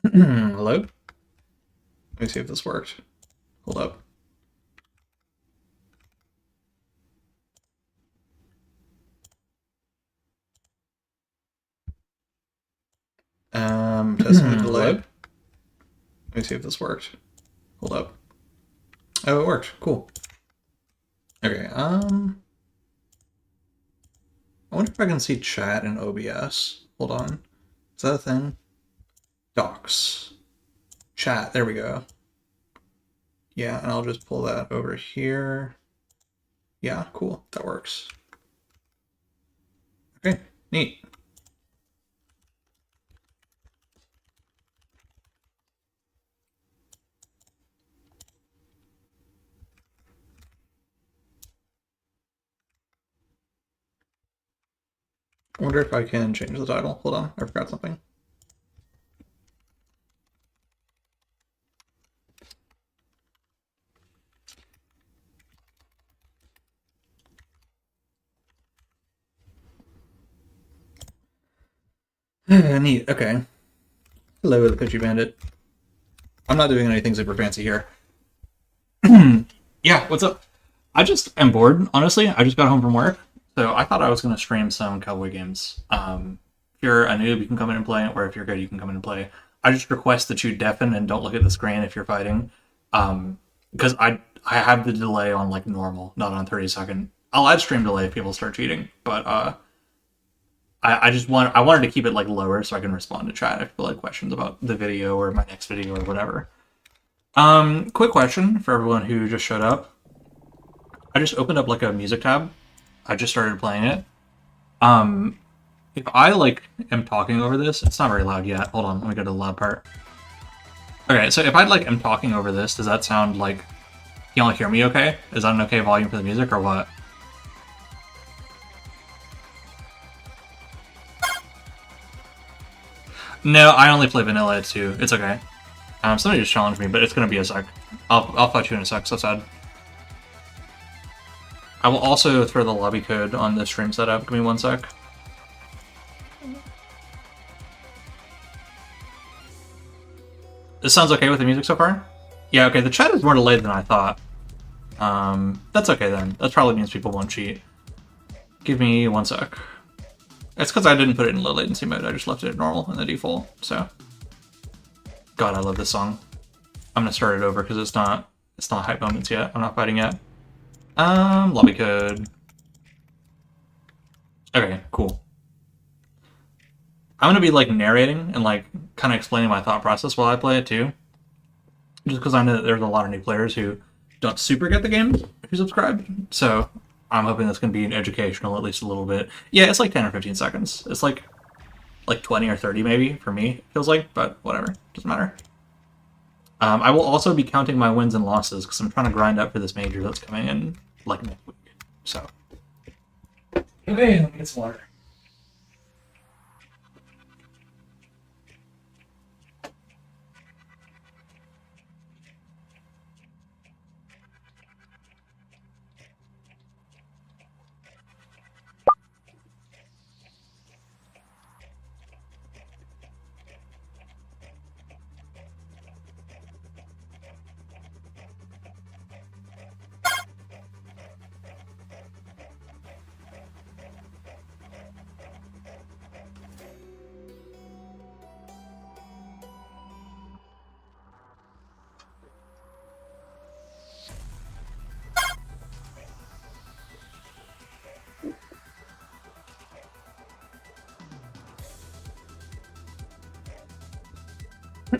Hello? Let me see if this worked. Hold up. Testing the delay. Hello? Let me see if this worked. Hold up. Oh, it worked. Cool. Okay, I wonder if I can see chat in OBS. Hold on. Is that a thing? Docs. Chat, there we go. Yeah, and I'll just pull that over here. Yeah, cool. That works. Okay, neat. I wonder if I can change the title. Hold on, I forgot something. Neat, okay. Hello, the Pidgey Bandit. I'm not doing anything super fancy here. Yeah, what's up? I just am bored, honestly. I just got home from work, so I thought I was going to stream some cowboy games. If you're a noob, you can come in and play, or if you're good, you can come in and play. I just request that you deafen and don't look at the screen if you're fighting, because I have the delay on like normal, not on 30-second. I'll add stream delay if people start cheating, but I wanted to keep it like lower so I can respond to chat if people had questions about the video or my next video or whatever. Quick question for everyone who just showed up. I just opened up like a music tab. I just started playing it. If I like am talking over this, it's not very loud yet. Hold on, let me go to the loud part. Okay, so if I like am talking over this, does that sound like you all hear me okay? Is that an okay volume for the music or what? No, I only play vanilla too. It's okay. Somebody just challenged me, but it's gonna be a sec. I'll fight you in a sec, so sad. I will also throw the lobby code on the stream setup. Give me one sec. This sounds okay with the music so far? Yeah, okay, the chat is more delayed than I thought. That's okay then. That probably means people won't cheat. Give me one sec. It's because I didn't put it in low latency mode. I just left it at normal in the default, so. God, I love this song. I'm gonna start it over because it's not hype moments yet. I'm not fighting yet. Lobby code. Okay, cool. I'm gonna be like narrating and like kind of explaining my thought process while I play it too. Just because I know that there's a lot of new players who don't super get the game who subscribe. So I'm hoping that's gonna be an educational at least a little bit. Yeah, it's like 10 or 15 seconds. It's like 20 or 30 maybe for me, it feels like, but whatever. Doesn't matter. I will also be counting my wins and losses because I'm trying to grind up for this major that's coming in like next week. So. Okay, let me get some water.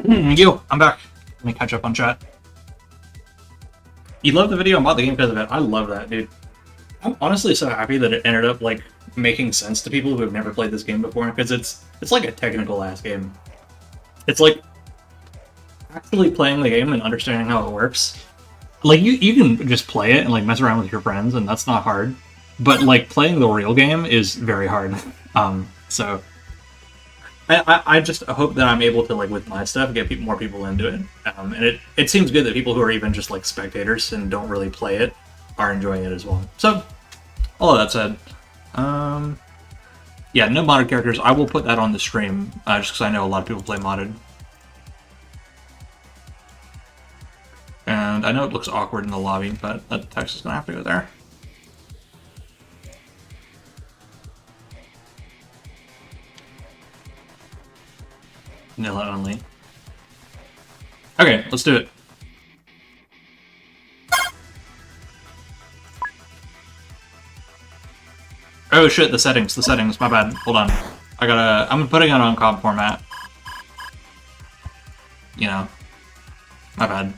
Yo, I'm back. Let me catch up on chat. You love the video and bought the game because of it. I love that, dude. I'm honestly so happy that it ended up like making sense to people who have never played this game before because it's like a technical ass game. It's like actually playing the game and understanding how it works. Like you can just play it and like mess around with your friends and that's not hard. But like playing the real game is very hard. So I just hope that I'm able to, like, with my stuff, get more people into it. And it seems good that people who are even just, like, spectators and don't really play it are enjoying it as well. So, all of that said, yeah, no modded characters. I will put that on the stream, just because I know a lot of people play modded. And I know it looks awkward in the lobby, but that text is going to have to go there. Vanilla only. Okay, let's do it. Oh shit, the settings, my bad. Hold on. I'm putting it on comp format. You know. My bad.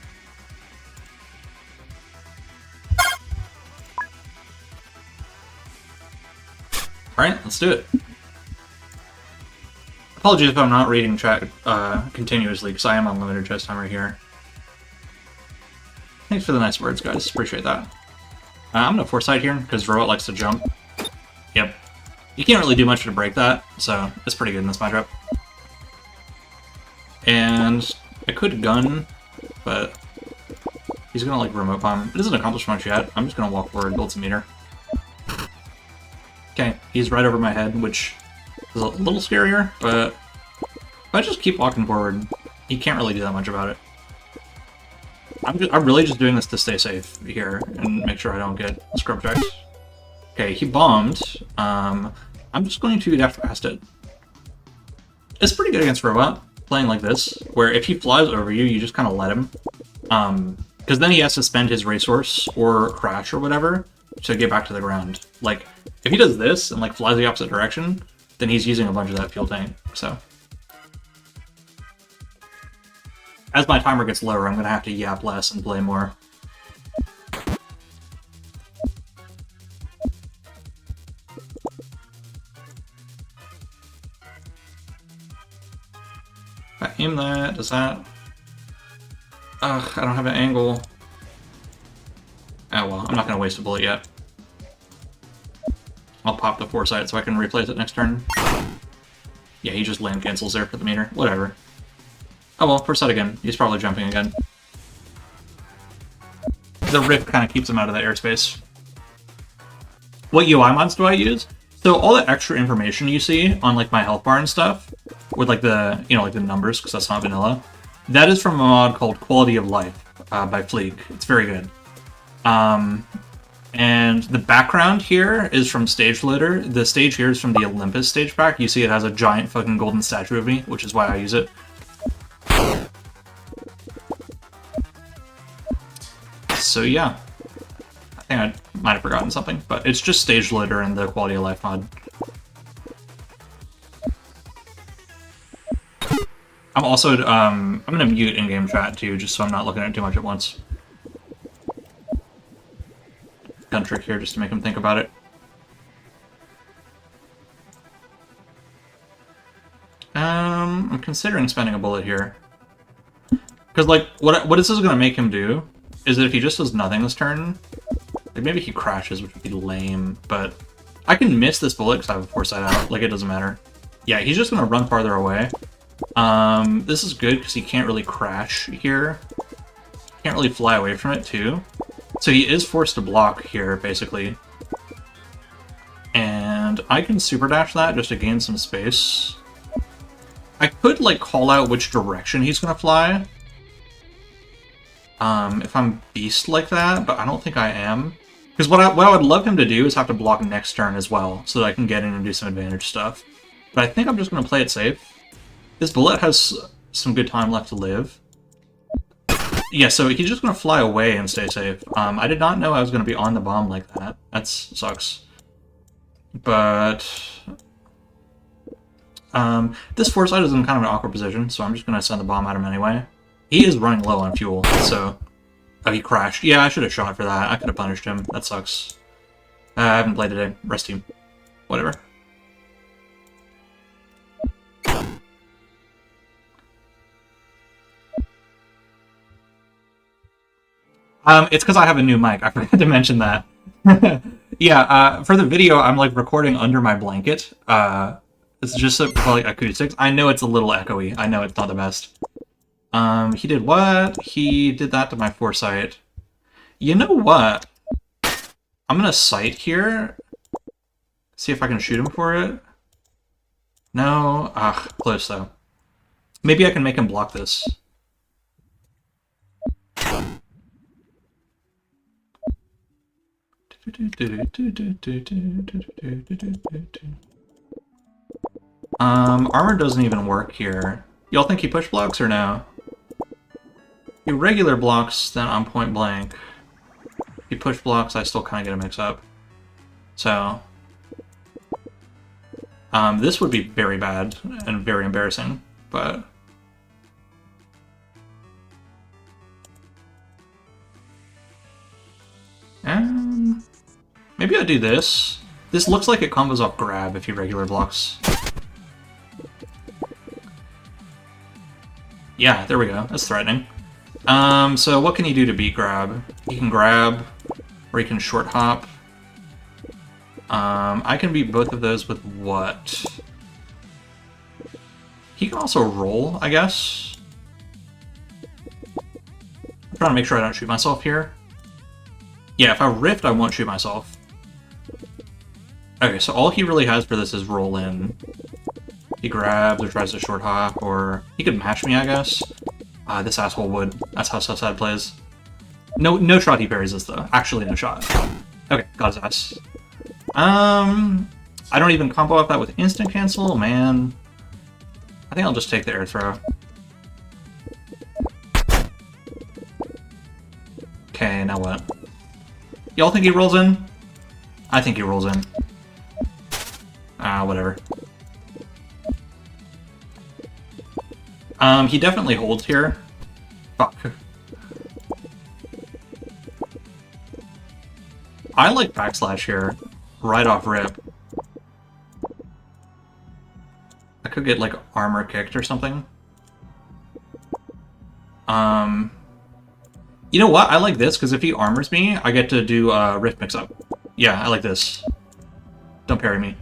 Alright, let's do it. Apologies if I'm not reading chat continuously, because I am on limited chest time right here. Thanks for the nice words, guys. Appreciate that. I'm gonna foresight here, because Robot likes to jump. Yep. You can't really do much to break that, so it's pretty good in this matchup. And I could gun, but he's gonna like remote bomb. It doesn't accomplish much yet. I'm just gonna walk forward, build some meter. Okay, he's right over my head, which is a little scarier, but if I just keep walking forward, he can't really do that much about it. I'm really just doing this to stay safe here and make sure I don't get scrub checks. Okay, he bombed. I'm just going to dash past it. It's pretty good against Robot, playing like this, where if he flies over you, you just kind of let him. Because then he has to spend his resource or crash or whatever to get back to the ground. Like, if he does this and like flies the opposite direction, then he's using a bunch of that fuel tank, so. As my timer gets lower, I'm going to have to yap less and play more. If I aim that, does that... Ugh, I don't have an angle. Oh well, I'm not going to waste a bullet yet. I'll pop the foresight so I can replace it next turn. Yeah, he just land cancels there for the meter. Whatever. Oh well, foresight again. He's probably jumping again. The rift kind of keeps him out of the airspace. What UI mods do I use? So all the extra information you see on like my health bar and stuff, with like the, you know, like the numbers, because that's not vanilla, that is from a mod called Quality of Life by Fleek. It's very good. And the background here is from Stage Loader. The stage here is from the Olympus stage pack. You see it has a giant fucking golden statue of me, which is why I use it. So yeah. I think I might have forgotten something, but it's just Stage Loader and the Quality of Life mod. I'm also, I'm gonna mute in-game chat too, just so I'm not looking at too much at once. Gun trick here just to make him think about it. I'm considering spending a bullet here. Because, like, what this is going to make him do is that if he just does nothing this turn, like, maybe he crashes, which would be lame, but I can miss this bullet because I have a foresight out. Like, it doesn't matter. Yeah, he's just going to run farther away. This is good because he can't really crash here. Can't really fly away from it, too. So he is forced to block here, basically. And I can super dash that just to gain some space. I could, like, call out which direction he's going to fly. If I'm beast like that, but I don't think I am. Because what I would love him to do is have to block next turn as well, so that I can get in and do some advantage stuff. But I think I'm just going to play it safe. This bullet has some good time left to live. Yeah, so he's just going to fly away and stay safe. I did not know I was going to be on the bomb like that. That sucks. But... this foresight is in kind of an awkward position, so I'm just going to send the bomb at him anyway. He is running low on fuel, so... Oh, he crashed. Yeah, I should have shot for that. I could have punished him. That sucks. I haven't played today. Rest team. Whatever. It's because I have a new mic. I forgot to mention that. Yeah, for the video, I'm like recording under my blanket. It's just probably acoustics. I know it's a little echoey. I know it's not the best. He did what? He did that to my foresight. You know what? I'm gonna sight here. See if I can shoot him for it. No. Ah, close though. Maybe I can make him block this. Armor doesn't even work here. Y'all think he push blocks or no? He regular blocks, then I'm point blank. He push blocks, I still kind of get a mix up. So, this would be very bad and very embarrassing, but... maybe I do this. This looks like it combos off grab if he regular blocks. Yeah, there we go. That's threatening. So what can he do to beat grab? He can grab, or he can short hop. I can beat both of those with what? He can also roll, I guess. I'm trying to make sure I don't shoot myself here. Yeah, if I rift, I won't shoot myself. Okay, so all he really has for this is roll in. He grabs or tries to short hop, or he could mash me, I guess. This asshole would. That's how Suicide plays. No shot he parries this, though. Actually, no shot. Okay, got his ass. I don't even combo off that with instant cancel, man. I think I'll just take the air throw. Okay, now what? Y'all think he rolls in? I think he rolls in. Whatever. He definitely holds here. Fuck. I like backslash here, right off rip. I could get, like, armor kicked or something. You know what? I like this, because if he armors me, I get to do rift mix-up. Yeah, I like this. Don't parry me.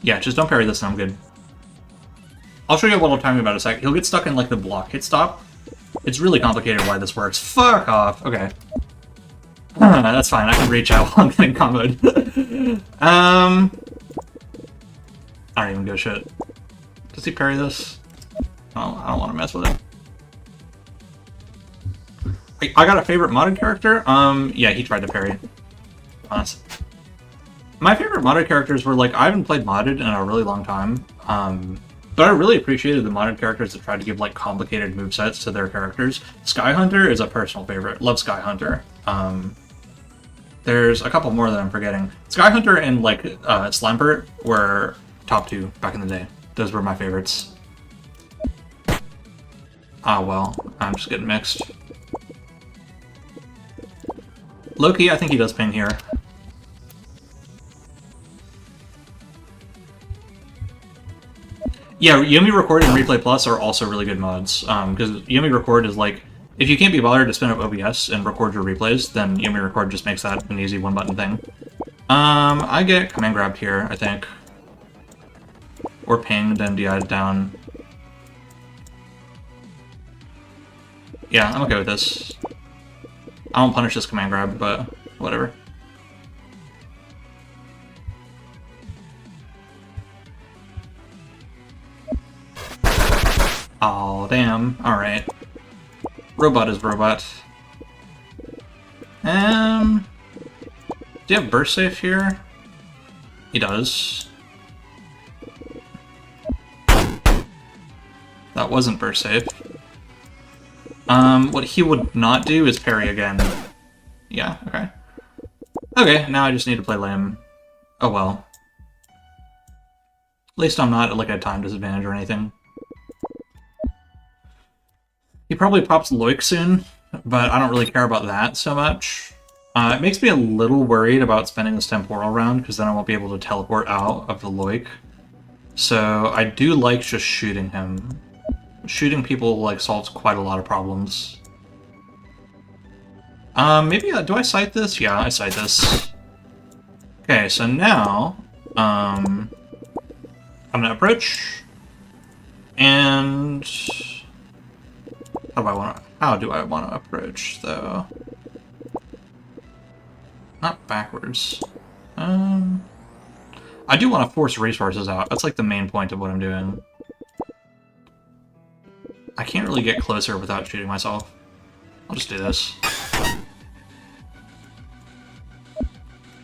Yeah, just don't parry this and I'm good. I'll show you what I'm talking about in a sec. He'll get stuck in, like, the block hit stop. It's really complicated why this works. Fuck off! Okay. That's fine, I can reach out while I'm getting comboed. I don't even give a shit. Does he parry this? Oh, I don't want to mess with it. I got a favorite modded character? Yeah, he tried to parry. Honest. My favorite modded characters were, like, I haven't played modded in a really long time. But I really appreciated the modded characters that tried to give, like, complicated movesets to their characters. Sky Hunter is a personal favorite. Love Sky Hunter. There's a couple more that I'm forgetting. Sky Hunter and, like, Slampert were top 2 back in the day. Those were my favorites. Ah, well. I'm just getting mixed. Loki, I think he does ping here. Yeah, Yomi Record and Replay Plus are also really good mods, because Yomi Record is like, if you can't be bothered to spin up OBS and record your replays, then Yomi Record just makes that an easy one-button thing. I get command grabbed here, I think. Or pinged and DI'd down. Yeah, I'm okay with this. I won't punish this command grab, but whatever. Oh damn. Alright. Robot is robot. Do you have burst safe here? He does. That wasn't burst safe. What he would not do is parry again. Yeah, okay. Okay, now I just need to play lame. Oh well. At least I'm not at, like, a time disadvantage or anything. He probably pops Loik soon, but I don't really care about that so much. It makes me a little worried about spending this temporal round, because then I won't be able to teleport out of the Loik. So I do like just shooting him. Shooting people, like, solves quite a lot of problems. Maybe, do I sight this? Yeah, I sight this. Okay, so now, I'm gonna approach, and how do I want to approach, though? Not backwards. I do want to force resources out. That's, like, the main point of what I'm doing. I can't really get closer without shooting myself. I'll just do this.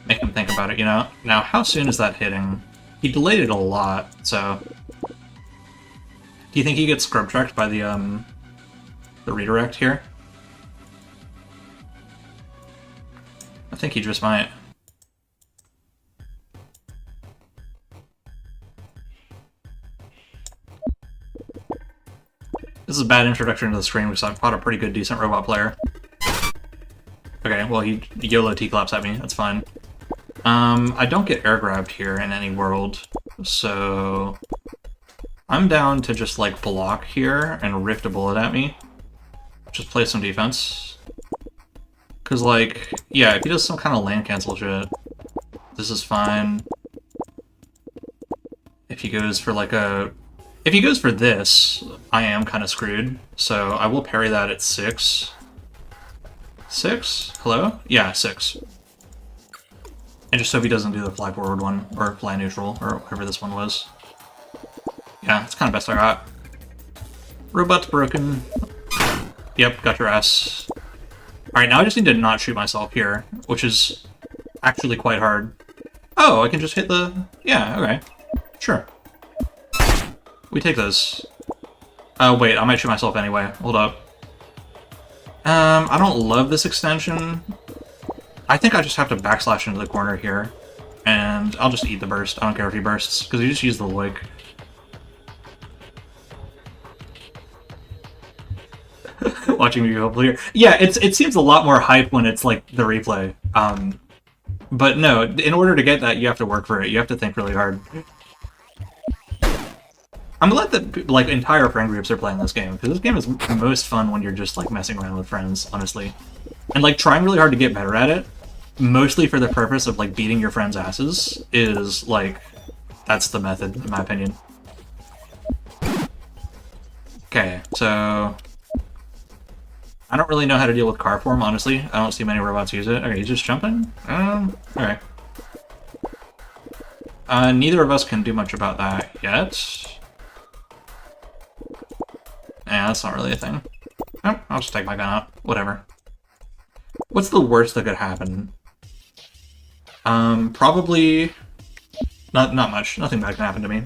Make him think about it, you know? Now, how soon is that hitting? He delayed it a lot, so... Do you think he gets scrub tracked by the redirect here? I think he just might. This is a bad introduction to the screen because I've fought a pretty good, decent robot player. Okay, well, he YOLO T-claps at me. That's fine. I don't get air grabbed here in any world, so... I'm down to just, like, block here and rift a bullet at me. Just play some defense. Because, like, yeah, if he does some kind of land cancel shit, this is fine. If he goes for, like, a... If he goes for this, I am kind of screwed, so I will parry that at 6. 6? Hello? Yeah, 6. And just hope he doesn't do the fly forward one, or fly neutral, or whatever this one was. Yeah, that's kind of best I got. Robot's broken. Yep, got your ass. Alright, now I just need to not shoot myself here, which is actually quite hard. Oh, I can just hit the... Yeah, okay. Sure. We take those. Oh, wait, I might shoot myself anyway. Hold up. I don't love this extension. I think I just have to backslash into the corner here. And I'll just eat the burst. I don't care if he bursts, because you just use the Loik. Watching me go clear. Yeah, it seems a lot more hype when it's like the replay. But no, in order to get that, you have to work for it. You have to think really hard. I'm glad that like entire friend groups are playing this game, because this game is most fun when you're just like messing around with friends, honestly. And like trying really hard to get better at it, mostly for the purpose of like beating your friends' asses, is like, that's the method, in my opinion. Okay, so... I don't really know how to deal with car form, honestly. I don't see many robots use it. Okay, he's just jumping? Okay. Neither of us can do much about that yet. Yeah, that's not really a thing. Oh, I'll just take my gun out. Whatever. What's the worst that could happen? Probably... Not much. Nothing bad can happen to me.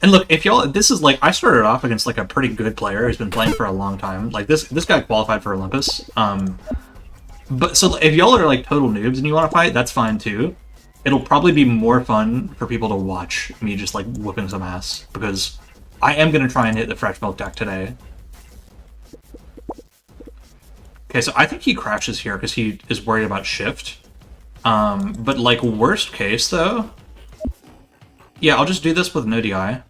And look, if y'all... This is like... I started off against like a pretty good player who's been playing for a long time. Like, this guy qualified for Olympus. But, so if y'all are like total noobs and you want to fight, that's fine too. It'll probably be more fun for people to watch me just like whooping some ass, because I am going to try and hit the fresh milk deck today. Okay, so I think he crashes here because he is worried about shift. But like worst case though, yeah, I'll just do this with no DI,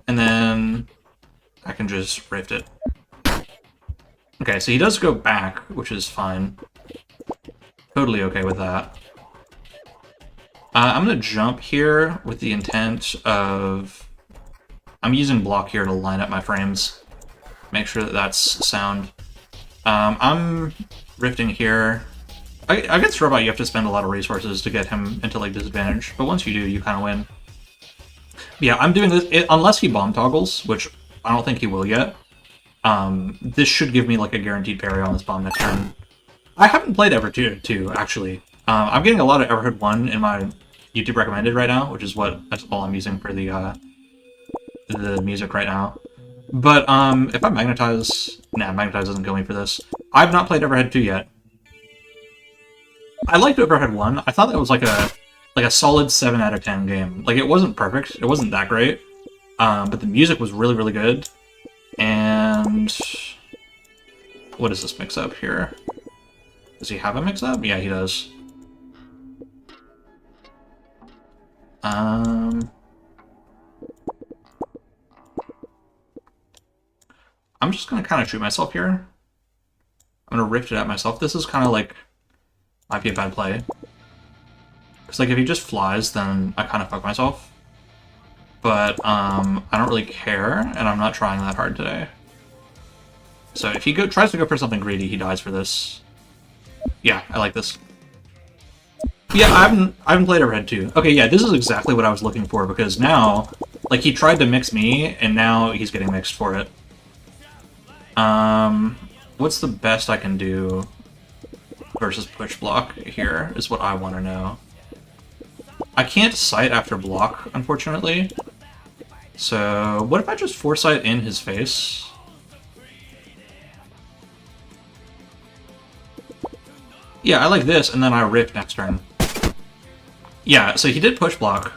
and then I can just rift it. Okay, so he does go back, which is fine. Totally okay with that. I'm going to jump here with the intent of... I'm using block here to line up my frames. Make sure that that's sound. I'm rifting here. Against Robot, you have to spend a lot of resources to get him into like disadvantage, but once you do, you kind of win. Yeah, I'm doing this... unless he bomb toggles, which I don't think he will yet. This should give me like a guaranteed parry on this bomb next turn. I haven't played Everhood 2, actually. I'm getting a lot of Everhood 1 in my YouTube recommended right now, which is that's all I'm using for the music right now. But if I magnetize... Nah, magnetize doesn't kill me for this. I've not played Everhood 2 yet. I liked Everhood 1. I thought that was like a solid 7 out of 10 game. Like, it wasn't perfect. It wasn't that great. But the music was really, really good. And... what is this mix-up here? Does he have a mix-up? Yeah, he does. I'm just gonna kind of shoot myself here. I'm gonna rift it at myself. This is kind of like... might be a bad play. Because, like, if he just flies, then I kind of fuck myself. But, I don't really care, and I'm not trying that hard today. So if he tries to go for something greedy, he dies for this. Yeah, I like this. Yeah, I haven't played Overhead 2. Okay, yeah, this is exactly what I was looking for, because now, like, he tried to mix me, and now he's getting mixed for it. What's the best I can do versus push block here is what I want to know. I can't sight after block, unfortunately. So, what if I just foresight in his face? Yeah, I like this, and then I rift next turn. Yeah, so he did push block.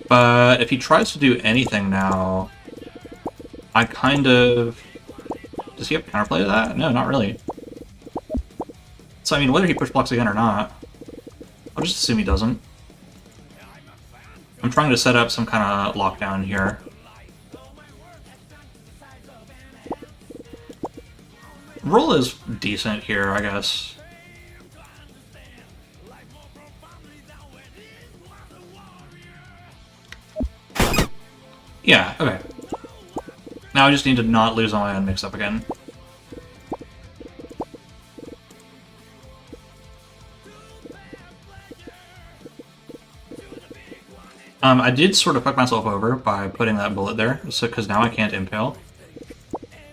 But if he tries to do anything now, I kind of... Does he have counterplay to that? No, not really. So, I mean, whether he push blocks again or not, I'll just assume he doesn't. I'm trying to set up some kind of lockdown here. Roll is decent here, I guess. Yeah, okay. Now I just need to not lose all my own mix-up again. I did sort of fuck myself over by putting that bullet there, so because now I can't impale.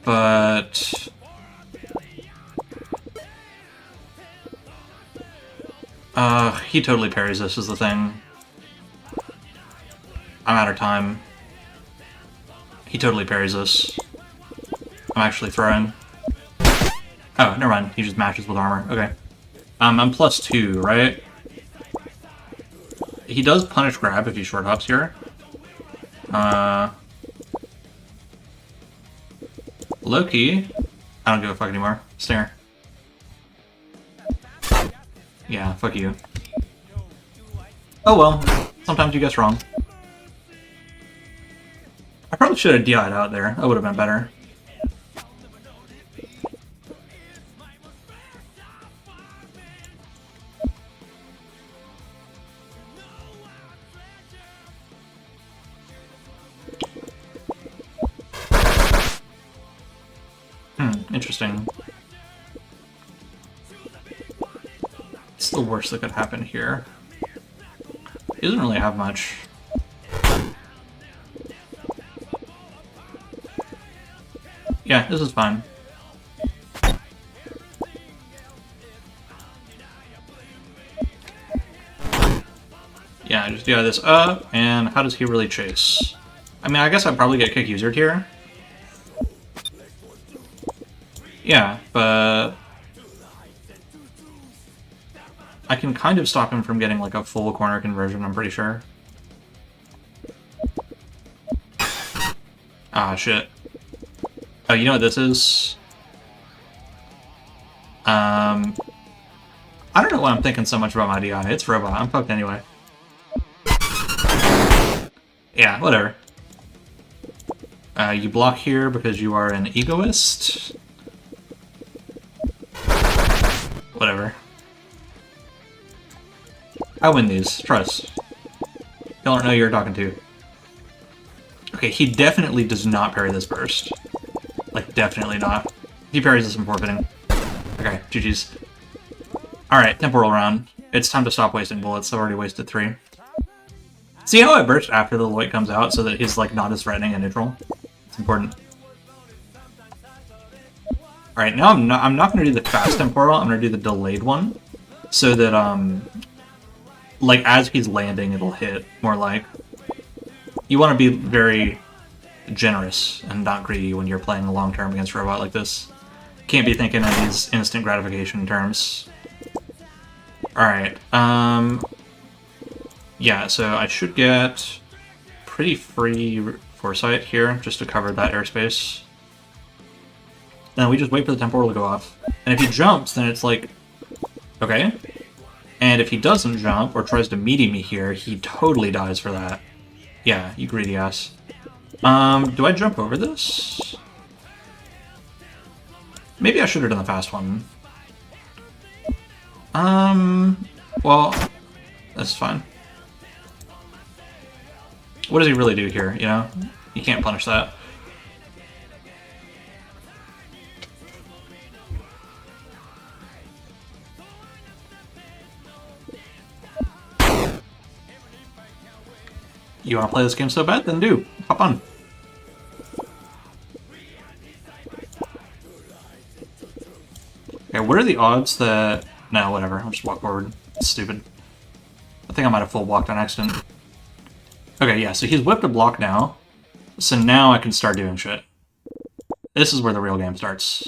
But... he totally parries this, is the thing. I'm out of time. He totally parries this. I'm actually throwing. Oh, never mind. He just matches with armor. Okay. I'm +2, right? He does punish grab if he short hops here. Loki. I don't give a fuck anymore. Stinger. Yeah, fuck you. Oh well. Sometimes you guess wrong. I probably should have DI'd out there. That would have been better. Interesting. It's the worst that could happen here. He doesn't really have much. Yeah, this is fine. Yeah, just do this up, and how does he really chase? I mean, I guess I'd probably get kick usered here. Yeah, but... I can kind of stop him from getting like a full corner conversion, I'm pretty sure. Ah, shit. Oh, you know what this is? I don't know why I'm thinking so much about my DI. It's robot. I'm fucked anyway. Yeah, whatever. You block here because you are an egoist. Whatever. I win these. Trust. Y'all don't know who you're talking to. Okay, he definitely does not parry this burst. Like, definitely not. If he parries this, I'm forfeiting. Okay, GG's. Alright, temporal round. It's time to stop wasting bullets. I've already wasted 3. See how I burst after the light comes out so that he's, like, not as threatening and neutral? It's important. Alright, now I'm not going to do the fast temporal, I'm going to do the delayed one. So that, like, as he's landing, it'll hit, more like. You want to be very generous and not greedy when you're playing long-term against a robot like this. Can't be thinking in these instant gratification terms. Alright, yeah, so I should get pretty free foresight here, just to cover that airspace. Then we just wait for the temporal to go off. And if he jumps, then it's like, okay. And if he doesn't jump, or tries to meaty me here, he totally dies for that. Yeah, you greedy ass. Do I jump over this? Maybe I should have done the fast one. Well, that's fine. What does he really do here, you know? You can't punish that. You want to play this game so bad? Then do. Hop on. what are the odds that... No, whatever. I'll just walk forward. It's stupid. I think I might have full blocked on accident. Okay, yeah, so he's whipped a block now. So now I can start doing shit. This is where the real game starts.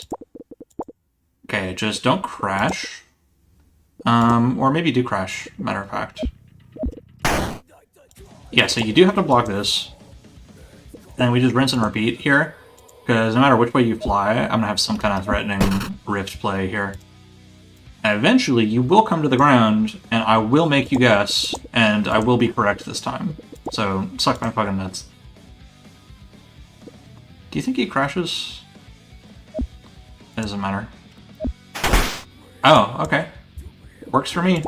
Okay, just don't crash. Or maybe do crash, matter of fact. Yeah, so you do have to block this. And we just rinse and repeat here. Because no matter which way you fly, I'm going to have some kind of threatening rift play here. And eventually you will come to the ground, and I will make you guess, and I will be correct this time. So, suck my fucking nuts. Do you think he crashes? It doesn't matter. Oh, okay. Works for me.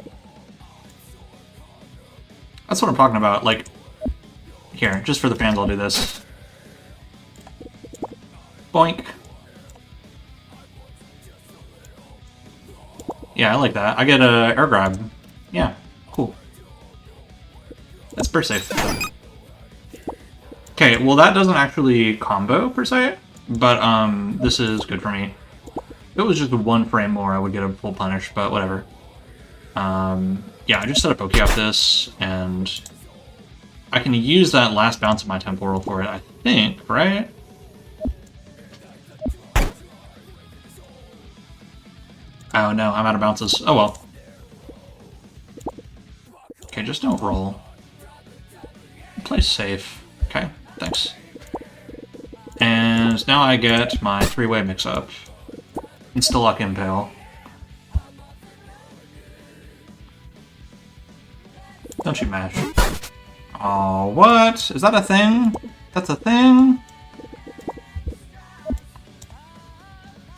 That's what I'm talking about, like... Here, just for the fans, I'll do this. Boink. Yeah, I like that. I get a air grab. Yeah, cool. That's burst safe. Okay, well that doesn't actually combo, per se, but this is good for me. If it was just one frame more, I would get a full punish, but whatever. Yeah, I just set a Poke off this, and I can use that last bounce of my temporal for it, I think, right? Oh no, I'm out of bounces. Oh well. Okay, just don't roll. Play safe. Okay, thanks. And now I get my three-way mix-up. Insta-lock Impale. Don't you mash. Oh, what? Is that a thing? That's a thing?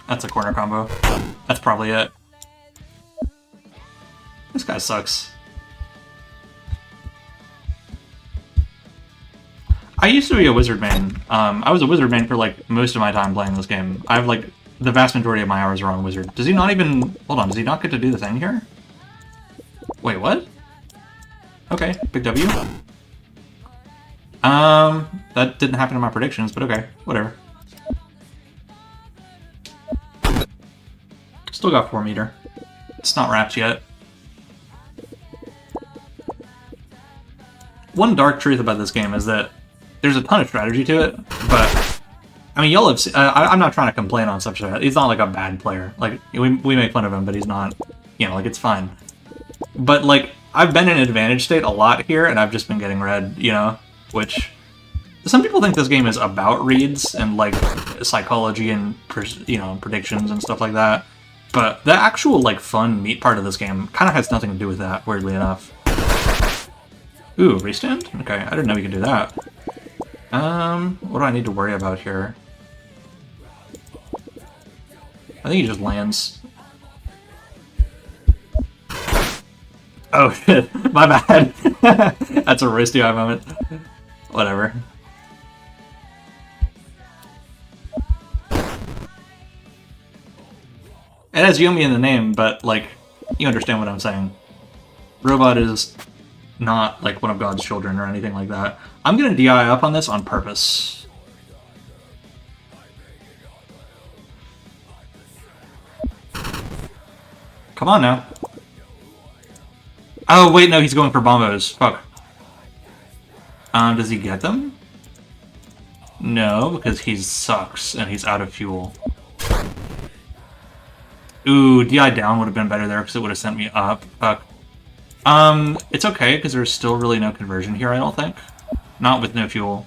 That's a corner combo. That's probably it. This guy sucks. I used to be a wizard main. I was a wizard main for like most of my time playing this game. I have like the vast majority of my hours are on wizard. Does he not even... Hold on, does he not get to do the thing here? Wait, what? Okay, big W. That didn't happen in my predictions, but okay, whatever. Still got 4 meter. It's not wrapped yet. One dark truth about this game is that there's a ton of strategy to it, but I mean, y'all have seen, I'm not trying to complain on such a... He's not like a bad player. Like, we make fun of him, but he's not, you know, like, it's fine. But, like, I've been in advantage state a lot here, and I've just been getting red, you know? Which, some people think this game is about reads and, like, psychology and, you know, predictions and stuff like that. But the actual, like, fun meat part of this game kind of has nothing to do with that, weirdly enough. Ooh, restand? Okay, I didn't know you could do that. What do I need to worry about here? I think he just lands. Oh shit, my bad. That's a roasty eye moment. Whatever. It has Yomi in the name, but, like, you understand what I'm saying. Robot is not, like, one of God's children or anything like that. I'm gonna DI up on this on purpose. Come on now. Oh, wait, no, he's going for bombos. Fuck. Does he get them? No, because he sucks and he's out of fuel. Ooh, DI down would have been better there because it would have sent me up. Fuck. It's okay because there's still really no conversion here, I don't think. Not with no fuel.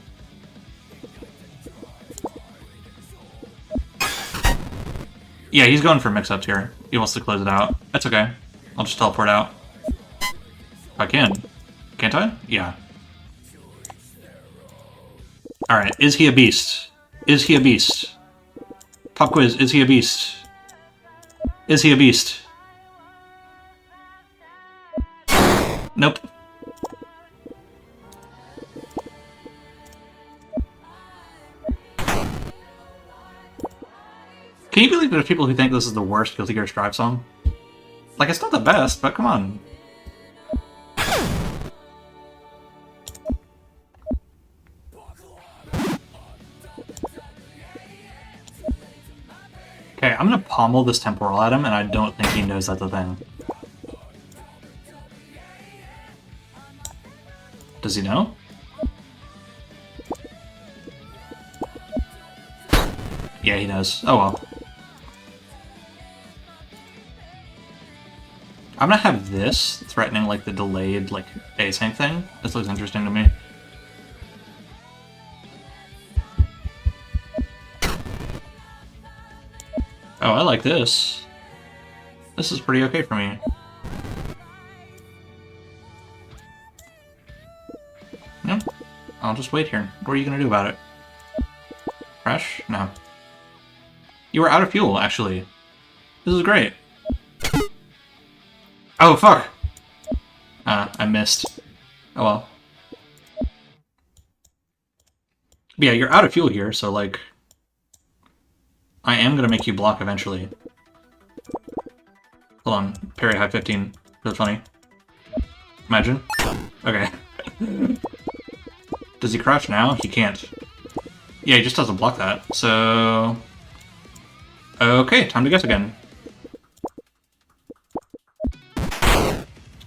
Yeah, he's going for mix-ups here. He wants to close it out. That's okay. I'll just teleport out. If I can. Can't I? Yeah. Alright, is he a beast? Is he a beast? Pop quiz, is he a beast? Is he a beast? Nope. Can you believe there's people who think this is the worst Guilty Gear Strive song? Like, it's not the best, but come on. Okay, I'm gonna pause pommel this temporal at him, and I don't think he knows that's a thing. Does he know? Yeah, he knows. Oh well. I'm gonna have this threatening like the delayed like async thing. This looks interesting to me. Oh, I like this. This is pretty okay for me. Yep. I'll just wait here. What are you gonna do about it? Crash? No. You were out of fuel, actually. This is great. Oh, fuck! I missed. Oh well. But yeah, you're out of fuel here, so like... I am gonna make you block eventually. Hold on. Parry high 15. Really funny. Imagine. Okay. Does he crouch now? He can't. Yeah, he just doesn't block that, so... Okay, time to guess again.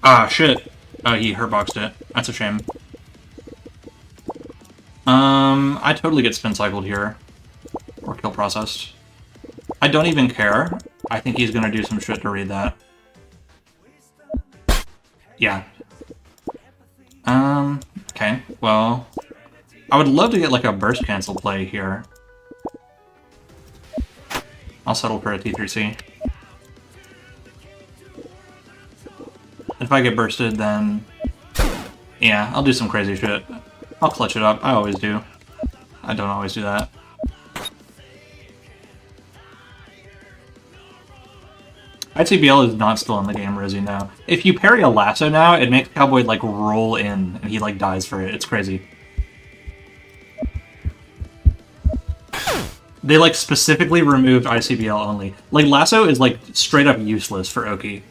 Ah, shit. Oh, he hurtboxed it. That's a shame. I totally get spin cycled here. Or kill processed. I don't even care. I think he's gonna do some shit to read that. Yeah. Okay, well... I would love to get like a burst cancel play here. I'll settle for a T3C. If I get bursted, then... Yeah, I'll do some crazy shit. I'll clutch it up. I always do. I don't always do that. ITBL is not still in the game, Rizzy, now. If you parry a lasso now, it makes Cowboy, like, roll in, and he, like, dies for it. It's crazy. They, like, specifically removed ICBL only. Like, lasso is, like, straight up useless for Oki.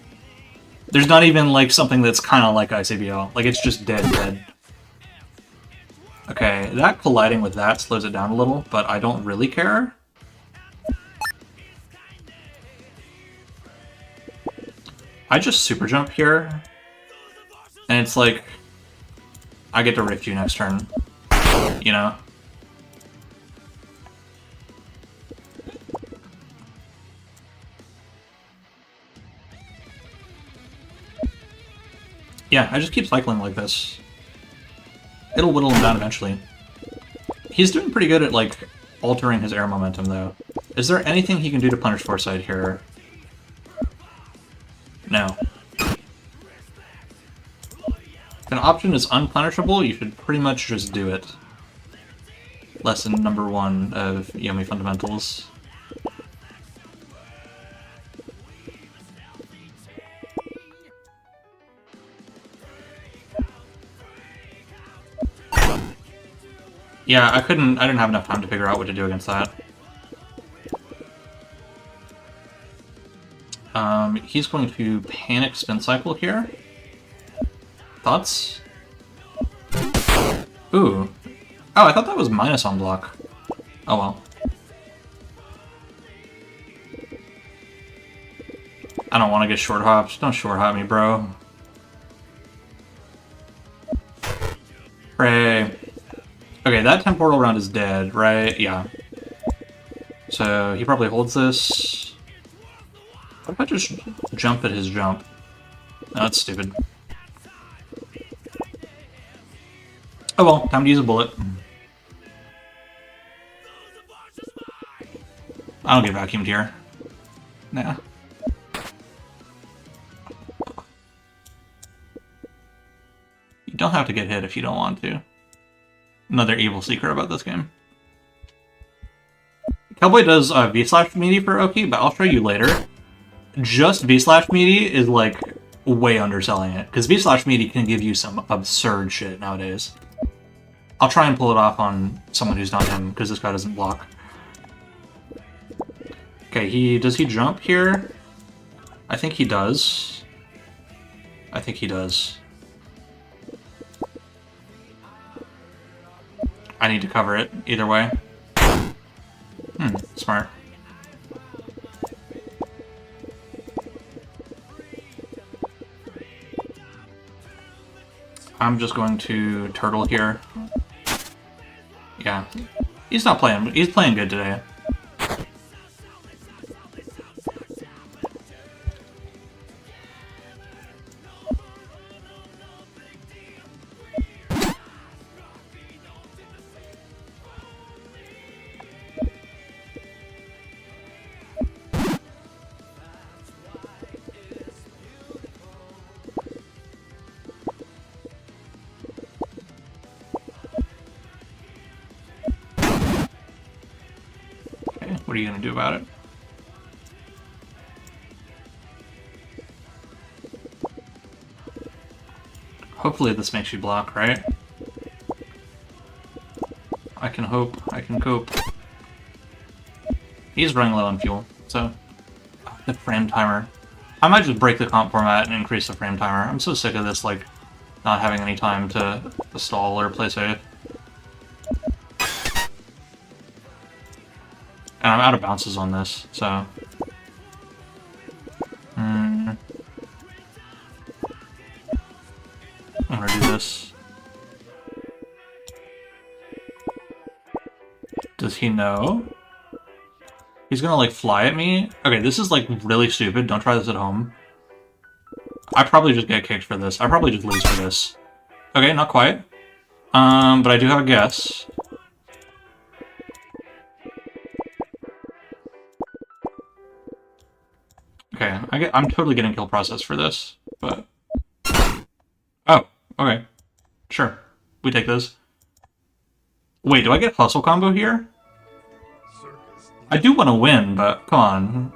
There's not even, like, something that's kind of like ICBL. Like, it's just dead. Okay, that colliding with that slows it down a little, but I don't really care. I just super jump here, and it's like, I get to rift you next turn, you know? Yeah, I just keep cycling like this. It'll whittle him down eventually. He's doing pretty good at, like, altering his air momentum, though. Is there anything he can do to punish Foresight here? No. If an option is unpunishable, you should pretty much just do it. Lesson number 1 of Yomi Fundamentals. Yeah, I didn't have enough time to figure out what to do against that. He's going to panic spin cycle here. Thoughts? Ooh. Oh, I thought that was minus on block. Oh well. I don't want to get short hopped. Don't short hop me, bro. Hooray. Okay, that temporal round is dead, right? Yeah. So he probably holds this. What if I just jump at his jump? No, that's stupid. Oh well, time to use a bullet. I don't get vacuumed here. Nah. You don't have to get hit if you don't want to. Another evil secret about this game. Cowboy does V/slash meaty for Oki, but I'll show you later. Just V/slash meaty is like way underselling it, because V/slash meaty can give you some absurd shit nowadays. I'll try and pull it off on someone who's not him, because this guy doesn't block. Okay, does he jump here? I think he does. I think he does. I need to cover it, either way. Smart. I'm just going to turtle here. Yeah. He's not playing. He's playing good today. What are you going to do about it? Hopefully this makes you block, right? I can hope. I can cope. He's running low on fuel, so... The frame timer. I might just break the comp format and increase the frame timer. I'm so sick of this, like, not having any time to stall or play safe. And I'm out of bounces on this, so... I'm gonna do this. Does he know? He's gonna, like, fly at me? Okay, this is, like, really stupid. Don't try this at home. I probably just get kicked for this. I probably just lose for this. Okay, not quite. But I do have a guess. Okay, I'm totally getting kill process for this, but... Oh, okay. Sure. We take this. Wait, do I get hustle combo here? I do want to win, but come on.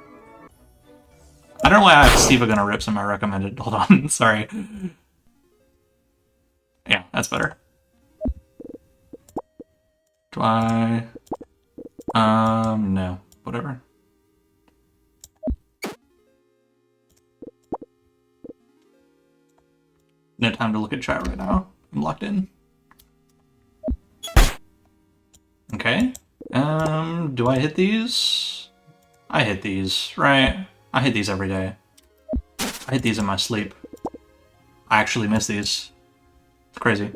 I don't know why I have Steva gonna rip some I recommended. Hold on, sorry. Yeah, that's better. Do I... no. Whatever. No time to look at chat right now. I'm locked in. Okay. Do I hit these? I hit these, right? I hit these every day. I hit these in my sleep. I actually miss these. It's crazy.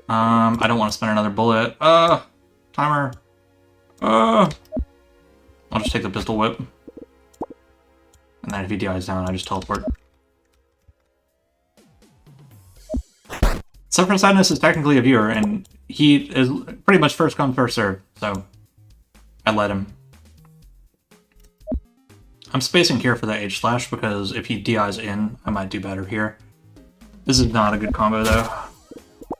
I don't want to spend another bullet. Timer. I'll just take the pistol whip. And then if he dies down, I just teleport. Suffer Sadness is technically a viewer, and he is pretty much first come, first serve, so I let him. I'm spacing here for the H-slash, because if he DIs in, I might do better here. This is not a good combo, though.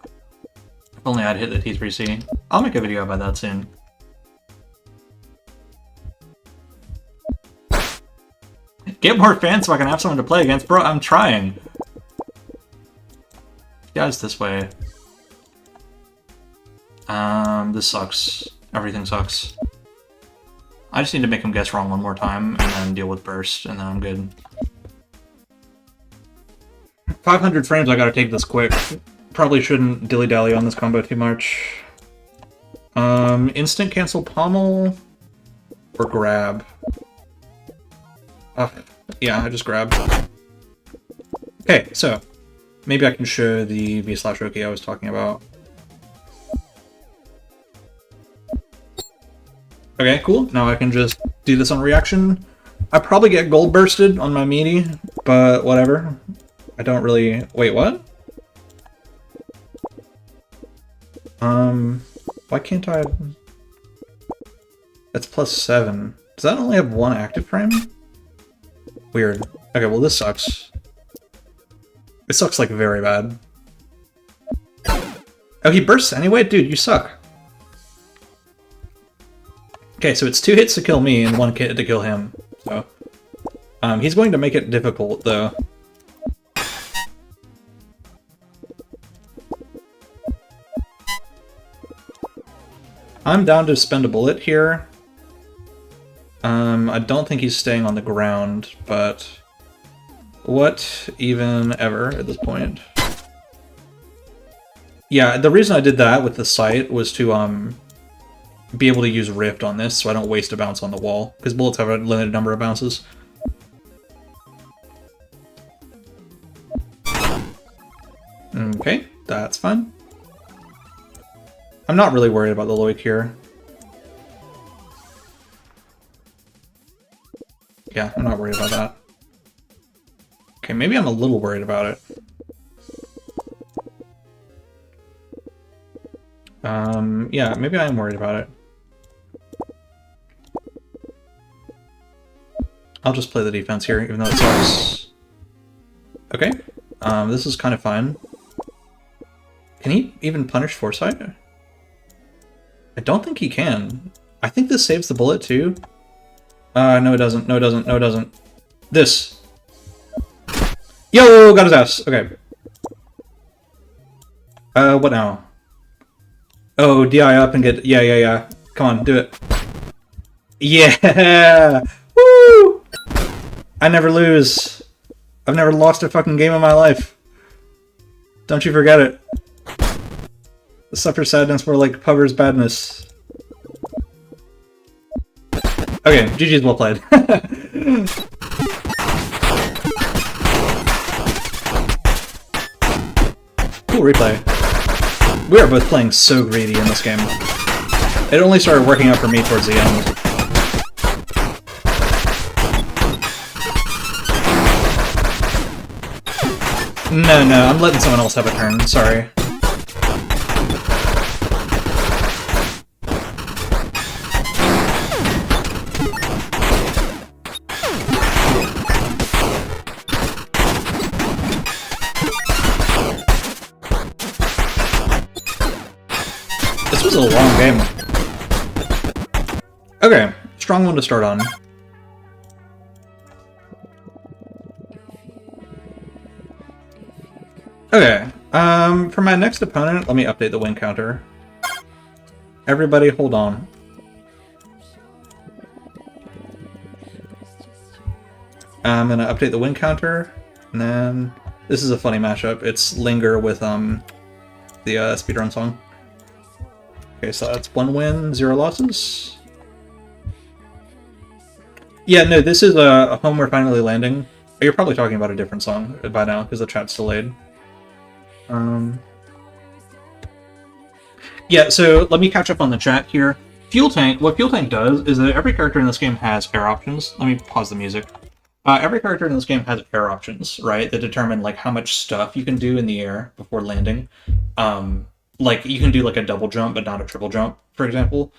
If only I'd hit the T3C. I'll make a video about that soon. Get more fans so I can have someone to play against. Bro, I'm trying. Guys, this way. This sucks. Everything sucks. I just need to make him guess wrong one more time, and then deal with burst, and then I'm good. 500 frames, I gotta take this quick. Probably shouldn't dilly-dally on this combo too much. Instant cancel pommel, or grab? Yeah, I just grabbed. Okay, so, maybe I can show the V/Roki I was talking about. Okay, cool. Now I can just do this on reaction. I probably get gold bursted on my meaty, but whatever. I don't really... Wait, what? Why can't I... That's +7. Does that only have one active frame? Weird. Okay, well this sucks. It sucks, like, very bad. Oh, he bursts anyway? Dude, you suck. Okay, so it's 2 hits to kill me and 1 hit to kill him. So, he's going to make it difficult, though. I'm down to spend a bullet here. I don't think he's staying on the ground, but... What even ever at this point? Yeah, the reason I did that with the sight was to, be able to use Rift on this, so I don't waste a bounce on the wall, because bullets have a limited number of bounces. Okay, that's fine. I'm not really worried about the Loic here. Yeah, I'm not worried about that. Okay, maybe I'm a little worried about it. Yeah, maybe I am worried about it. I'll just play the defense here, even though it sucks. Okay, this is kind of fine. Can he even punish Foresight? I don't think he can. I think this saves the bullet, too. No it doesn't, no it doesn't, no it doesn't. This! Yo, got his ass! Okay. What now? Oh, DI up and get... Yeah. Come on, do it. Yeah! Woo! I never lose. I've never lost a fucking game in my life. Don't you forget it. Suffer sadness more like Pubber's badness. Okay, GG's well played. Cool replay. We are both playing so greedy in this game. It only started working out for me towards the end. No, I'm letting someone else have a turn, sorry. This was a long game. Okay, strong one to start on. Okay, for my next opponent, let me update the win counter. Everybody hold on. I'm gonna update the win counter, and then this is a funny mashup. It's Linger with the speedrun song. Okay, so that's 1 win, 0 losses. Yeah, no, this is a Home We're Finally Landing. You're probably talking about a different song by now, because the chat's delayed. Yeah, so let me catch up on the chat here. Fuel Tank, what Fuel Tank does is that every character in this game has air options. Let me pause the music. Every character in this game has air options, right, that determine like how much stuff you can do in the air before landing. Like you can do like a double jump but not a triple jump, for example.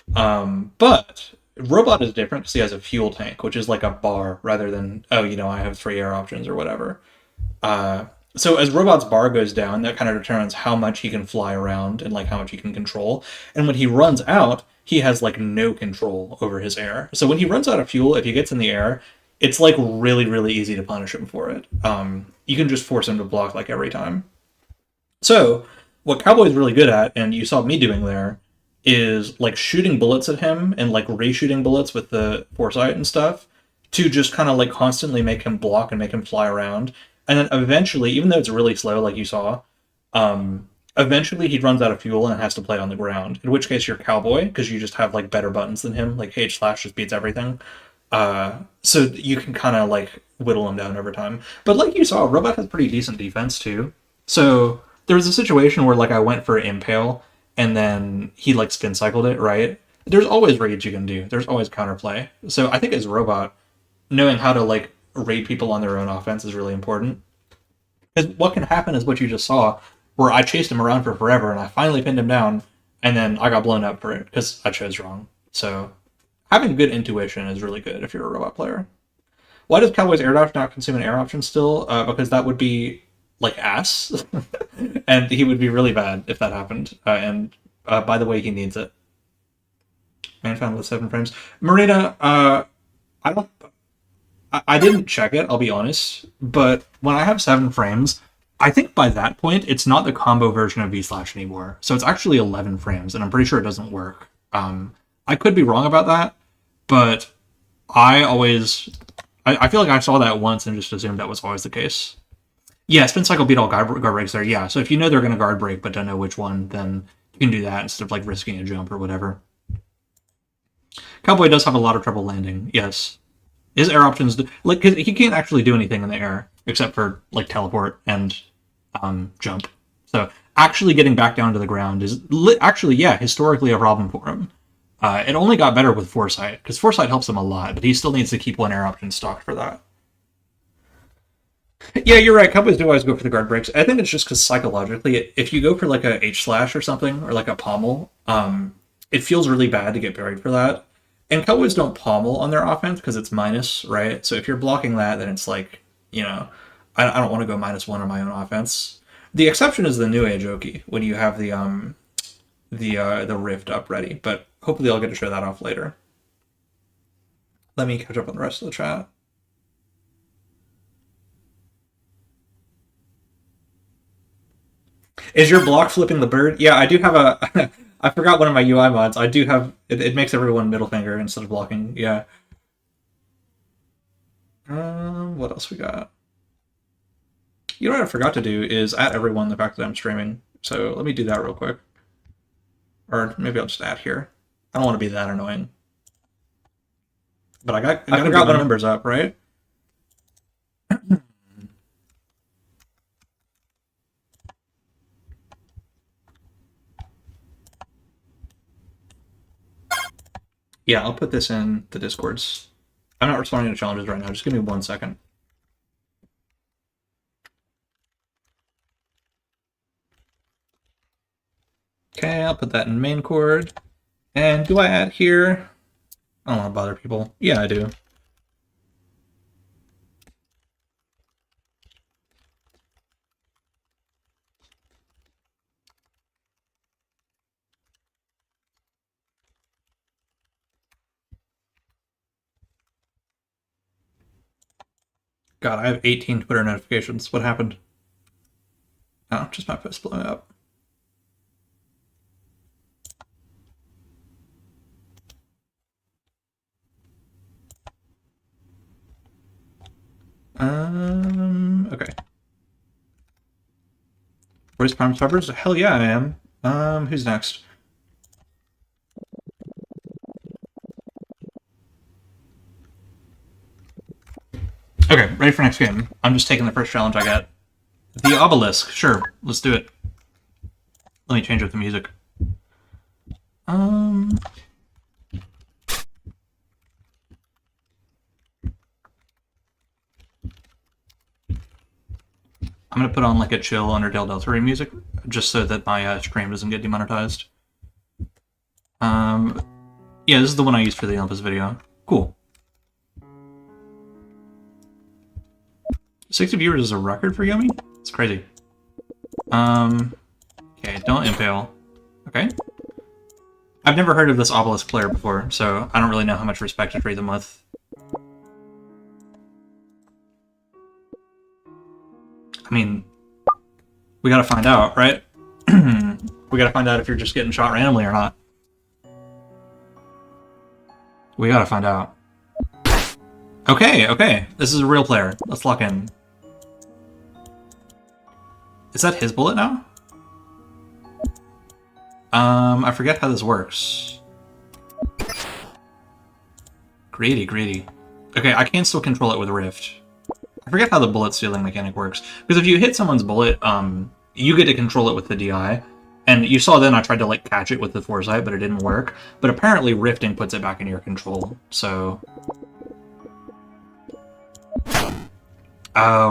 But Robot is different because he has a fuel tank, which is like a bar rather than, oh, you know, I have 3 air options or whatever. So as Robot's bar goes down, that kind of determines how much he can fly around and like how much he can control. And when he runs out, he has like no control over his air. So when he runs out of fuel, if he gets in the air, it's like really, really easy to punish him for it. You can just force him to block like every time. So what Cowboy's really good at, and you saw me doing there, is like shooting bullets at him and like re-shooting bullets with the Foresight and stuff to just kind of like constantly make him block and make him fly around. And then eventually, even though it's really slow, like you saw, eventually he runs out of fuel and has to play on the ground. In which case you're Cowboy, because you just have like better buttons than him. Like H slash just beats everything. So you can kind of like whittle him down over time. But like you saw, Robot has pretty decent defense too. So there was a situation where like I went for Impale and then he like spin cycled it, right? There's always raids you can do. There's always counterplay. So I think as Robot, knowing how to like raid people on their own offense is really important. Because what can happen is what you just saw, where I chased him around for forever and I finally pinned him down, and then I got blown up for it because I chose wrong. So having good intuition is really good if you're a Robot player. Why does Cowboy's air dodge not consume an air option still? Because that would be like ass, and he would be really bad if that happened. And by the way, he needs it. Man found with 7 frames. Marina, I didn't check it, I'll be honest, but when I have 7 frames, I think by that point, it's not the combo version of V-Slash anymore. So it's actually 11 frames, and I'm pretty sure it doesn't work. I could be wrong about that, but I feel like I saw that once and just assumed that was always the case. Yeah, spin cycle beat all guard breaks there, yeah. So if you know they're going to guard break but don't know which one, then you can do that instead of like risking a jump or whatever. Cowboy does have a lot of trouble landing, yes. His air options, like, cause he can't actually do anything in the air except for like teleport and jump. So actually getting back down to the ground is actually, yeah, historically a problem for him. It only got better with Foresight, because Foresight helps him a lot, but he still needs to keep one air option stocked for that. Yeah, you're right. Cowboys do always go for the guard breaks. I think it's just because psychologically, if you go for like a H slash or something, or like a pommel, it feels really bad to get buried for that. And Cowboys don't pommel on their offense because it's minus, right? So if you're blocking that, then it's like, I don't want to go -1 on my own offense. The exception is the new Aoki when you have the Rift up ready, but hopefully I'll get to show that off later. Let me catch up on the rest of the chat. Is your block flipping the bird? Yeah, I do have a... I forgot one of my UI mods. I do have... It makes everyone middle finger instead of blocking. Yeah. What else we got? You know what I forgot to do is add everyone the fact that I'm streaming. So let me do that real quick. Or maybe I'll just add here. I don't want to be that annoying. But I got the numbers up, right? Yeah, I'll put this in the Discords. I'm not responding to challenges right now. Just give me 1 second. Okay, I'll put that in main chord. And do I add here? I don't want to bother people. Yeah, I do. God, I have 18 Twitter notifications. What happened? Oh, just my post blowing up. Okay. Voice Prime Subbers? Hell yeah, I am. Who's next? Okay, ready for next game. I'm just taking the first challenge I got. The Obelisk. Sure, let's do it. Let me change up the music. I'm gonna put on like a chill Undertale Deltarune music, just so that my stream doesn't get demonetized. Yeah, this is the one I used for the Olympus video. Cool. 60 viewers is a record for Yomi? It's crazy. Okay, don't impale. Okay. I've never heard of this Obelisk player before, so I don't really know how much respect to treat them with. I mean, we gotta find out, right? We gotta find out if you're just getting shot randomly or not. We gotta find out. Okay, okay. This is a real player. Let's lock in. Is that his bullet now? I forget how this works. Greedy, greedy. Okay, I can still control it with Rift. I forget how the bullet stealing mechanic works. Because if you hit someone's bullet, you get to control it with the DI. And you saw then I tried to like catch it with the Foresight, but it didn't work. But apparently rifting puts it back in your control, so...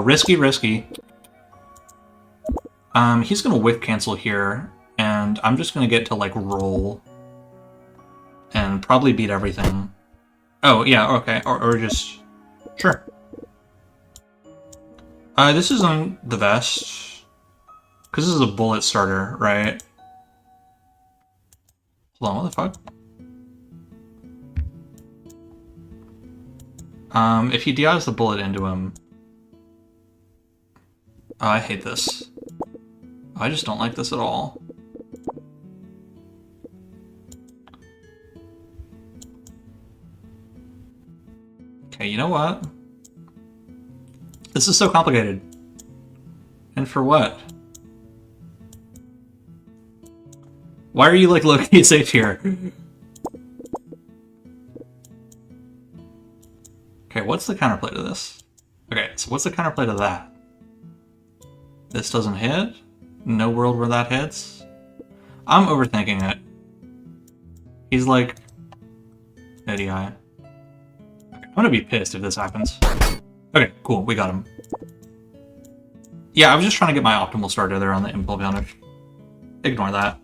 Risky, risky. He's gonna whiff cancel here, and I'm just gonna get to like roll. And probably beat everything. Oh, yeah, okay, or just... Sure. This is on the vest. Because this is a bullet starter, right? Hold on, what the fuck? If he DIs the bullet into him... Oh, I hate this. I just don't like this at all. Okay, you know what? This is so complicated. And for what? Why are you like low-key safe here? Okay, what's the counterplay to this? Okay, so what's the counterplay to that? This doesn't hit? No world where that hits? I'm overthinking it. He's like... Eddie Eye. Okay, I'm gonna be pissed if this happens. Okay, cool, we got him. Yeah, I was just trying to get my optimal starter there on the impulse damage. Ignore that.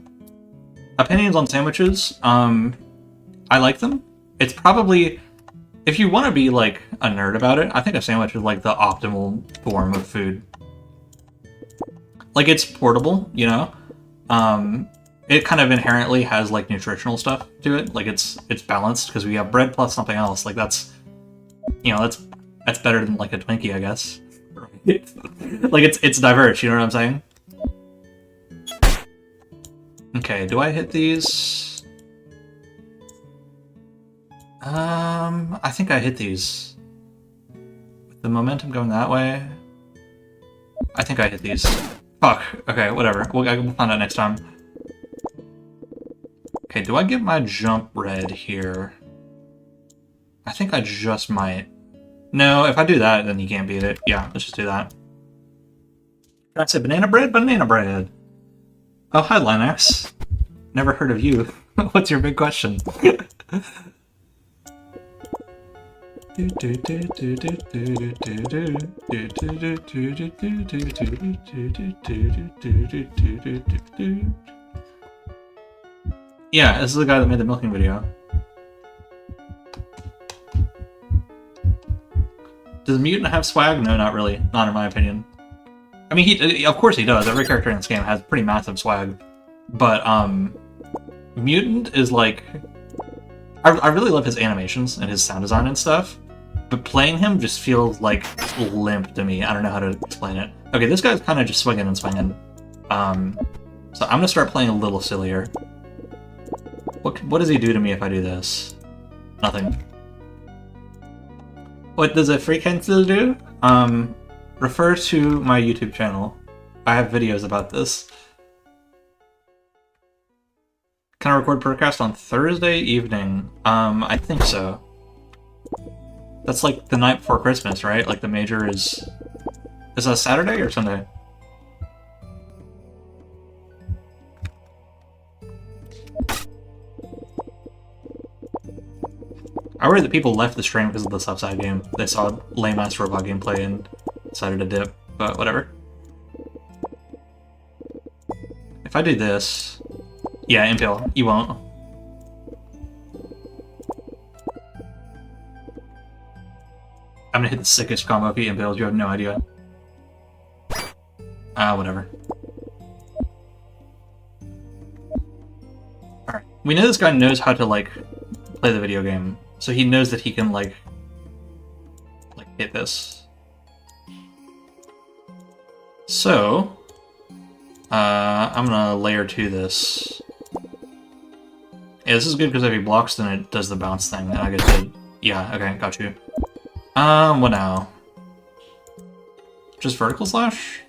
Opinions on sandwiches, I like them. It's probably... If you want to be, like, a nerd about it, I think a sandwich is, like, the optimal form of food. Like, it's portable, you know? It kind of inherently has, like, nutritional stuff to it. Like, it's balanced, because we have bread plus something else. Like, that's... You know, that's better than, like, a Twinkie, I guess. Like, it's diverse, you know what I'm saying? Okay, do I hit these? I think I hit these. With the momentum going that way, I think I hit these. Fuck. Okay, whatever. We'll find out next time. Okay, do I get my jump red here? I think I just might. No, if I do that, then you can't beat it. Yeah, let's just do that. I said banana bread? Banana bread. Oh, hi, Linux. Never heard of you. What's your big question? Yeah, this is the guy that made the milking video. Does Mutant have swag? No, not really. Not in my opinion. I mean, he of course he does. Every character in this game has pretty massive swag. But, Mutant is like... I really love his animations and his sound design and stuff. But playing him just feels, like, limp to me. I don't know how to explain it. Okay, this guy's kind of just swinging and swinging. So I'm gonna start playing a little sillier. What does he do to me if I do this? Nothing. What does a free cancel do? Refer to my YouTube channel. I have videos about this. Can I record podcast on Thursday evening? I think so. That's like the night before Christmas, right? Like the major is... Is that Saturday or Sunday? I worry that people left the stream because of the Subside game. They saw lame-ass robot gameplay and decided to dip, but whatever. If I do this... Yeah, Impale, you won't. I'm gonna hit the sickest combo if he impales, you have no idea. Whatever. Alright. We know this guy knows how to, like, play the video game. So he knows that he can, like hit this. So, I'm gonna layer 2 this. Yeah, this is good because if he blocks, then it does the bounce thing, and I get to... Yeah, okay, got you. What now? Just vertical slash?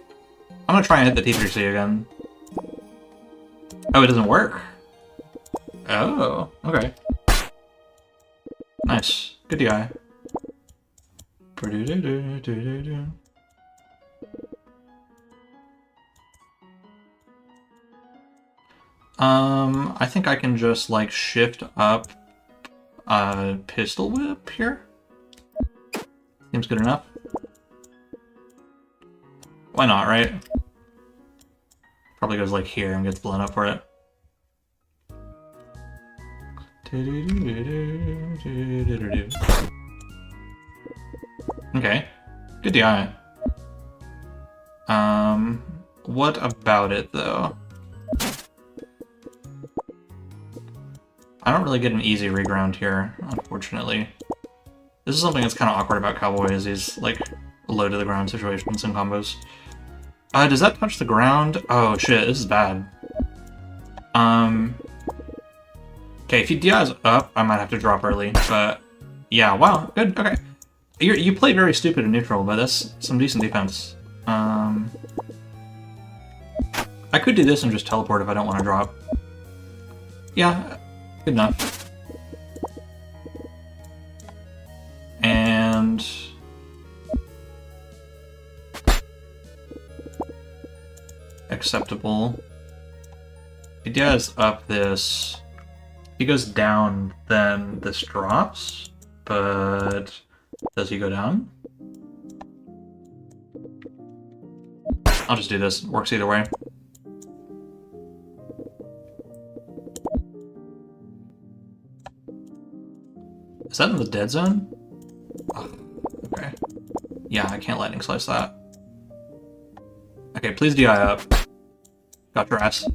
I'm gonna try and hit the T3C again. Oh, it doesn't work? Oh, okay. Nice. Good DI. I think I can just, like, shift up pistol whip here. Seems good enough. Why not, right? Probably goes, like, here and gets blown up for it. Okay. Good DI. What about it, though? I don't really get an easy reground here, unfortunately. This is something that's kind of awkward about Cowboy, is he's, like, low to the ground situations and combos. Does that touch the ground? Oh, shit, this is bad. Okay, if he DIs up, I might have to drop early, but... Yeah, wow, good, okay. You play very stupid in neutral, but that's some decent defense. I could do this and just teleport if I don't want to drop. Yeah, good enough. And... acceptable. If he does up this, if he goes down, then this drops, but does he go down? I'll just do this. Works either way. Is that in the dead zone? Oh, okay. Yeah, I can't lightning slice that. Okay, please DI up. Got your ass.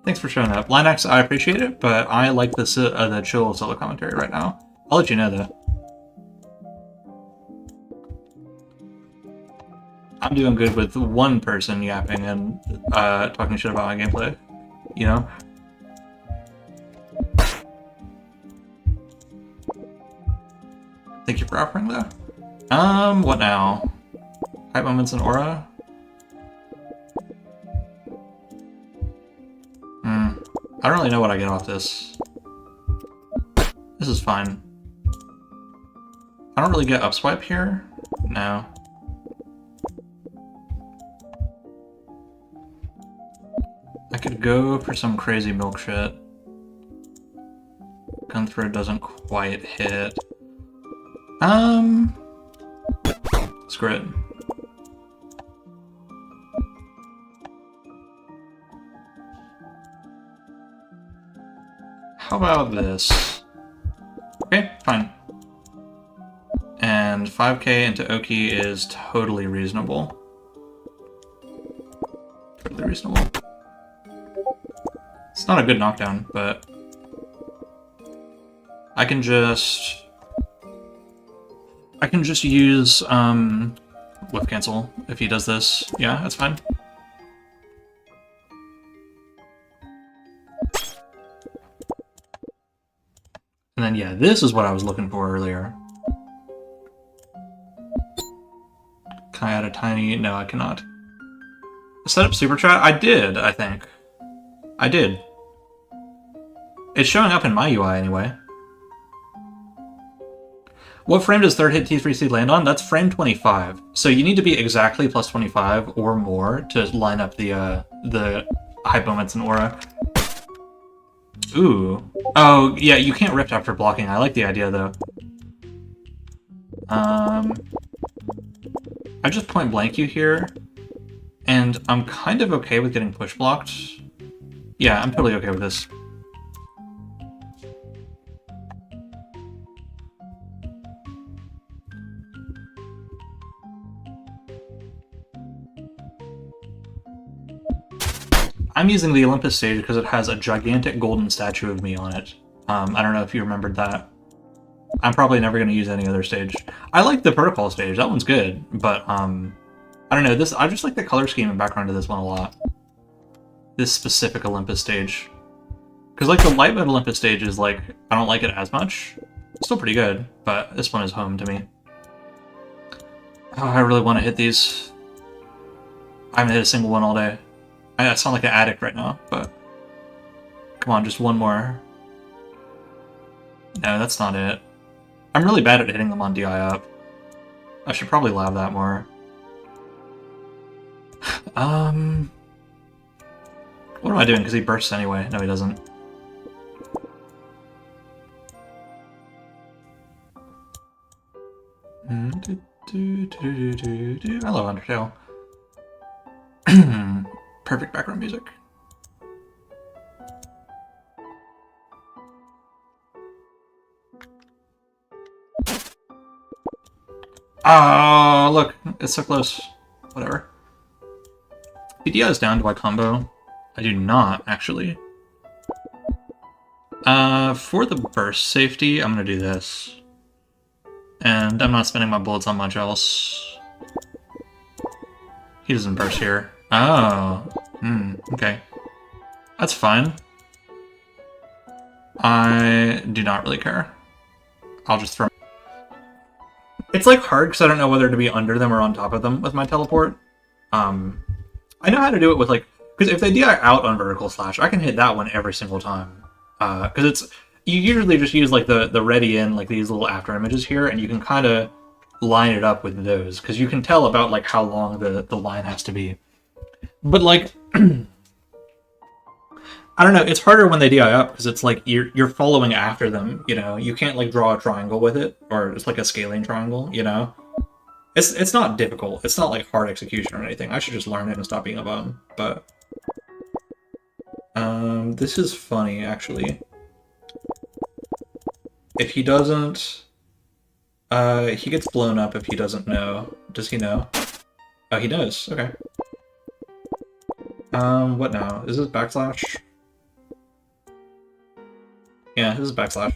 Thanks for showing up. Linux, I appreciate it, but I like the chill solo commentary right now. I'll let you know, though. I'm doing good with one person yapping and talking shit about my gameplay, you know? Thank you for offering that. What now? Hype moments and aura? I don't really know what I get off this. This is fine. I don't really get upswipe here? No. I could go for some crazy milk shit. Gun throw doesn't quite hit. Screw it. How about this? Okay, fine. And 5k into Oki is totally reasonable. Totally reasonable. It's not a good knockdown, but I can just use whip cancel if he does this. Yeah, that's fine. And then yeah, this is what I was looking for earlier. Can I add a tiny? No, I cannot. Set up super chat? I did, I think. I did. It's showing up in my UI anyway. What frame does third hit T3C land on? That's frame 25. So you need to be exactly plus 25 or more to line up the hype moments and aura. Ooh. Oh, yeah, you can't rip after blocking. I like the idea, though. I just point blank you here, and I'm kind of okay with getting push blocked. Yeah, I'm totally okay with this. I'm using the Olympus stage because it has a gigantic golden statue of me on it. I don't know if you remembered that. I'm probably never going to use any other stage. I like the protocol stage, that one's good, but I don't know, I just like the color scheme and background of this one a lot. This specific Olympus stage. Because like the light mode Olympus stage is like, I don't like it as much. It's still pretty good, but this one is home to me. Oh, I really want to hit these. I haven't hit a single one all day. I sound like an addict right now, but come on, just one more. No, that's not it. I'm really bad at hitting them on DI up. I should probably lab that more. What am I doing? Because he bursts anyway. No, he doesn't. I love Undertale. Perfect background music. Oh, look, it's so close. Whatever. PDI is down, do I combo? I do not, actually. For the burst safety, I'm gonna do this. And I'm not spending my bullets on much else. He doesn't burst here. Oh. Okay. That's fine. I do not really care. I'll just throw... It's like hard because I don't know whether to be under them or on top of them with my teleport. I know how to do it with like... Because if they DI out on vertical slash, I can hit that one every single time. because it's you usually just use like the ready in like these little after images here, and you can kind of line it up with those because you can tell about like how long the line has to be. But like I don't know, it's harder when they DI up because it's like you're following after them, you know. You can't like draw a triangle with it, or it's like a scaling triangle, you know. It's not difficult. It's not like hard execution or anything. I should just learn it and stop being a bum. But this is funny actually. If he doesn't, he gets blown up if he doesn't know. Does he know? Oh, he does. Okay. What now? Is this backslash? Yeah, this is backslash.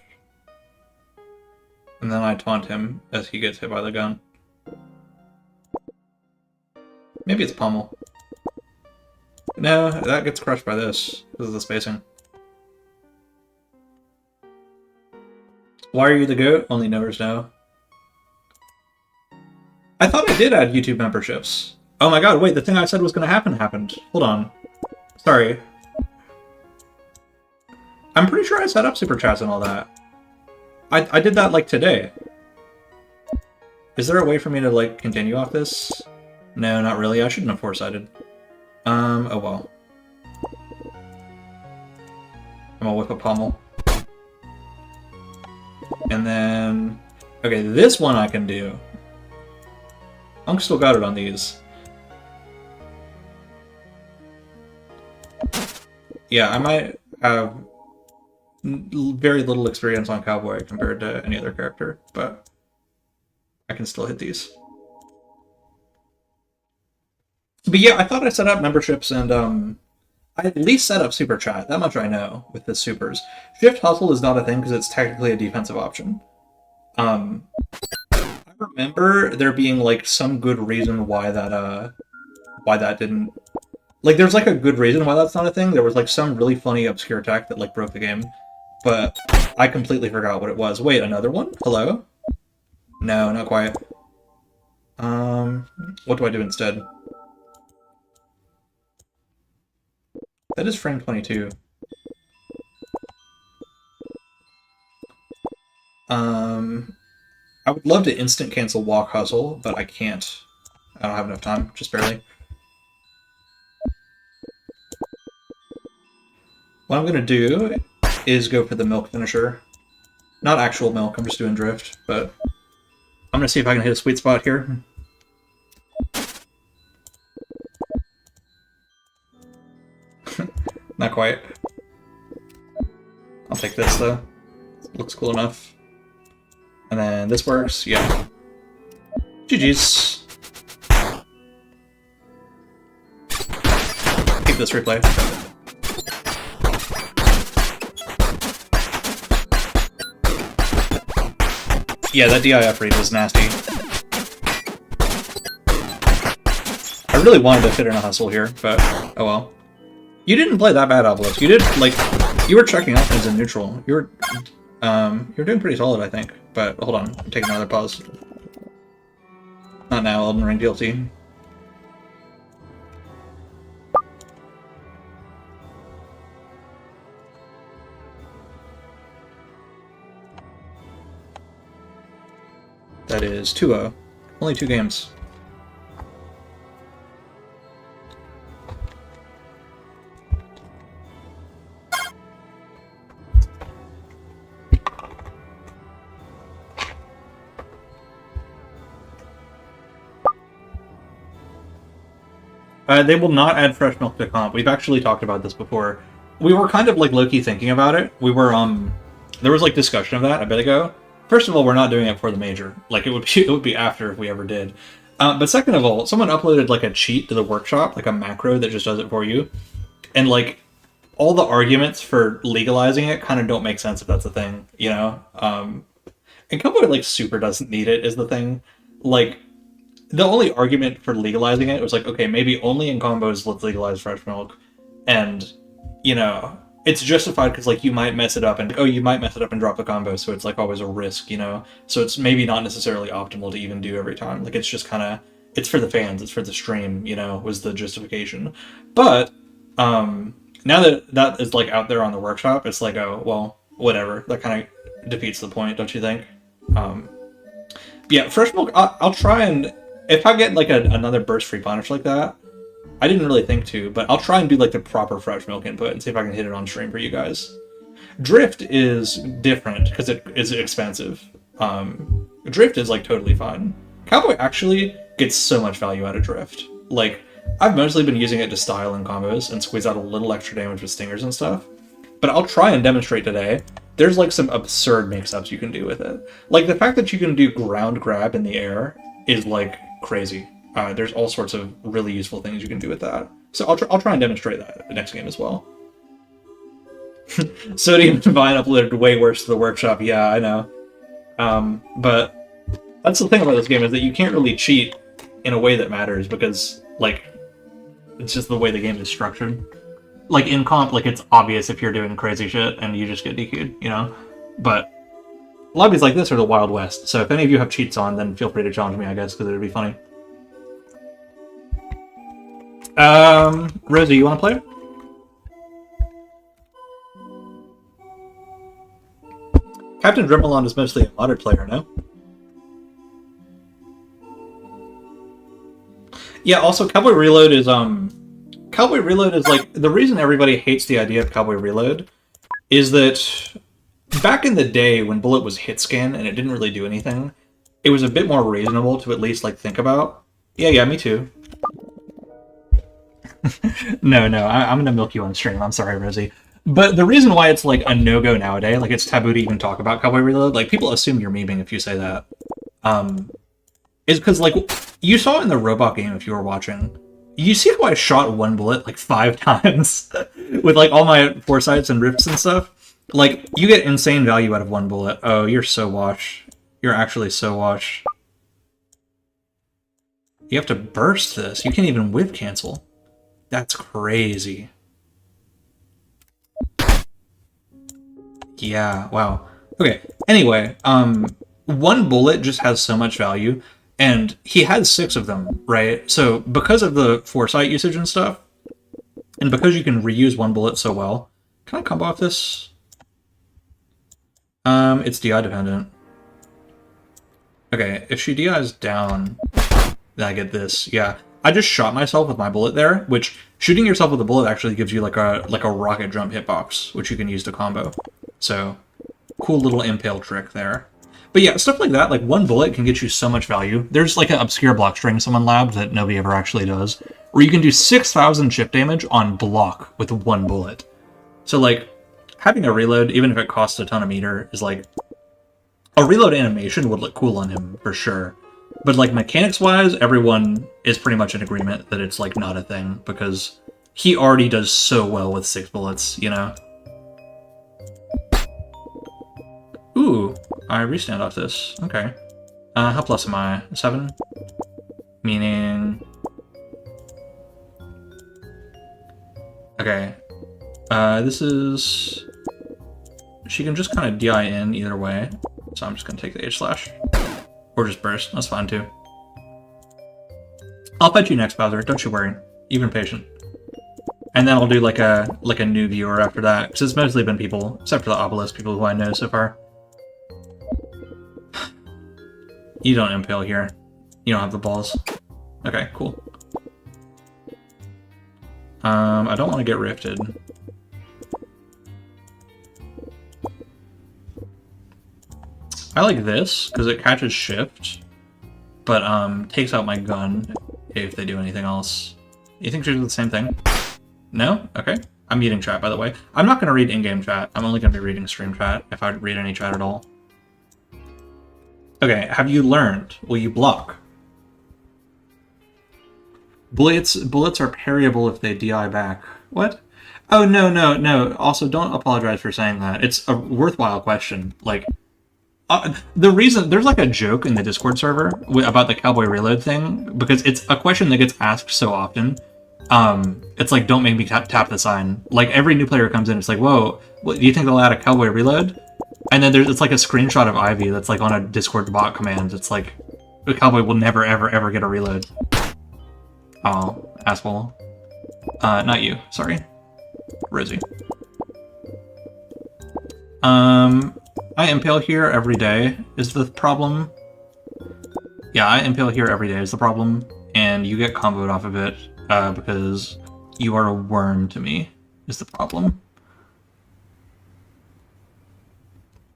And then I taunt him as he gets hit by the gun. Maybe it's pommel. No, that gets crushed by this. This is the spacing. Why are you the GOAT? Only knowers know. I thought I did add YouTube memberships. Oh my god, wait, the thing I said was going to happen happened. Hold on. Sorry. I'm pretty sure I set up super chats and all that. I did that, like, today. Is there a way for me to, like, continue off this? No, not really. I shouldn't have foresighted. Oh well. I'm gonna whip a pommel. And then... Okay, this one I can do. Unk still got it on these. Yeah, I might have very little experience on Cowboy compared to any other character, but I can still hit these. But yeah, I thought I set up memberships and I at least set up Super Chat. That much I know with the supers. Shift Hustle is not a thing because it's technically a defensive option. I remember there being like some good reason why that didn't... Like, there's like a good reason why that's not a thing. There was like some really funny obscure tech that like broke the game. But I completely forgot what it was. Wait, another one? Hello? No, not quite. What do I do instead? That is frame 22. I would love to instant cancel Walk Hustle, but I can't. I don't have enough time, just barely. What I'm gonna do is go for the milk finisher. Not actual milk, I'm just doing drift, but I'm gonna see if I can hit a sweet spot here. Not quite. I'll take this though. Looks cool enough. And then this works, yeah. GG's. Keep this replay. Yeah, that DIF read was nasty. I really wanted to fit in a hustle here, but oh well. You didn't play that bad, Obelisk. You did, like, you were checking offense in neutral. You were doing pretty solid, I think. But hold on, I'm taking another pause. Not now, Elden Ring DLC. That is 2-0. Only 2 games. They will not add fresh milk to comp. We've actually talked about this before. We were kind of like low-key thinking about it. We were there was like discussion of that a bit ago. First of all, we're not doing it for the major. Like it would be after if we ever did. But second of all, someone uploaded like a cheat to the workshop, like a macro that just does it for you. And like all the arguments for legalizing it kind of don't make sense if that's a thing, you know? And Cowboy like super doesn't need it is the thing. Like the only argument for legalizing it was like, okay, maybe only in combos let's legalize fresh milk. And, you know, it's justified because, like, you might mess it up and, you might mess it up and drop the combo, so it's, like, always a risk, you know? So it's maybe not necessarily optimal to even do every time. Like, it's just kind of, it's for the fans, it's for the stream, you know, was the justification. But, now that that is like out there on the workshop, it's like, oh well, whatever. That kind of defeats the point, don't you think? Um, yeah, fresh milk. I'll try and if I get like another burst free punish like that, I didn't really think to, but I'll try and do like the proper fresh milk input and see if I can hit it on stream for you guys. Drift is different because it is expensive. Drift is like totally fine. Cowboy actually gets so much value out of Drift. Like, I've mostly been using it to style in combos and squeeze out a little extra damage with stingers and stuff. But I'll try and demonstrate today. There's like some absurd mix-ups you can do with it. Like the fact that you can do ground grab in the air is like crazy. There's all sorts of really useful things you can do with that. So I'll try and demonstrate that the next game as well. Sodium Divine uploaded way worse to the workshop. Yeah, I know. But that's the thing about this game is that you can't really cheat in a way that matters because, like, it's just the way the game is structured. Like, in comp, like, it's obvious if you're doing crazy shit and you just get DQ'd, you know? But lobbies like this are the Wild West, so if any of you have cheats on, then feel free to challenge me, I guess, because it would be funny. Rosie, you want to play? Captain Dremelon is mostly a modded player, no? Yeah, also Cowboy Reload is like the reason everybody hates the idea of Cowboy Reload is that back in the day when Bullet was hit scan and it didn't really do anything, it was a bit more reasonable to at least like think about. Yeah, me too. No, I'm gonna milk you on stream. I'm sorry, Rosie. But the reason why it's like a no-go nowadays, like it's taboo to even talk about Cowboy Reload, like people assume you're memeing if you say that, is because like you saw it in the robot game if you were watching. You see how I shot one bullet like 5 times with like all my foresights and rifts and stuff? Like you get insane value out of one bullet. Oh, you're so wash. You're actually so wash. You have to burst this. You can't even whip cancel. That's crazy. Yeah, wow. Okay, anyway, one bullet just has so much value, and he had 6 of them, right? So because of the foresight usage and stuff, and because you can reuse one bullet so well, can I combo off this? It's DI dependent. Okay, if she DIs down, then I get this. Yeah, I just shot myself with my bullet there, which shooting yourself with a bullet actually gives you like a rocket jump hitbox, which you can use to combo. So, cool little impale trick there. But yeah, stuff like that, like one bullet can get you so much value. There's like an obscure block string someone labbed that nobody ever actually does, where you can do 6,000 chip damage on block with one bullet. So like, having a reload, even if it costs a ton of meter, is like... A reload animation would look cool on him, for sure. But like, mechanics-wise, everyone is pretty much in agreement that it's like not a thing, because he already does so well with 6 bullets, you know? Ooh, I restand off this. Okay. How plus am I? 7? Meaning... Okay. This is... She can just kind of DI in either way, so I'm just going to take the H/. Or just burst, that's fine too. I'll fight you next, Bowser, don't you worry. You've been patient. And then I'll do like a new viewer after that, because it's mostly been people, except for the obelisk, people who I know so far. You don't impale here. You don't have the balls. Okay, cool. I don't want to get rifted. I like this, because it catches shift, but takes out my gun if they do anything else. You think she'll do the same thing? No? Okay. I'm muting chat, by the way. I'm not going to read in-game chat. I'm only going to be reading stream chat, if I read any chat at all. Okay, have you learned? Will you block? Bullets are parryable if they DI back. What? Oh, no. Also, don't apologize for saying that. It's a worthwhile question. Like, the reason... There's like a joke in the Discord server about the Cowboy Reload thing, because it's a question that gets asked so often. It's like, don't make me tap the sign. Like, every new player comes in, it's like, whoa, what, do you think they'll add a Cowboy Reload? And then it's like a screenshot of Ivy that's like on a Discord bot command. It's like, the Cowboy will never, ever get a reload. Oh, asshole. Not you, sorry. Rosie. I impale here every day is the problem. Yeah, I impale here every day is the problem, and you get comboed off of it because you are a worm to me is the problem.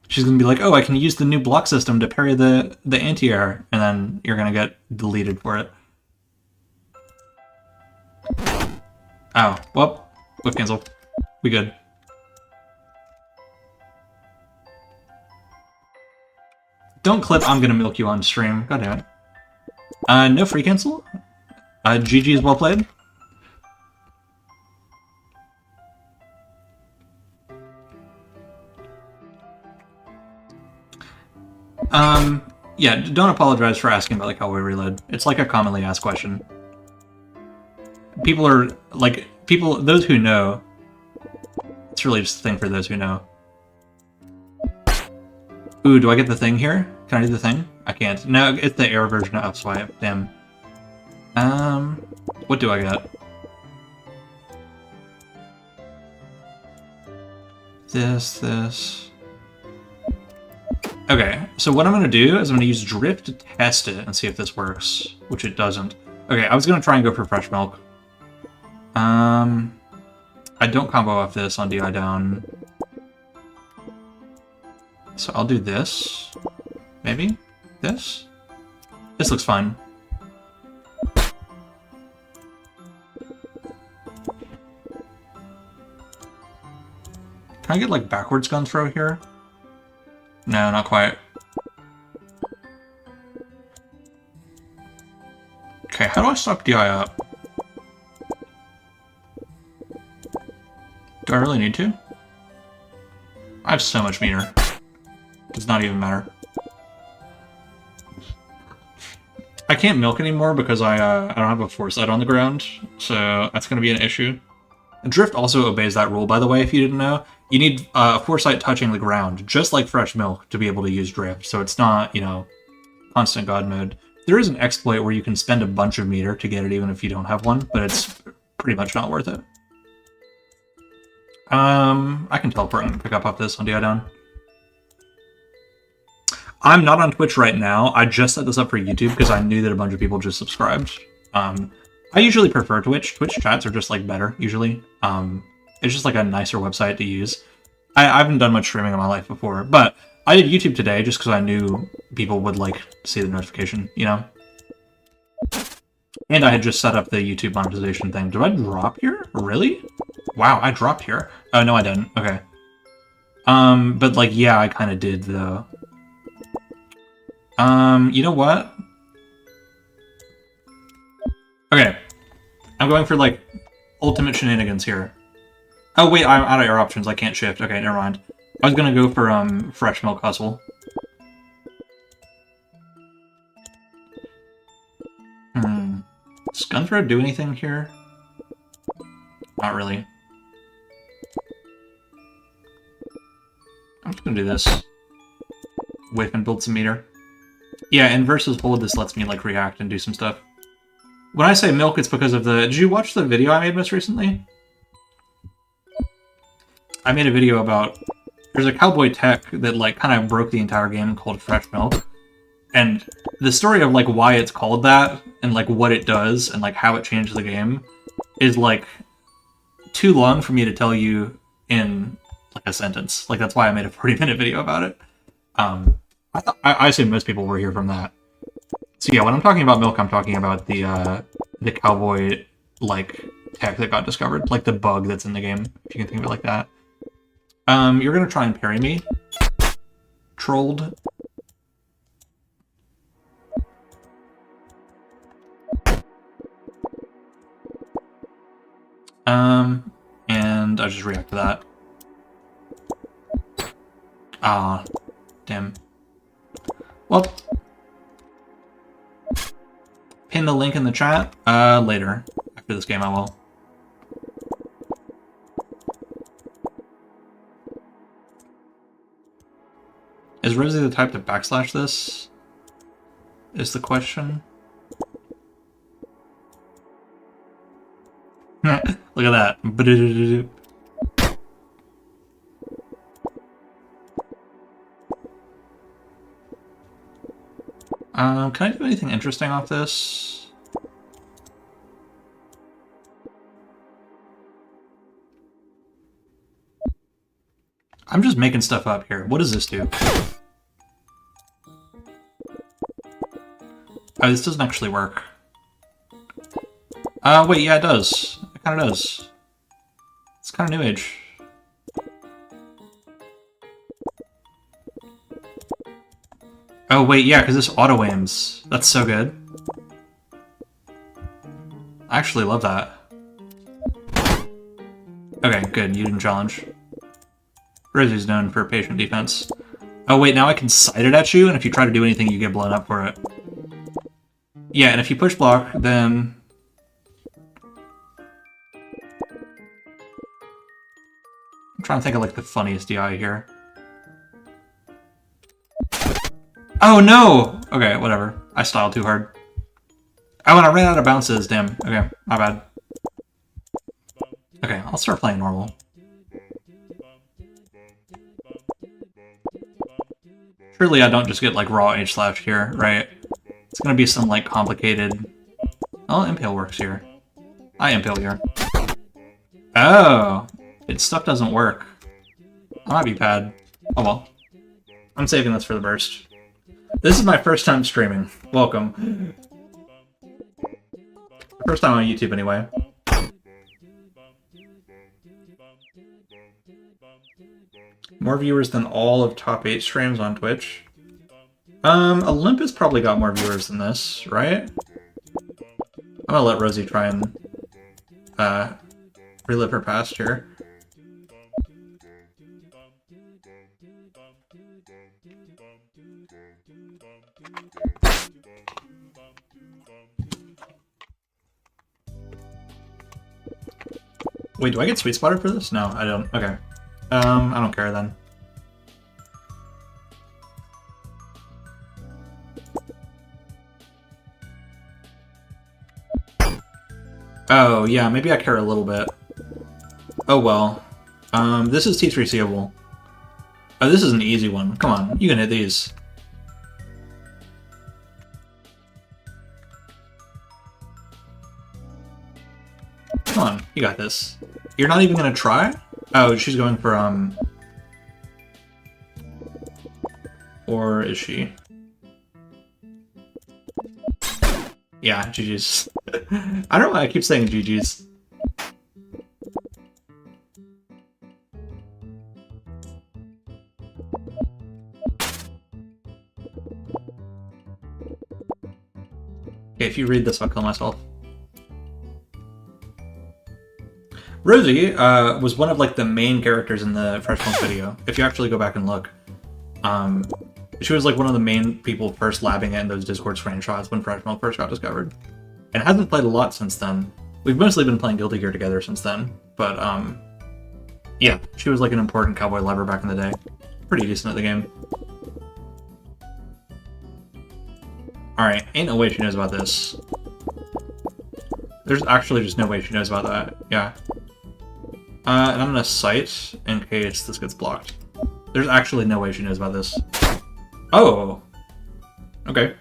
She's gonna be like, oh, I can use the new block system to parry the anti-air, and then you're gonna get deleted for it. Oh, well, whip cancel. We good. Don't clip, I'm gonna milk you on stream. God damn it. No free cancel. GG is well played. Yeah, don't apologize for asking about like how we reload. It's like a commonly asked question. People are like those who know. It's really just a thing for those who know. Ooh, do I get the thing here? Can I do the thing? I can't. No, it's the air version of upswipe. Damn. What do I got? This. Okay, so what I'm going to do is I'm going to use Drift to test it and see if this works, which it doesn't. Okay, I was going to try and go for Fresh Milk. I don't combo off this on DI down. So I'll do this. Maybe? This? This looks fine. Can I get, like, backwards gun throw here? No, not quite. Okay, how do I stop DI up? Do I really need to? I have so much meter. Does not even matter. I can't milk anymore because I don't have a foresight on the ground, so that's going to be an issue. Drift also obeys that rule, by the way, if you didn't know. You need foresight touching the ground, just like Fresh Milk, to be able to use Drift, so it's not, you know, constant God mode. There is an exploit where you can spend a bunch of meter to get it even if you don't have one, but it's pretty much not worth it. I can teleport and pick up off this on DI down. I'm not on Twitch right now. I just set this up for YouTube because I knew that a bunch of people just subscribed. I usually prefer Twitch. Twitch chats are just, like, better, usually. It's just, like, a nicer website to use. I haven't done much streaming in my life before, but I did YouTube today just because I knew people would, like, see the notification, you know? And I had just set up the YouTube monetization thing. Did I drop here? Really? Wow, I dropped here. Oh, no, I didn't. Okay. But, like, yeah, I kind of did, though. You know what? Okay. I'm going for, like, ultimate shenanigans here. Oh, wait, I'm out of air options. I can't shift. Okay, never mind. I was gonna go for, Fresh Milk Hustle. Does Gunthrow do anything here? Not really. I'm just gonna do this. Whip and build some meter. Yeah, and versus hold, this lets me, like, react and do some stuff. When I say milk, it's because of the... Did you watch the video I made most recently? I made a video about... There's a cowboy tech that, like, kind of broke the entire game called Fresh Milk. And the story of, like, why it's called that, and, like, what it does, and, like, how it changed the game, is, like, too long for me to tell you in, like, a sentence. Like, that's why I made a 40-minute video about it. I assume most people were here from that. So yeah, when I'm talking about milk, I'm talking about the cowboy, like, tech that got discovered. Like, the bug that's in the game, if you can think of it like that. You're gonna try and parry me. Trolled. And I just react to that. Ah, damn. Well, pin the link in the chat. Later. After this game, I will. Is Rosie the type to backslash this? Is the question. Look at that. Can I do anything interesting off this? I'm just making stuff up here. What does this do? Oh, this doesn't actually work. Wait, yeah, it does. It kind of does. It's kind of new age. Oh, wait, yeah, because this auto-aims. That's so good. I actually love that. Okay, good, you didn't challenge. Rosie's known for patient defense. Oh, wait, now I can sight it at you, and if you try to do anything, you get blown up for it. Yeah, and if you push block, then... I'm trying to think of, like, the funniest DI here. Oh, no! Okay, whatever. I styled too hard. Oh, and I ran out of bounces, damn. Okay, my bad. Okay, I'll start playing normal. Surely I don't just get, like, raw H-slash here, right? It's gonna be some, like, complicated... Oh, Impale works here. I Impale here. Oh! Its stuff doesn't work. That might be bad. Oh well. I'm saving this for the burst. This is my first time streaming. Welcome. First time on YouTube, anyway. More viewers than all of top 8 streams on Twitch. Olympus probably got more viewers than this, right? I'm gonna let Rosie try and relive her past here. Wait, do I get sweet spotted for this? No, I don't. Okay. I don't care then. Oh, yeah, maybe I care a little bit. Oh well. This is T3C'able. Oh, this is an easy one. Come on, you can hit these. Come on, you got this. You're not even gonna try? Oh, she's going for, Or is she? Yeah, GG's. I don't know why I keep saying GG's. Okay, if you read this, I'll kill myself. Rosie was one of like the main characters in the Fresh Punk video. If you actually go back and look, she was like one of the main people first labbing it in those Discord screenshots when Fresh Punk first got discovered, and hasn't played a lot since then. We've mostly been playing Guilty Gear together since then, but yeah, she was like an important cowboy lever back in the day. Pretty decent at the game. All right, ain't no way she knows about this. There's actually just no way she knows about that. Yeah. And I'm gonna sight in case this gets blocked. There's actually no way she knows about this. Oh! Okay.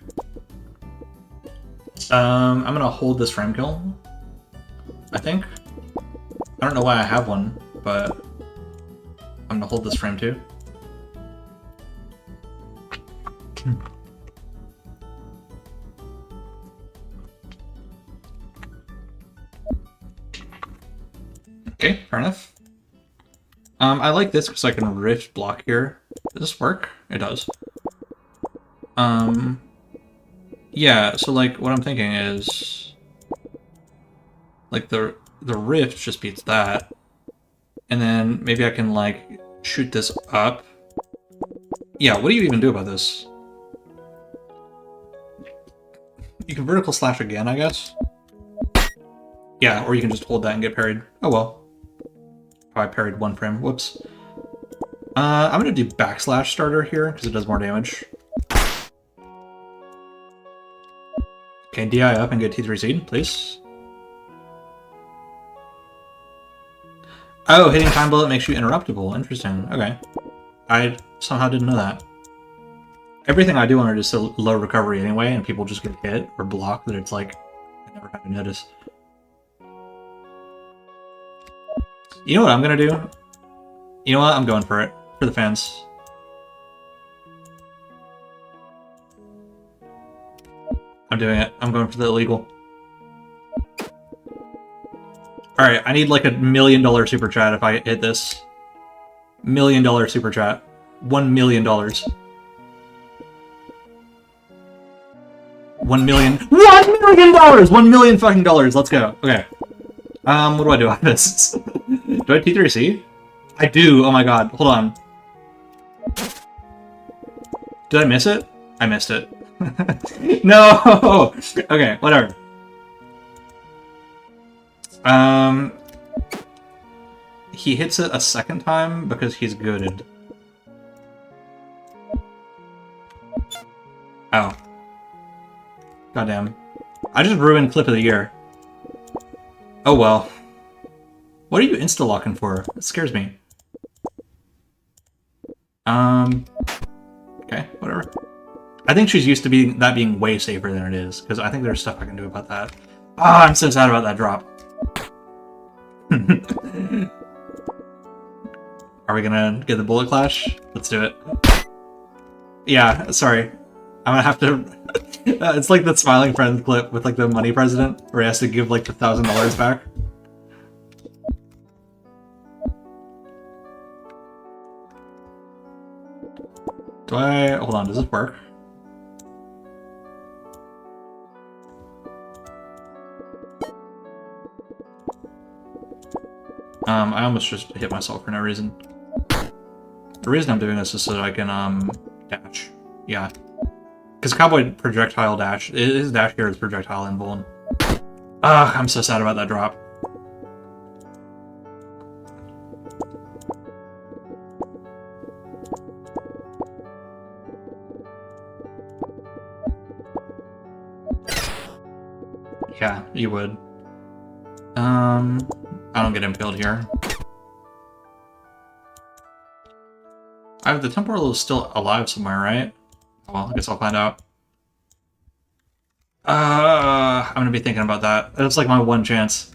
I'm gonna hold this frame kill, I think. I don't know why I have one, but I'm gonna hold this frame too. Okay, fair enough. I like this because I can rift block here. Does this work? It does. Yeah, so like what I'm thinking is like the rift just beats that. And then maybe I can like shoot this up. Yeah, what do you even do about this? You can vertical slash again, I guess. Yeah, or you can just hold that and get parried. Oh well. Oh, I parried one frame. Whoops. I'm gonna do backslash starter here because it does more damage. Okay, DI up and get T3 seed, please. Oh, hitting time bullet makes you interruptible. Interesting. Okay. I somehow didn't know that. Everything I do on it is so low recovery anyway, and people just get hit or blocked that it's like I never have to notice. You know what I'm gonna do? You know what? I'm going for it. For the fans. I'm doing it. I'm going for the illegal. Alright, I need like $1 million super chat if I hit this. $1 million super chat. $1 million. $1 million. $1 million! $1 million fucking dollars. Let's go. Okay. What do I do on this? Do I have T3C? I do. Oh my god. Hold on. Did I miss it? I missed it. No! Okay, whatever. He hits it a second time because he's goaded. Oh. Goddamn. I just ruined Clip of the Year. Oh well. What are you insta-locking for? It scares me. Okay, whatever. I think she's used to being way safer than it is, because I think there's stuff I can do about that. Ah, I'm so sad about that drop. Are we gonna get the bullet clash? Let's do it. Yeah, sorry. I'm gonna have to... it's like that Smiling Friends clip with like the money president, where he has to give like the $1,000 back. Do I... hold on, does this work? I almost just hit myself for no reason. The reason I'm doing this is so that I can, dash. Yeah. Because Cowboy projectile dash, his dash here is projectile invuln. Ugh, I'm so sad about that drop. Yeah, you would. I don't get impaled here. The temporal is still alive somewhere, right? Well, I guess I'll find out. I'm gonna be thinking about that. That's like my one chance.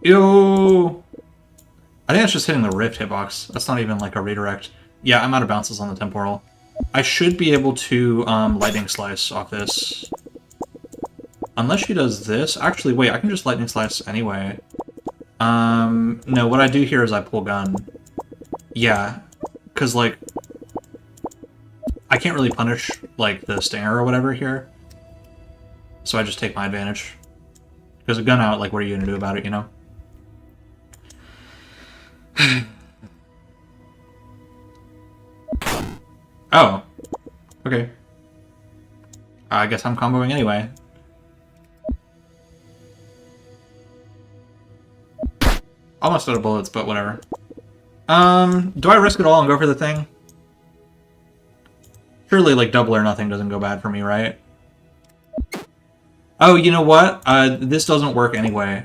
Yo! I think that's just hitting the Rift hitbox. That's not even like a redirect. Yeah, I'm out of bounces on the temporal. I should be able to lightning slice off this. Unless she does this. Actually, wait, I can just lightning slice anyway. No, what I do here is I pull gun. Yeah, because, like, I can't really punish, like, the stinger or whatever here. So I just take my advantage. Because a gun out, like, what are you gonna do about it, you know? Oh. Okay. I guess I'm comboing anyway. Almost out of bullets, but whatever. Do I risk it all and go for the thing? Surely, like, double or nothing doesn't go bad for me, right? Oh, you know what? This doesn't work anyway.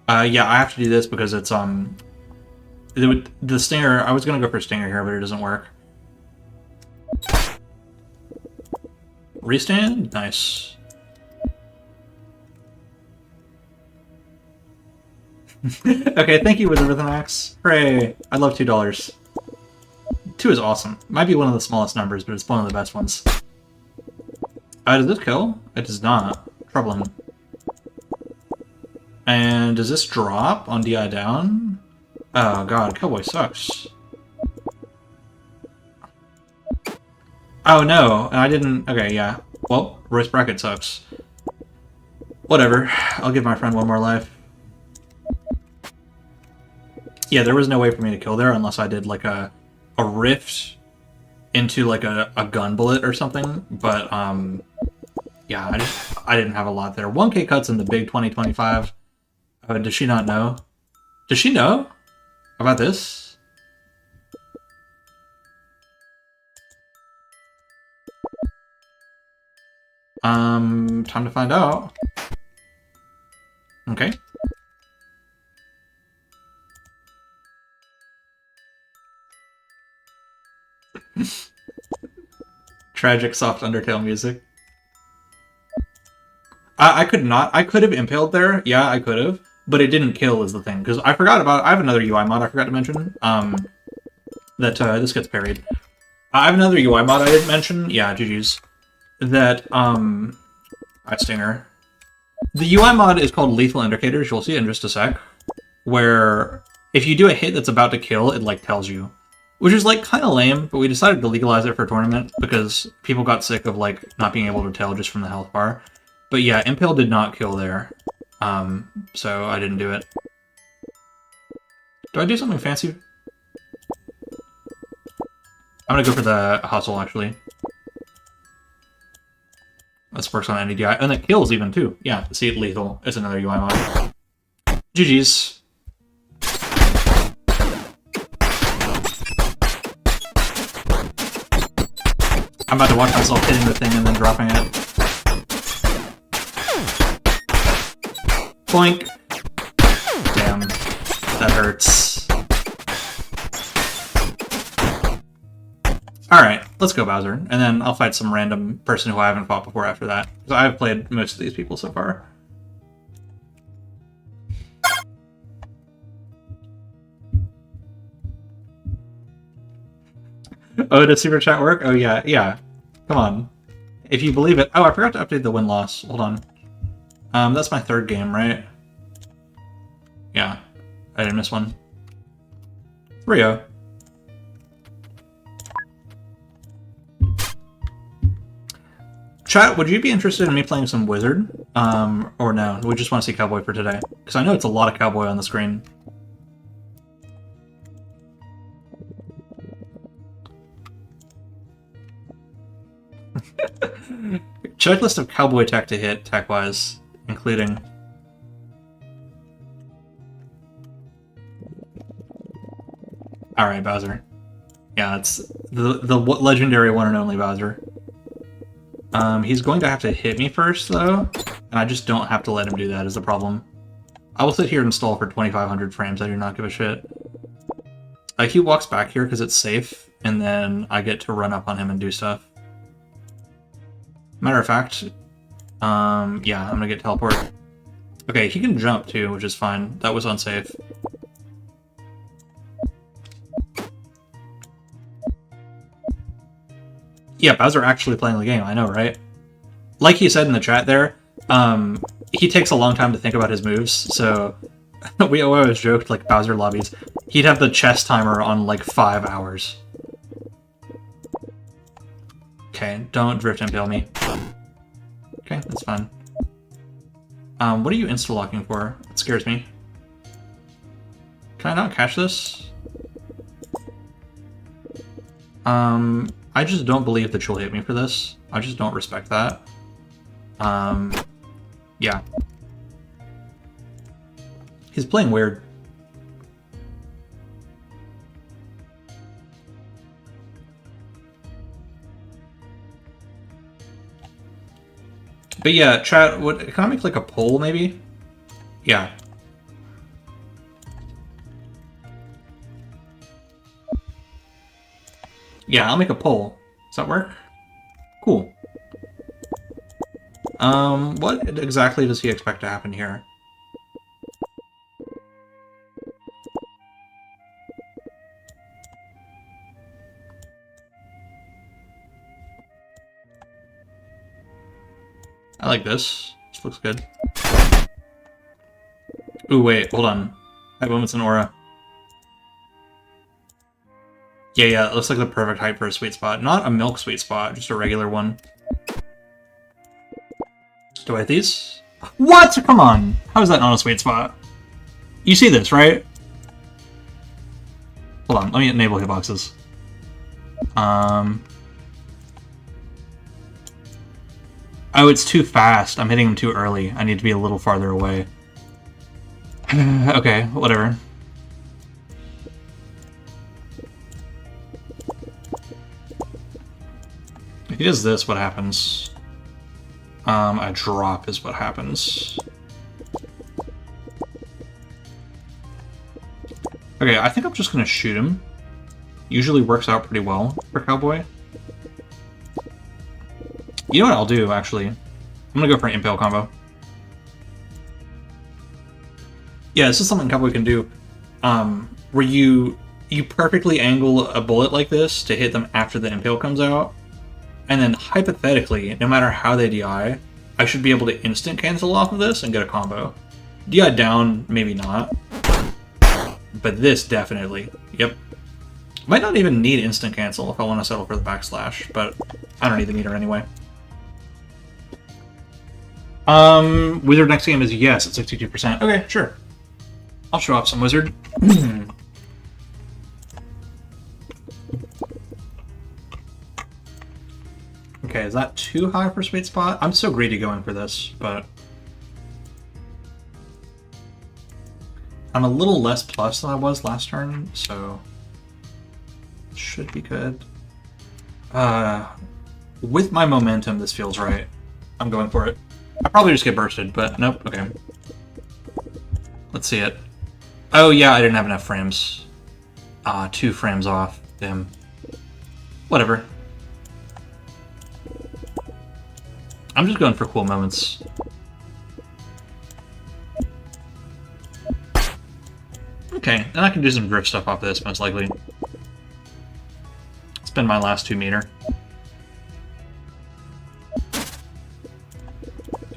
Yeah, I have to do this because it's, the stinger... I was gonna go for stinger here, but it doesn't work. Restand? Nice. Okay, thank you, Wizard with an Axe. Hooray! I love $2. 2 is awesome. Might be one of the smallest numbers, but it's one of the best ones. Does this kill? It does not. Troubling. And does this drop on DI down? Oh god, Cowboy sucks. Oh no, and I didn't... Okay, yeah. Well, Royce Bracket sucks. Whatever. I'll give my friend one more life. Yeah, there was no way for me to kill there unless I did, like, a rift into, like, a gun bullet or something. But, yeah, I didn't have a lot there. 1K cuts in the big 2025. Does she not know? Does she know about this? Time to find out. Okay. Tragic soft Undertale music. I could not. I could have impaled there. Yeah, I could have. But it didn't kill is the thing. Because I forgot about... I have another UI mod I forgot to mention. That this gets parried. I have another UI mod I didn't mention. Yeah, GG's. That, Stinger. The UI mod is called Lethal Indicators. You'll see it in just a sec. Where if you do a hit that's about to kill, it, like, tells you. Which is, like, kind of lame, but we decided to legalize it for a tournament because people got sick of, like, not being able to tell just from the health bar. But yeah, Impale did not kill there. So I didn't do it. Do I do something fancy? I'm gonna go for the hustle, actually. This works on any DI. And it kills even, too. Yeah, see, lethal is another UI mod. GG's. I'm about to watch myself hitting the thing and then dropping it. Boink. Damn. That hurts. Alright, let's go Bowser. And then I'll fight some random person who I haven't fought before after that. Because I've played most of these people so far. Oh, does Super Chat work? Oh, yeah, yeah. Come on. If you believe it. Oh, I forgot to update the win-loss. Hold on. That's my third game, right? Yeah. I didn't miss one. 3-0. Chat, would you be interested in me playing some Wizard? Or no? We just want to see Cowboy for today. Because I know it's a lot of Cowboy on the screen. Checklist of Cowboy tech to hit, tech-wise, including... Alright, Bowser. Yeah, it's the legendary one and only Bowser. He's going to have to hit me first, though, and I just don't have to let him do that is the problem. I will sit here and stall for 2,500 frames, I do not give a shit. Like, he walks back here because it's safe, and then I get to run up on him and do stuff. Matter of fact, yeah, I'm gonna get teleported. Okay, he can jump too, which is fine. That was unsafe. Yeah, Bowser actually playing the game, I know, right? Like he said in the chat there, he takes a long time to think about his moves, so we always joked, like, Bowser lobbies. He'd have the chess timer on, like, 5 hours. Okay, don't drift impale me. Okay, that's fine. What are you insta-locking for? It scares me. Can I not catch this? I just don't believe that she'll hit me for this. I just don't respect that. Yeah. He's playing weird. But yeah, chat, can I make like a poll maybe? Yeah. Yeah, I'll make a poll. Does that work? Cool. What exactly does he expect to happen here? I like this. This looks good. Ooh, wait, hold on. I have moments in aura. Yeah, it looks like the perfect height for a sweet spot. Not a milk sweet spot, just a regular one. Do I hit these? What? Come on! How is that not a sweet spot? You see this, right? Hold on, let me enable hitboxes. Oh, it's too fast. I'm hitting him too early. I need to be a little farther away. Okay, whatever. If he does this, what happens? A drop is what happens. Okay, I think I'm just gonna shoot him. Usually works out pretty well for Cowboy. You know what I'll do, actually? I'm gonna go for an Impale combo. Yeah, this is something Cowboy can do, where you perfectly angle a bullet like this to hit them after the Impale comes out, and then hypothetically, no matter how they DI, I should be able to instant cancel off of this and get a combo. DI down, maybe not, but this definitely. Yep. Might not even need instant cancel if I want to settle for the backslash, but I don't need the meter anyway. Wizard next game is yes at 62%. Okay, sure. I'll show off some Wizard. Okay, is that too high for Sweet Spot? I'm so greedy going for this, but I'm a little less plus than I was last turn, so it should be good. With my momentum, this feels right. I'm going for it. I probably just get bursted, but nope, okay. Let's see it. Oh yeah, I didn't have enough frames. 2 frames off. Damn. Whatever. I'm just going for cool moments. Okay, and I can do some drift stuff off this, most likely. Spend my last 2 meter.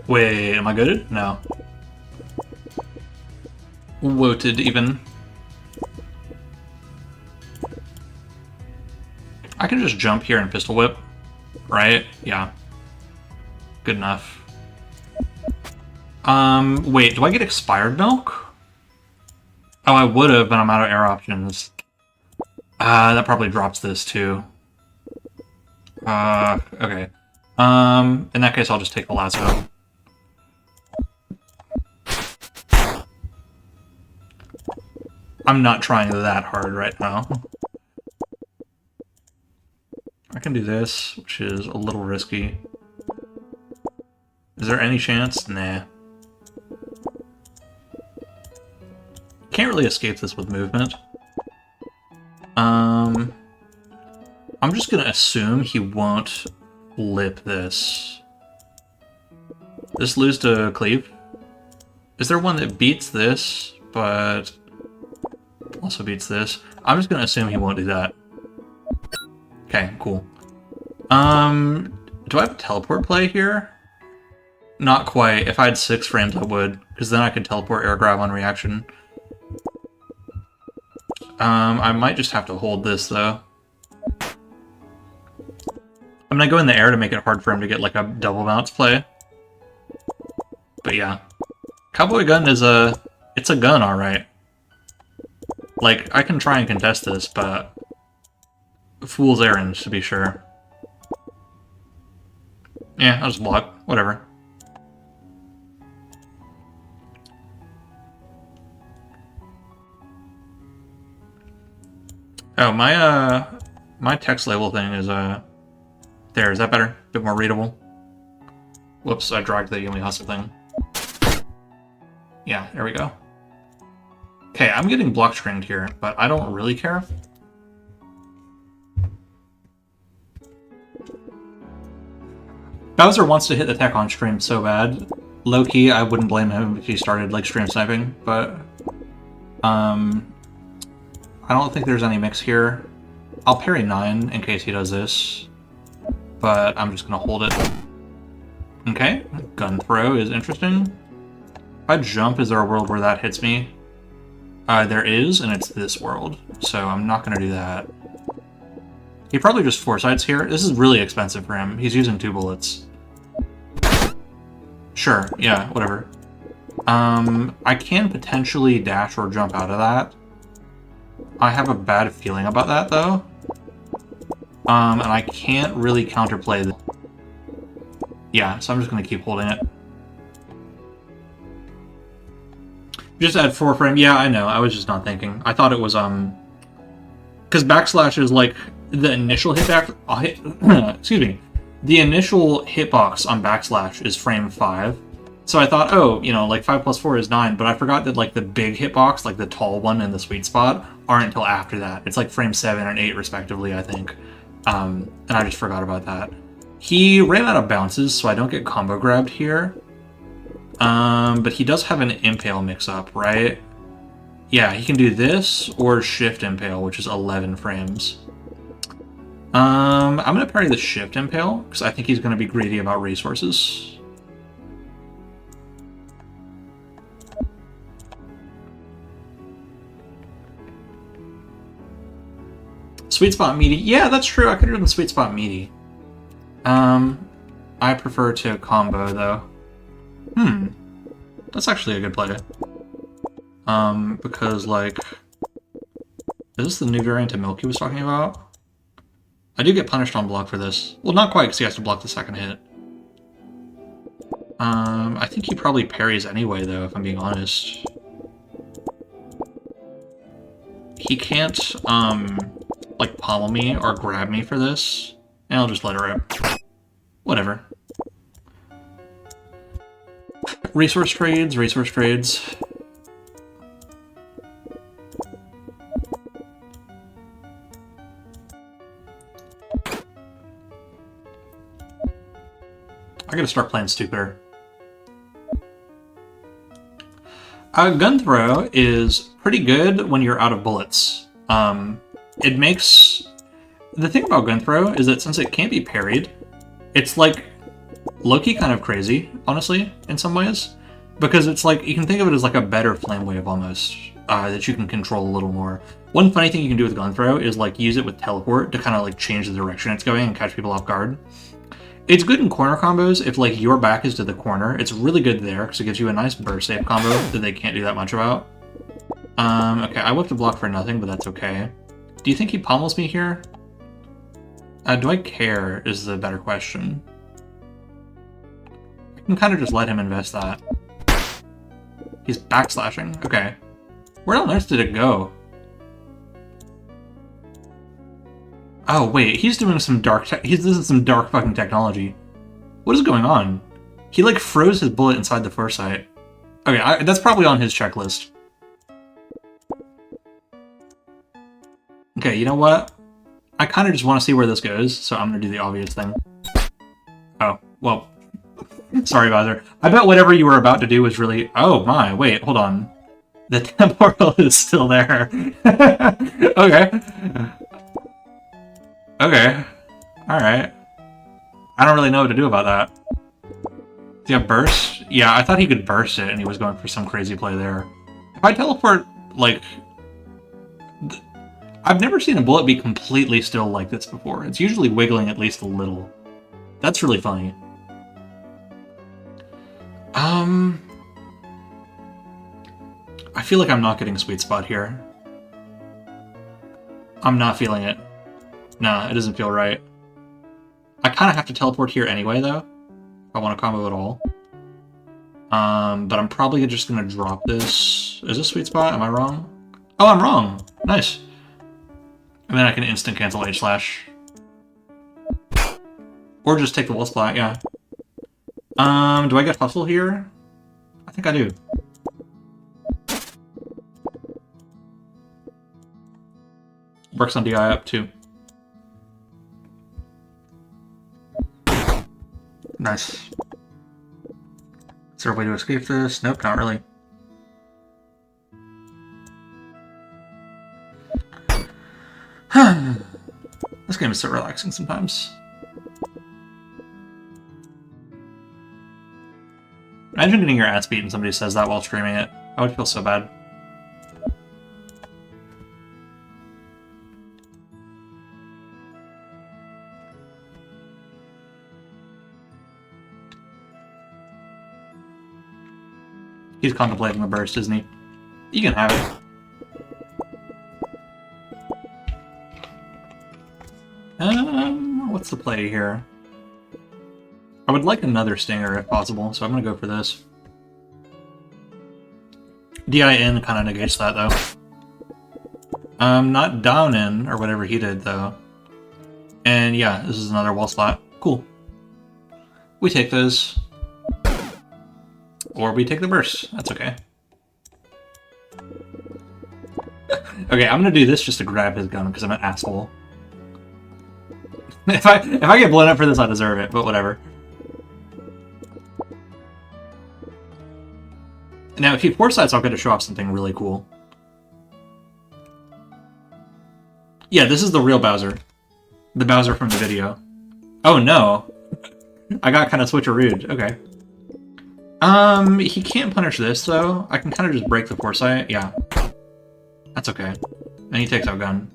Wait, am I good? No. Woted, even. I can just jump here and pistol whip, right? Yeah. Good enough. Wait, do I get expired milk? Oh, I would have, but I'm out of air options. That probably drops this too. Okay. In that case, I'll just take the lasso. I'm not trying that hard right now. I can do this, which is a little risky. Is there any chance? Nah. Can't really escape this with movement. I'm just gonna assume he won't lip this. This lose to cleave? Is there one that beats this, but also beats this? I'm just gonna assume he won't do that. Okay, cool. Do I have a teleport play here? Not quite. If I had 6 frames, I would, because then I could teleport air grab on reaction. I might just have to hold this, though. I'm gonna go in the air to make it hard for him to get, like, a double bounce play. But yeah. Cowboy gun is it's a gun, alright. Like, I can try and contest this, but fool's errands, to be sure. Yeah, I'll just block. Whatever. Oh, my text label thing is, there. Is that better? A bit more readable? Whoops, I dragged the Yomi Hustle thing. Yeah, there we go. Okay, I'm getting block screened here, but I don't really care. Bowser wants to hit the tech on stream so bad. Low-key, I wouldn't blame him if he started, like, stream sniping, but I don't think there's any mix here. I'll parry 9 in case he does this, but I'm just gonna hold it. Okay, gun throw is interesting. If I jump, is there a world where that hits me? There is, and it's this world, so I'm not gonna do that. He probably just foresights here. This is really expensive for him. He's using 2 bullets. Sure, yeah, whatever. I can potentially dash or jump out of that. I have a bad feeling about that, though. And I can't really counterplay this. Yeah, so I'm just going to keep holding it. Just add 4 frame. Yeah, I know. I was just not thinking. I thought it was, because backslash is, like, the initial excuse me. The initial hitbox on backslash is frame 5. So I thought, oh, you know, like 5 plus 4 is 9, but I forgot that, like, the big hitbox, like the tall one in the sweet spot, aren't until after that. It's like frame 7 and 8 respectively, I think. And I just forgot about that. He ran out of bounces, so I don't get combo grabbed here. But he does have an impale mix-up, right? Yeah, he can do this or shift impale, which is 11 frames. I'm going to parry the shift impale, because I think he's going to be greedy about resources. Sweet spot meaty. Yeah, that's true. I could have done sweet spot meaty. I prefer to combo, though. That's actually a good play. Because, like... Is this the new variant of Milky was talking about? I do get punished on block for this. Well, not quite, because he has to block the second hit. I think he probably parries anyway, though, if I'm being honest. He can't, like, pommel me or grab me for this. And I'll just let it rip. Whatever. Resource trades, resource trades. I gotta start playing stupider. Gun throw is pretty good when you're out of bullets. It makes... The thing about gun throw is that since it can't be parried, it's like low-key kind of crazy, honestly, in some ways. Because it's like, you can think of it as like a better flame wave almost, that you can control a little more. One funny thing you can do with gun throw is like use it with teleport to kind of like change the direction it's going and catch people off guard. It's good in corner combos if like your back is to the corner. It's really good there because it gives you a nice burst save combo that they can't do that much about. Okay, I whipped a block for nothing, but that's okay. Do you think he pommels me here? Do I care is the better question. I can kind of just let him invest that. He's backslashing. Okay. Where on earth did it go? Oh, wait. He's doing some dark... This is some dark fucking technology. What is going on? He, like, froze his bullet inside the foresight. Okay, that's probably on his checklist. Okay, you know what? I kind of just want to see where this goes, so I'm going to do the obvious thing. Oh, well... Sorry, Bowser. I bet whatever you were about to do was really... Oh my, wait, hold on. The temporal is still there. Okay. Okay. Alright. I don't really know what to do about that. Do you have burst? Yeah, I thought he could burst it and he was going for some crazy play there. If I teleport, like... I've never seen a bullet be completely still like this before. It's usually wiggling at least a little. That's really funny. I feel like I'm not getting sweet spot here. I'm not feeling it. Nah, it doesn't feel right. I kind of have to teleport here anyway, though. If I want to combo at all. But I'm probably just going to drop this. Is this sweet spot? Am I wrong? Oh, I'm wrong! Nice. And then I can instant cancel H-slash. Or just take the wall splat, yeah. Do I get hustle here? I think I do. Works on DI up too. Nice. Is there a way to escape this? Nope, not really. This game is so relaxing sometimes. Imagine getting your ass beat and somebody says that while streaming it. I would feel so bad. He's contemplating the burst, isn't he? You can have it. What's the play here? I would like another stinger if possible, so I'm gonna go for this. DIN kind of negates that, though. Not down in, or whatever he did, though. And yeah, this is another wall slot. Cool. We take those. Or we take the burst. That's okay. Okay, I'm gonna do this just to grab his gun because I'm an asshole. If I get blown up for this, I deserve it, but whatever. Now, if he foresights, I'll get to show off something really cool. Yeah, this is the real Bowser. The Bowser from the video. Oh no! I got kind of switcherooed. Okay. He can't punish this, though. I can kind of just break the foresight. Yeah. That's okay. And he takes out gun.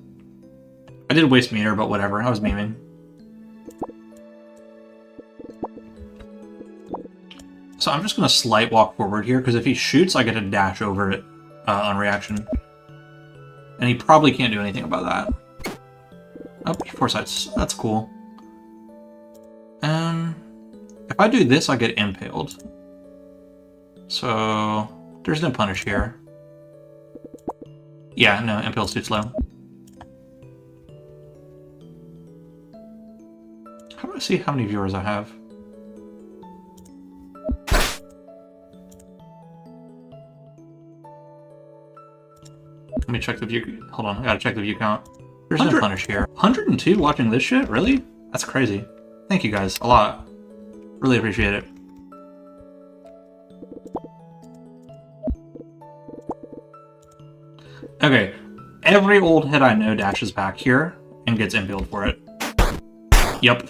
I did waste meter, but whatever. I was memeing. So I'm just going to slight walk forward here, because if he shoots, I get to dash over it on reaction. And he probably can't do anything about that. Oh, foresights. That's cool. If I do this, I get impaled. So there's no punish here. Yeah, no, impale's too slow. How do I see how many viewers I have? Let me check the view. Hold on, I gotta check the view count. There's no punish here. 102 watching this shit? Really? That's crazy. Thank you guys a lot. Really appreciate it. Okay, every old head I know dashes back here and gets impaled for it. Yep.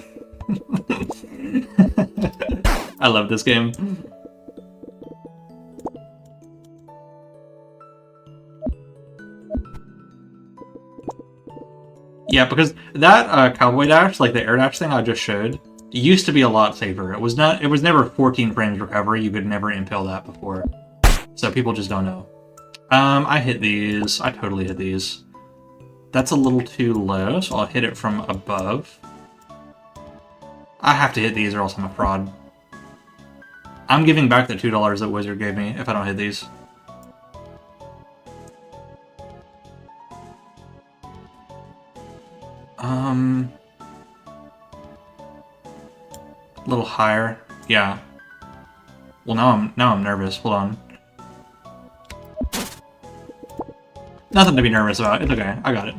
I love this game. Yeah, because that cowboy dash, like the air dash thing I just showed, used to be a lot safer. It was never 14 frames recovery. You could never impale that before. So people just don't know. I hit these. I totally hit these. That's a little too low, so I'll hit it from above. I have to hit these or else I'm a fraud. I'm giving back the $2 that Wizard gave me if I don't hit these. A little higher. Yeah. Well, now I'm nervous. Hold on. Nothing to be nervous about. It's okay. I got it.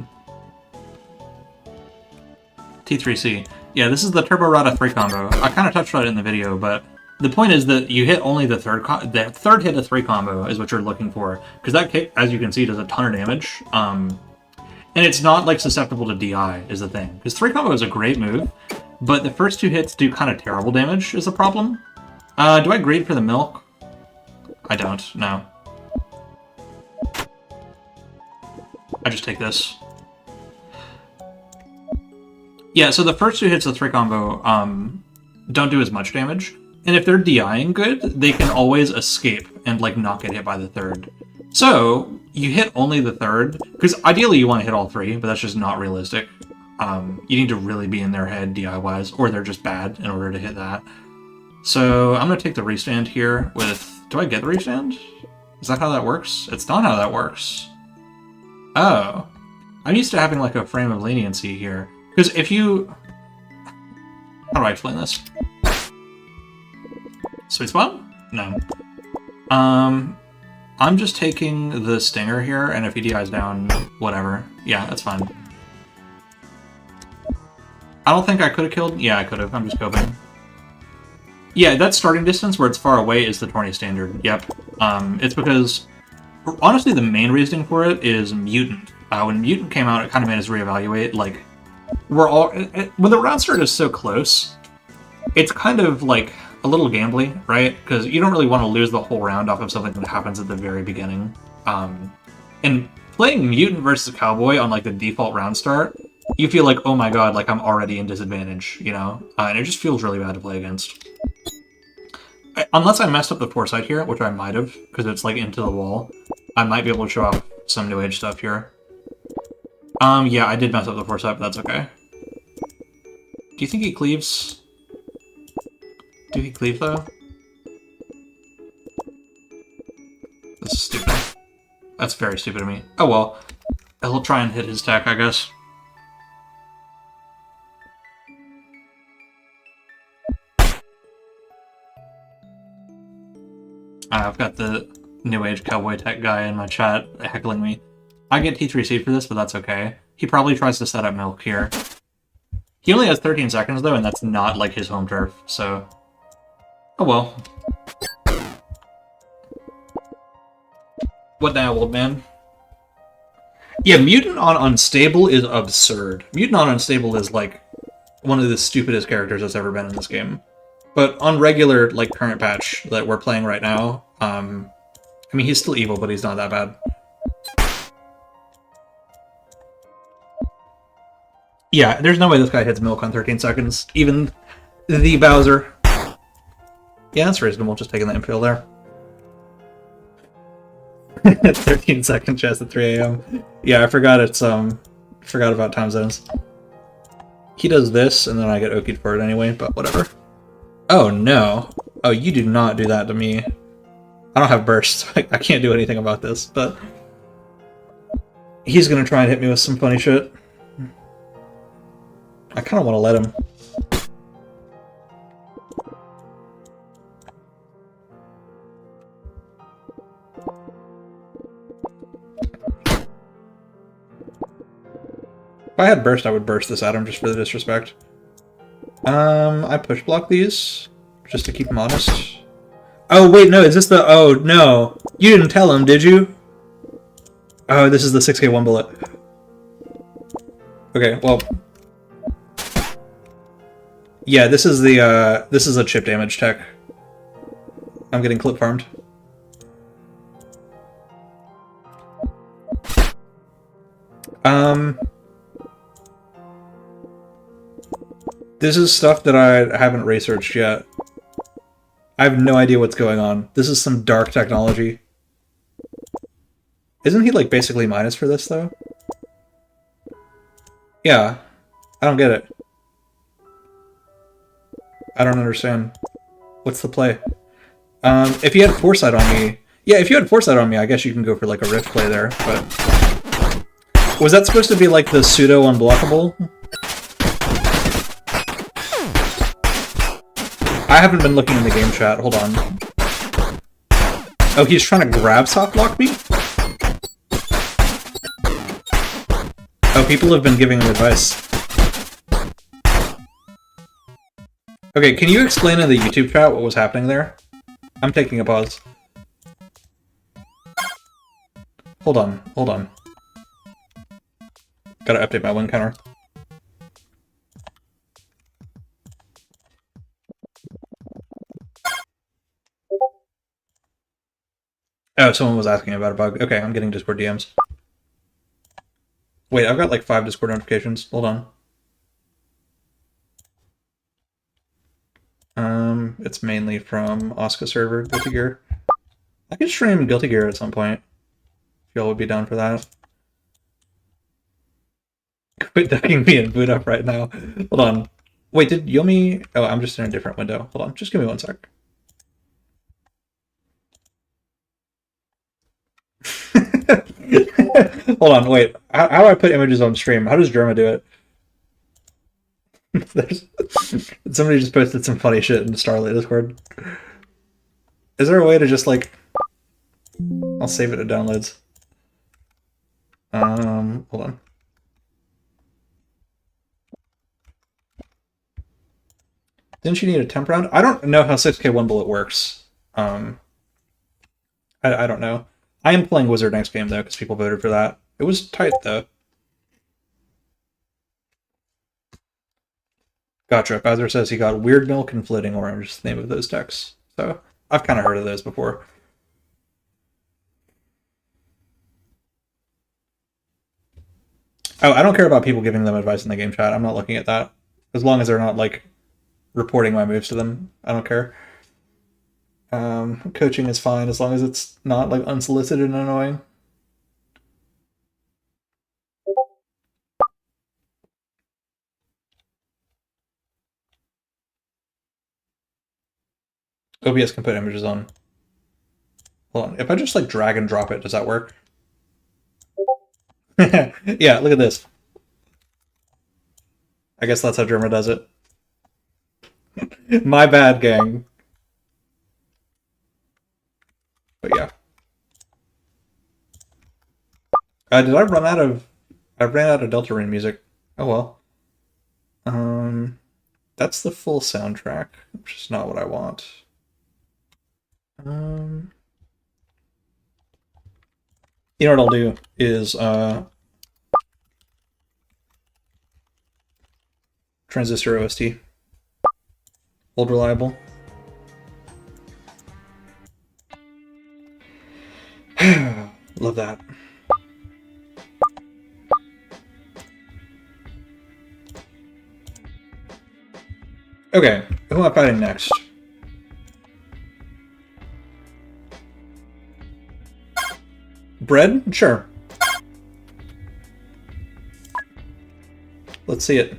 T3C. Yeah, this is the Turbo Rada 3 combo. I kind of touched on it in the video, but the point is that you hit only the third hit of 3 combo is what you're looking for, because that kick, as you can see, does a ton of damage. And it's not like susceptible to DI is the thing, because 3 combo is a great move, but the first 2 hits do kind of terrible damage is the problem. Do I grade for the milk? I don't. No. I just take this. Yeah, so the first 2 hits of 3 combo don't do as much damage. And if they're DIing good, they can always escape and like not get hit by the third. So you hit only the third, because ideally you want to hit all 3, but that's just not realistic. You need to really be in their head DI-wise, or they're just bad in order to hit that. So I'm going to take the restand here with... Do I get the restand? Is that how that works? It's not how that works. Oh. I'm used to having like a frame of leniency here. Because if you... How do I explain this? Sweet spot? No. I'm just taking the stinger here, and if he DIs down, whatever. Yeah, that's fine. I don't think I could have killed... Yeah, I could have. I'm just coping. Yeah, that starting distance where it's far away is the tourney standard. Yep. It's because... Honestly, the main reasoning for it is Mutant. When Mutant came out, it kind of made us reevaluate, like... We're all... When the round start is so close, it's kind of, like, a little gambly, right? Because you don't really want to lose the whole round off of something that happens at the very beginning. And playing Mutant versus Cowboy on, like, the default round start, you feel like, oh my god, like, I'm already in disadvantage, you know? And it just feels really bad to play against. Unless I messed up the foresight here, which I might have, because it's, like, into the wall, I might be able to show off some New Age stuff here. Yeah, I did mess up the foresight, but that's okay. Do you think he cleaves? Do he cleave, though? This is stupid. That's very stupid of me. Oh well. He'll try and hit his tech, I guess. I've got the New Age Cowboy Tech guy in my chat heckling me. I get T3C for this, but that's okay. He probably tries to set up milk here. He only has 13 seconds, though, and that's not, like, his home turf, so... Oh well. What now, old man? Yeah, Mutant on Unstable is absurd. Mutant on Unstable is, like, one of the stupidest characters that's ever been in this game. But on regular, like, current patch that we're playing right now, I mean, he's still evil, but he's not that bad. Yeah, there's no way this guy hits milk on 13 seconds. Even the Bowser. Yeah, that's reasonable, just taking the impale there. 13-second chest at 3 AM. Yeah, I forgot it's, forgot about time zones. He does this, and then I get okied for it anyway, but whatever. Oh, no. Oh, you do not do that to me. I don't have burst, so I can't do anything about this, but... He's gonna try and hit me with some funny shit. I kind of want to let him. If I had burst, I would burst this at him just for the disrespect. I push block these, just to keep him honest. Oh, wait, no, is this the... Oh, no. You didn't tell him, did you? Oh, this is the 6k 1 bullet. Okay, well... Yeah, this is the, this is a chip damage tech. I'm getting clip farmed. This is stuff that I haven't researched yet. I have no idea what's going on. This is some dark technology. Isn't he, like, basically minus for this, though? Yeah. I don't get it. I don't understand. What's the play? If you had Foresight on me... Yeah, if you had Foresight on me, I guess you can go for, like, a Rift play there, but... Was that supposed to be, like, the pseudo-unblockable? I haven't been looking in the game chat. Hold on. Oh, he's trying to grab soft block me? Oh, people have been giving him advice. Okay, can you explain in the YouTube chat what was happening there? I'm taking a pause. Hold on, hold on. Gotta update my win counter. Oh, someone was asking about a bug. Okay, I'm getting Discord DMs. Wait, I've got like 5 Discord notifications. Hold on. It's mainly from Oscar server, Guilty Gear. I could stream Guilty Gear at some point. If y'all would be down for that. Quit ducking me and boot up right now. Hold on. Wait, did Yomi... Oh, I'm just in a different window. Hold on, just give me 1 sec. Hold on, wait. How do I put images on stream? How does Germa do it? Somebody just posted some funny shit in the Starlight Discord. Is there a way to just, like... I'll save it to downloads. Hold on. Didn't you need a temp round? I don't know how 6k 1 bullet works. I don't know. I am playing Wizard next game, though, because people voted for that. It was tight, though. Gotcha. Bowser says he got Weird Milk and Floating Orange, the name of those decks. So, I've kind of heard of those before. Oh, I don't care about people giving them advice in the game chat. I'm not looking at that. As long as they're not, like, reporting my moves to them, I don't care. Coaching is fine as long as it's not, like, unsolicited and annoying. OBS can put images on. Hold on. If I just, like, drag and drop it, does that work? Yeah, look at this. I guess that's how Germa does it. My bad, gang. But yeah. Did I run out of... I ran out of Deltarune music. Oh well. That's the full soundtrack, which is not what I want. You know what I'll do is Transistor OST. Old reliable. Love that. Okay, who am I fighting next? Bread? Sure. Let's see it.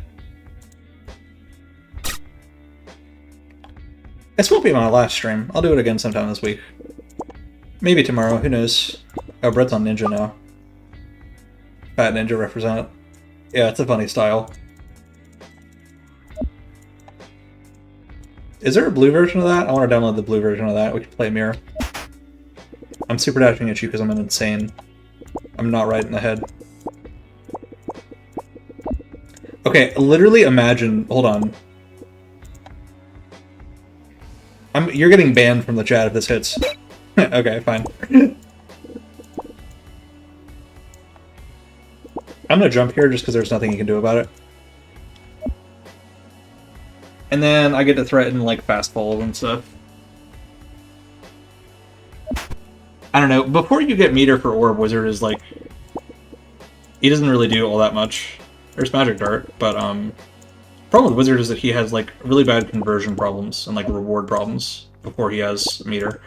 This won't be my last stream. I'll do it again sometime this week. Maybe tomorrow, who knows? Oh, Bread's on Ninja now. Fat Ninja represent. Yeah, it's a funny style. Is there a blue version of that? I want to download the blue version of that. We can play Mirror. I'm super dashing at you because I'm an insane. I'm not right in the head. Okay, literally imagine... Hold on. You're getting banned from the chat if this hits. Okay, fine. I'm gonna jump here just because there's nothing you can do about it. And then I get to threaten, like, fast falls and stuff. I don't know, before you get meter for Orb, Wizard is, like... He doesn't really do all that much. There's Magic Dart, but, problem with Wizard is that he has, like, really bad conversion problems and, like, reward problems before he has meter.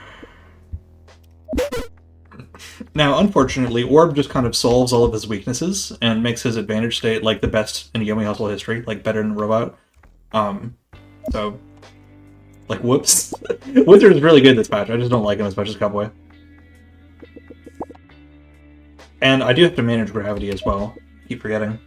Now, unfortunately, Orb just kind of solves all of his weaknesses and makes his advantage state, like, the best in Yomi Hustle history, like, better than Robot. So, like, whoops. Wizard is really good this patch, I just don't like him as much as Cowboy. And I do have to manage gravity as well. Keep forgetting.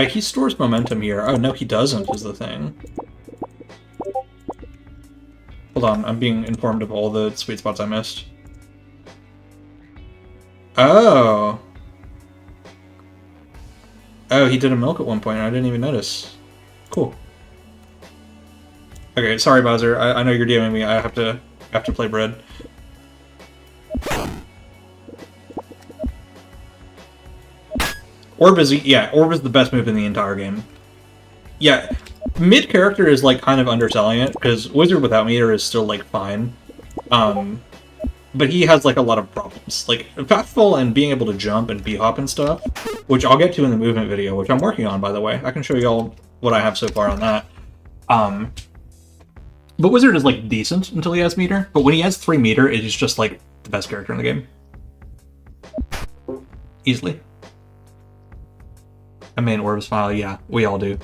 He stores momentum here. Oh, no, he doesn't, is the thing. Hold on, I'm being informed of all the sweet spots I missed. Oh! Oh, he did a milk at one point, and I didn't even notice. Cool. Okay, sorry, Bowser. I know you're DMing me. I have to play Bread. Orb is the best move in the entire game. Yeah, mid character is like kind of underselling it because Wizard without meter is still like fine, but he has like a lot of problems, like fastfall and being able to jump and b-hop and stuff, which I'll get to in the movement video, which I'm working on, by the way. I can show you all what I have so far on that. But Wizard is like decent until he has meter, but when he has 3 meter, it is just like the best character in the game, easily. I mean, Orb Smile, yeah, we all do.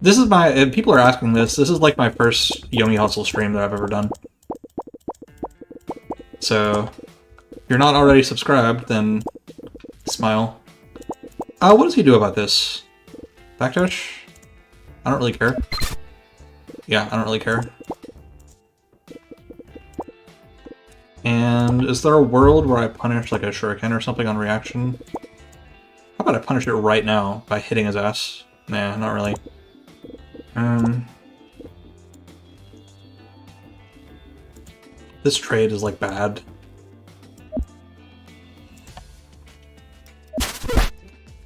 This is my... people are asking this. This is like my first Yomi Hustle stream that I've ever done. So, if you're not already subscribed, then smile. What does he do about this? Backdash? I don't really care. Yeah, I don't really care. And is there a world where I punish like a shuriken or something on reaction? How about I punish it right now by hitting his ass? Nah, not really. This trade is like bad.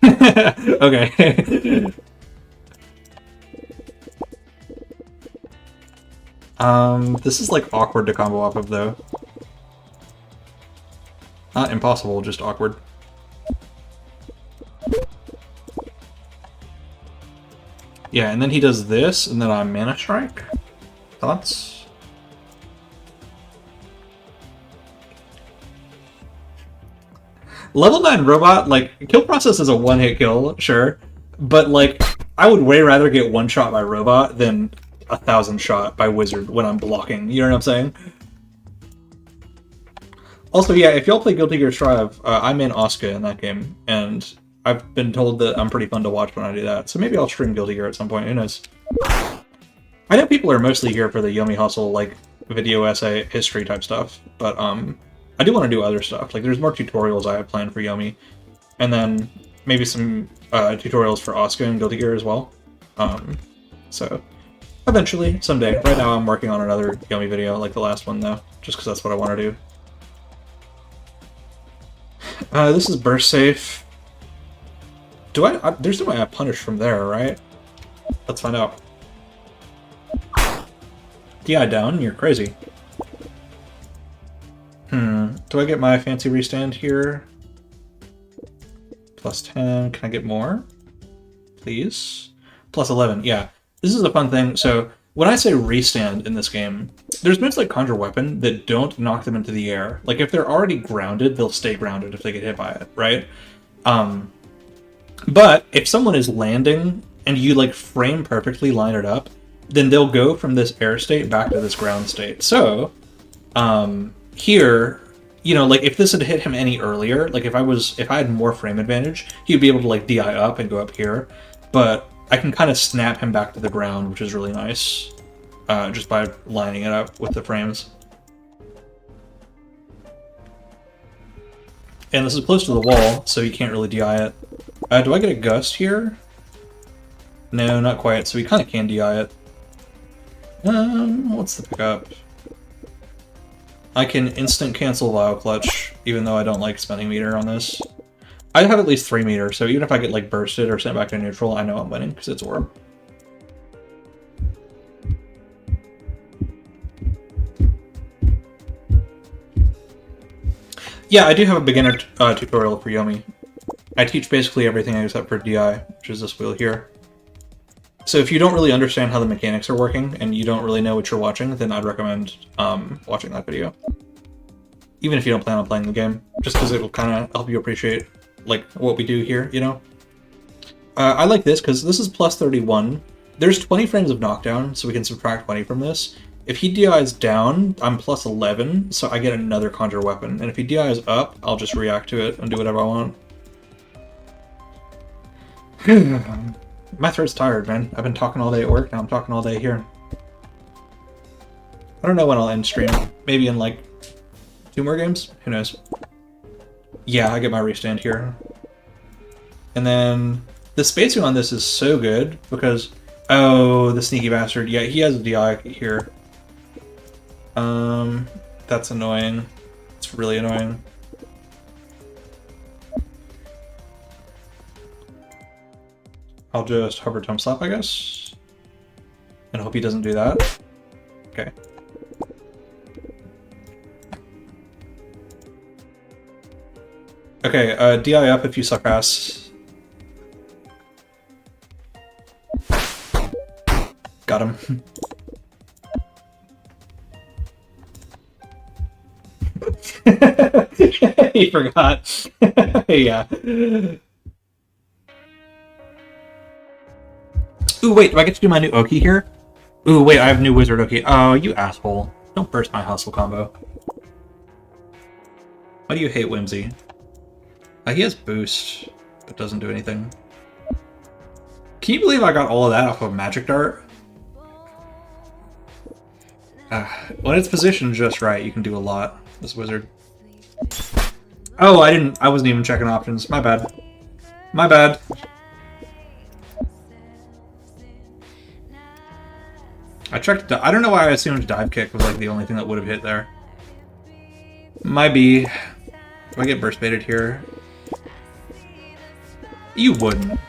Okay. This is like awkward to combo off of though. Not impossible, just awkward. Yeah, and then he does this, and then I Mana Strike. Thoughts? Level 9 Robot, like, kill process is a one-hit kill, sure. But, like, I would way rather get one-shot by Robot than 1,000 shot by wizard when I'm blocking. You know what I'm saying? Also, yeah, if y'all play Guilty Gear Strive, I'm in Asuka in that game, and I've been told that I'm pretty fun to watch when I do that. So maybe I'll stream Guilty Gear at some point. Who knows? I know people are mostly here for the Yomi Hustle, like, video essay history type stuff, but I do want to do other stuff. Like, there's more tutorials I have planned for Yomi, and then maybe some tutorials for Asuka and Guilty Gear as well. So eventually, someday. Right now, I'm working on another Yomi video, like the last one though, just because that's what I want to do. This is burst safe. There's no way I punish from there, right? Let's find out. DI down? You're crazy. Do I get my fancy restand here? Plus 10. Can I get more? Please? Plus 11. Yeah. This is a fun thing. So, when I say restand in this game, there's moves like Conjure Weapon that don't knock them into the air. Like, if they're already grounded, they'll stay grounded if they get hit by it, right? But if someone is landing and you, like, frame perfectly line it up, then they'll go from this air state back to this ground state. So, here, you know, like, if this had hit him any earlier, like, if I had more frame advantage, he'd be able to, like, DI up and go up here. But I can kind of snap him back to the ground, which is really nice, just by lining it up with the frames. And this is close to the wall, so you can't really DI it. Do I get a gust here? No, not quite, so we kind of can DI it. What's the pickup? I can instant cancel Vile Clutch, even though I don't like spending meter on this. I have at least 3 meter, so even if I get like bursted or sent back to neutral, I know I'm winning, because it's orb. Yeah, I do have a beginner tutorial for Yomi. I teach basically everything except for DI, which is this wheel here. So if you don't really understand how the mechanics are working, and you don't really know what you're watching, then I'd recommend watching that video. Even if you don't plan on playing the game, just because it will kind of help you appreciate like what we do here, you know? I like this because this is plus 31. There's 20 frames of knockdown, so we can subtract 20 from this. If he DIs down, I'm plus 11, so I get another Conjure Weapon. And if he DIs up, I'll just react to it and do whatever I want. My throat's tired, man. I've been talking all day at work, now I'm talking all day here. I don't know when I'll end stream. Maybe in like 2 more games? Who knows? Yeah, I get my restand here. And then the spacing on this is so good because... Oh, the sneaky bastard. Yeah, he has a DI here. That's annoying. It's really annoying. I'll just hover Tome Slap, I guess. And hope he doesn't do that. Okay. Okay, DI up if you suck ass. Got him. He forgot. Yeah. Ooh, wait, do I get to do my new Oki here? Ooh, wait, I have new Wizard Oki. Oh, you asshole. Don't burst my hustle combo. Why do you hate Whimsy? He has boost, but doesn't do anything. Can you believe I got all of that off of Magic Dart? When it's positioned just right, you can do a lot, this wizard. Oh, I wasn't even checking options. My bad. My bad. I checked, I don't know why I assumed dive kick was like the only thing that would have hit there. My B. Do I get burst baited here? You wouldn't.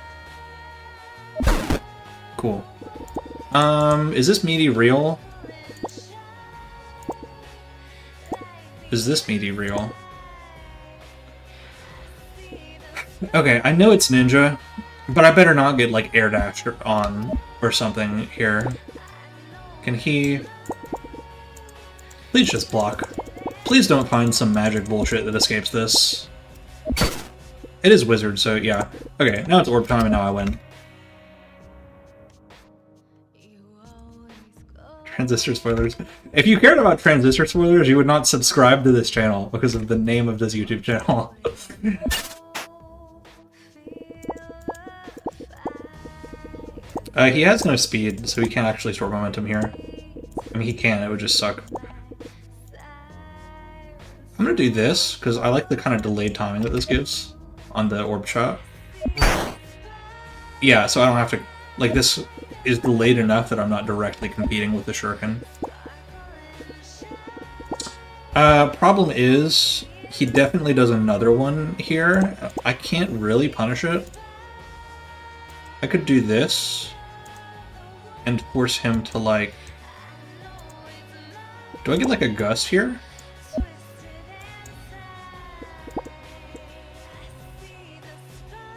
Cool. Is this meaty real? Is this meaty real? Okay, I know it's ninja, but I better not get like air dash on or something here. Can he... Please just block. Please don't find some magic bullshit that escapes this. It is wizard, so yeah. Okay, now it's orb time and now I win. Transistor spoilers. If you cared about transistor spoilers, you would not subscribe to this channel because of the name of this YouTube channel. He has no speed, so he can't actually store momentum here. I mean, he can, it would just suck. I'm gonna do this, because I like the kind of delayed timing that this gives on the orb shot. Yeah, so I don't have to... Like, this is delayed enough that I'm not directly competing with the shuriken. Problem is, he definitely does another one here. I can't really punish it. I could do this and force him to, like... Do I get, like, a gust here?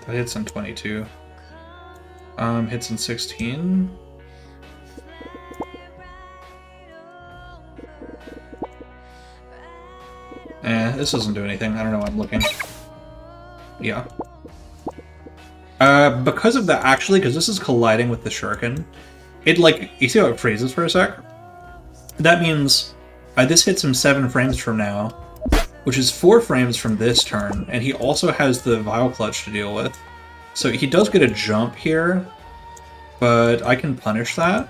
That hits in 22. Hits in 16. This doesn't do anything. I don't know why I'm looking. Yeah. Because of that, actually, because this is colliding with the shuriken, it, like, you see how it freezes for a sec? That means this hits him 7 frames from now, which is 4 frames from this turn, and he also has the Vile Clutch to deal with. So he does get a jump here, but I can punish that.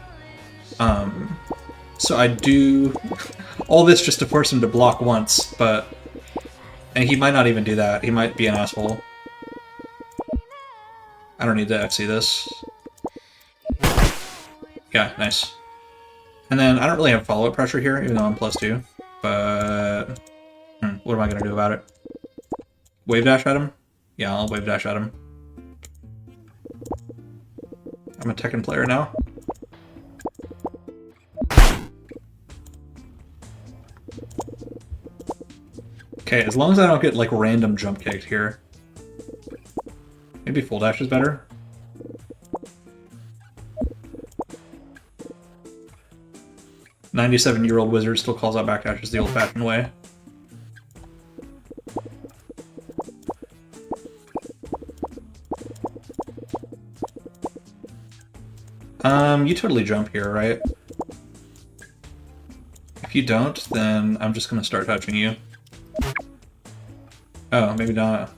So I do all this just to force him to block once, but... And he might not even do that. He might be an asshole. I don't need to FC this. Yeah, nice. And then I don't really have follow-up pressure here, even though I'm +2. But... what am I going to do about it? Wave dash at him? Yeah, I'll wave dash at him. I'm a Tekken player now. Okay, as long as I don't get, like, random jump kicked here. Maybe full dash is better. "97-year-old wizard still calls out backdashes the old-fashioned way." You totally jump here, right? If you don't, then I'm just gonna start touching you. Oh, maybe not.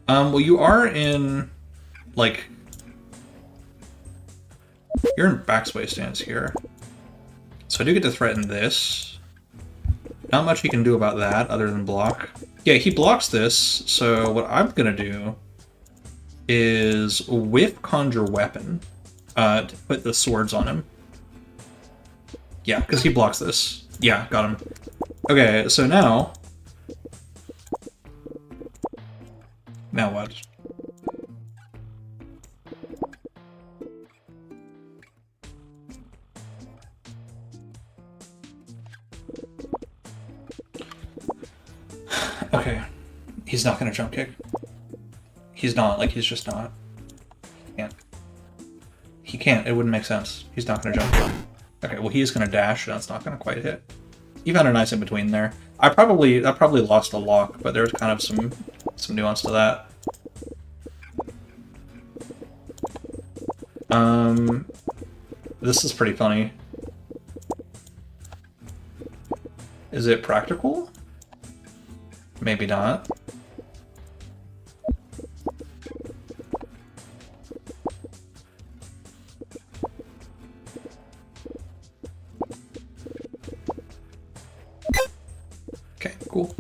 Well, you are in, like... You're in backsway stance here. So I do get to threaten this. Not much he can do about that, other than block. Yeah, he blocks this, so what I'm gonna do is whiff Conjure Weapon to put the swords on him. Yeah, because he blocks this. Yeah, got him. Okay, so now... Now what? Okay. He's not gonna jump kick. He's not, like, he's just not. He can't. He can't, it wouldn't make sense. He's not gonna jump kick. Okay, well, he is gonna dash, and that's not gonna quite hit. You found a nice in between there. I probably lost a lock, but there's kind of some nuance to that. This is pretty funny. Is it practical? Maybe not. Okay, cool.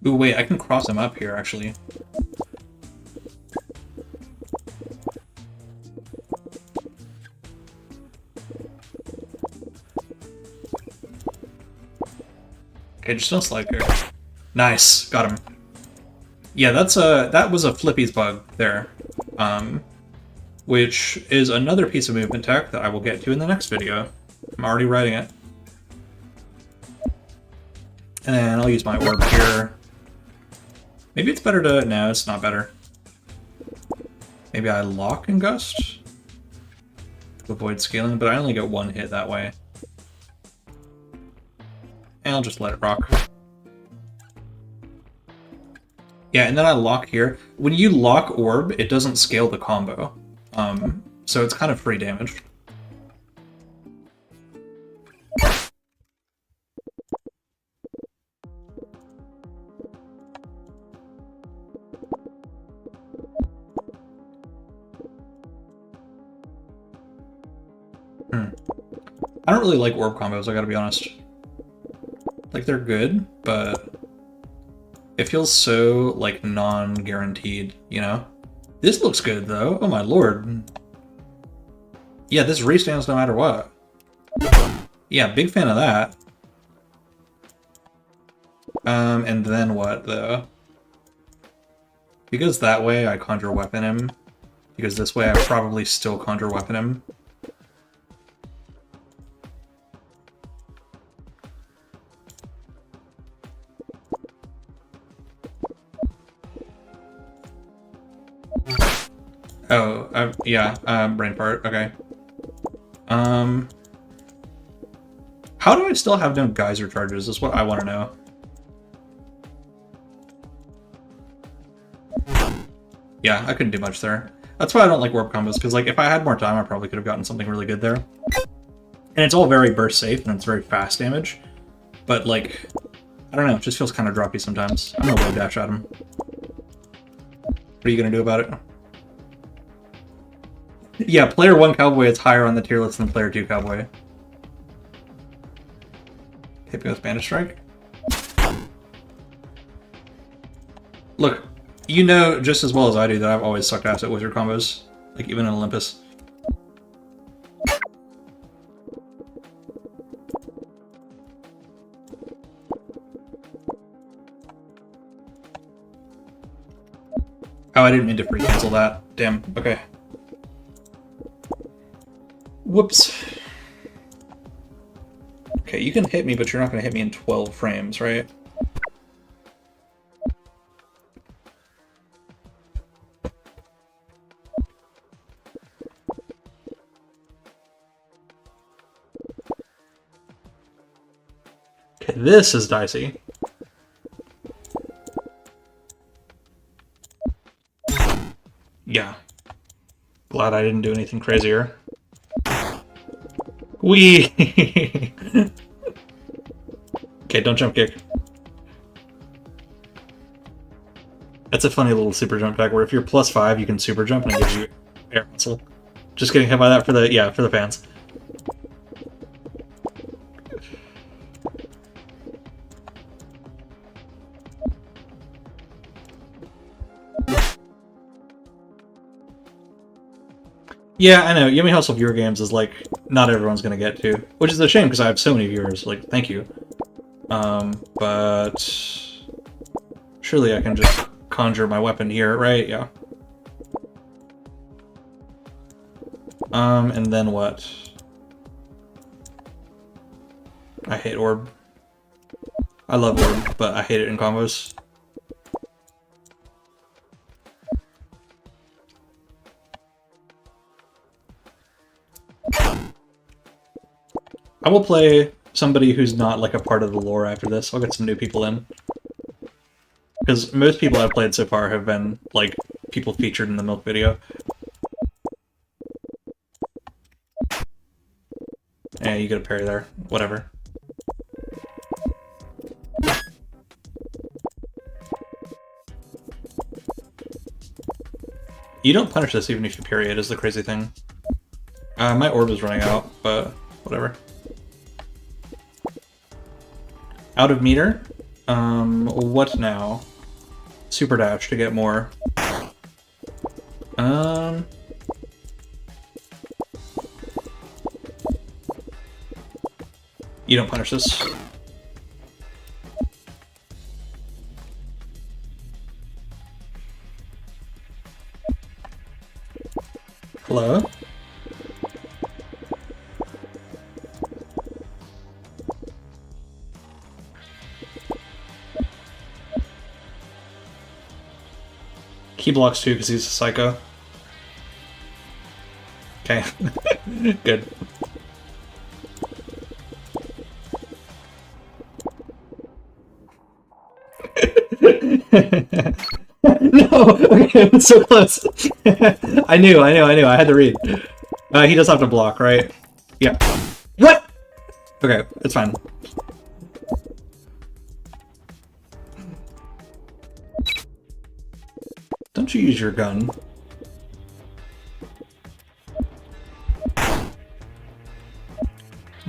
Ooh, wait, I can cross him up here, actually. Okay, just don't slide here. Nice, got him. Yeah, that was a Flippy's bug there. Which is another piece of movement tech that I will get to in the next video. I'm already writing it. And then I'll use my orb here. Maybe it's better to... No, it's not better. Maybe I lock and gust to avoid scaling, but I only get one hit that way. And I'll just let it rock. Yeah, and then I lock here. When you lock orb, it doesn't scale the combo. So it's kind of free damage. I don't really like orb combos, I gotta be honest. Like, they're good, but it feels so, like, non-guaranteed, you know? This looks good, though. Oh my lord. Yeah, this restands no matter what. Yeah, big fan of that. And then what, though? Because that way I conjure weapon him. Because this way I probably still conjure weapon him. Oh, yeah, brain part, okay. How do I still have no geyser charges is what I want to know. Yeah, I couldn't do much there. That's why I don't like warp combos, because like if I had more time, I probably could have gotten something really good there. And it's all very burst safe, and it's very fast damage. But like, I don't know, it just feels kind of droppy sometimes. I'm gonna low dash at him. What are you gonna do about it? Yeah, player 1 Cowboy is higher on the tier list than player 2 Cowboy. Hit me with Bandit Strike. Look, you know just as well as I do that I've always sucked ass at wizard combos. Like, even in Olympus. Oh, I didn't mean to free cancel that. Damn, okay. Whoops. Okay, you can hit me, but you're not going to hit me in 12 frames, right? Okay, this is dicey. Yeah. Glad I didn't do anything crazier. Wee! Okay, don't jump kick. That's a funny little super jump tag where if you're +5, you can super jump and it gives you air muscle. Just getting hit by that for the fans. Yeah, I know. Yummy Hustle viewer games is like not everyone's gonna get to, which is a shame because I have so many viewers. Like, thank you. But surely I can just conjure my weapon here, right? Yeah. And then what? I hate orb. I love orb, but I hate it in combos. I will play somebody who's not like a part of the lore after this. I'll get some new people in. Because most people I've played so far have been like people featured in the Milk video. Yeah, you get a parry there. Whatever. You don't punish this even if you parry it, is the crazy thing. My orb is running out, but whatever. Out of meter? What now? Super dash to get more. You don't punish this. Hello? He blocks too because he's a psycho. Okay. Good. No! Okay, it was so close. I knew. I had to read. He does have to block, right? Yeah. What? Okay, it's fine. Don't you use your gun.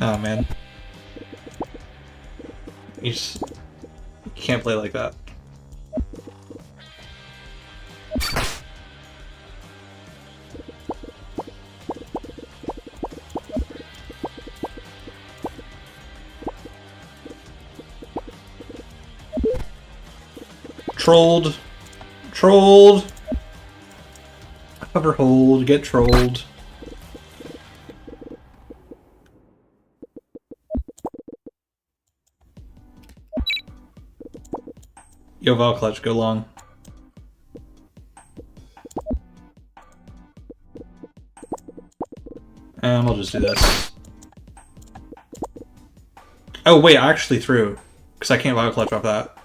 Oh, man. You just can't play like that. Trolled. Trolled. Hover hold, get trolled. Yo, Val Clutch, go long. And we'll just do this. Oh wait, I actually threw. Because I can't Val Clutch off that.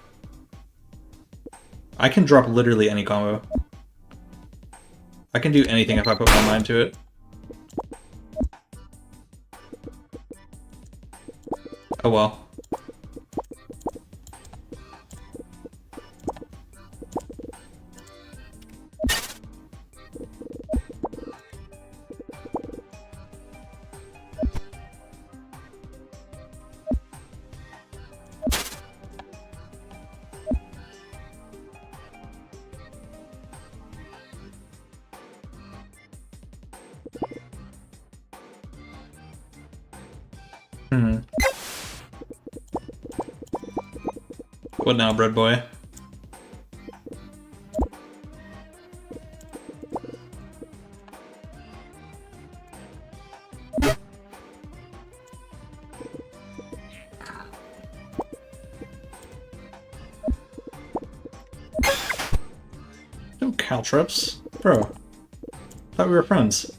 I can drop literally any combo. I can do anything if I put my mind to it. Oh well. What now, bread boy? No caltrips. Bro. Thought we were friends.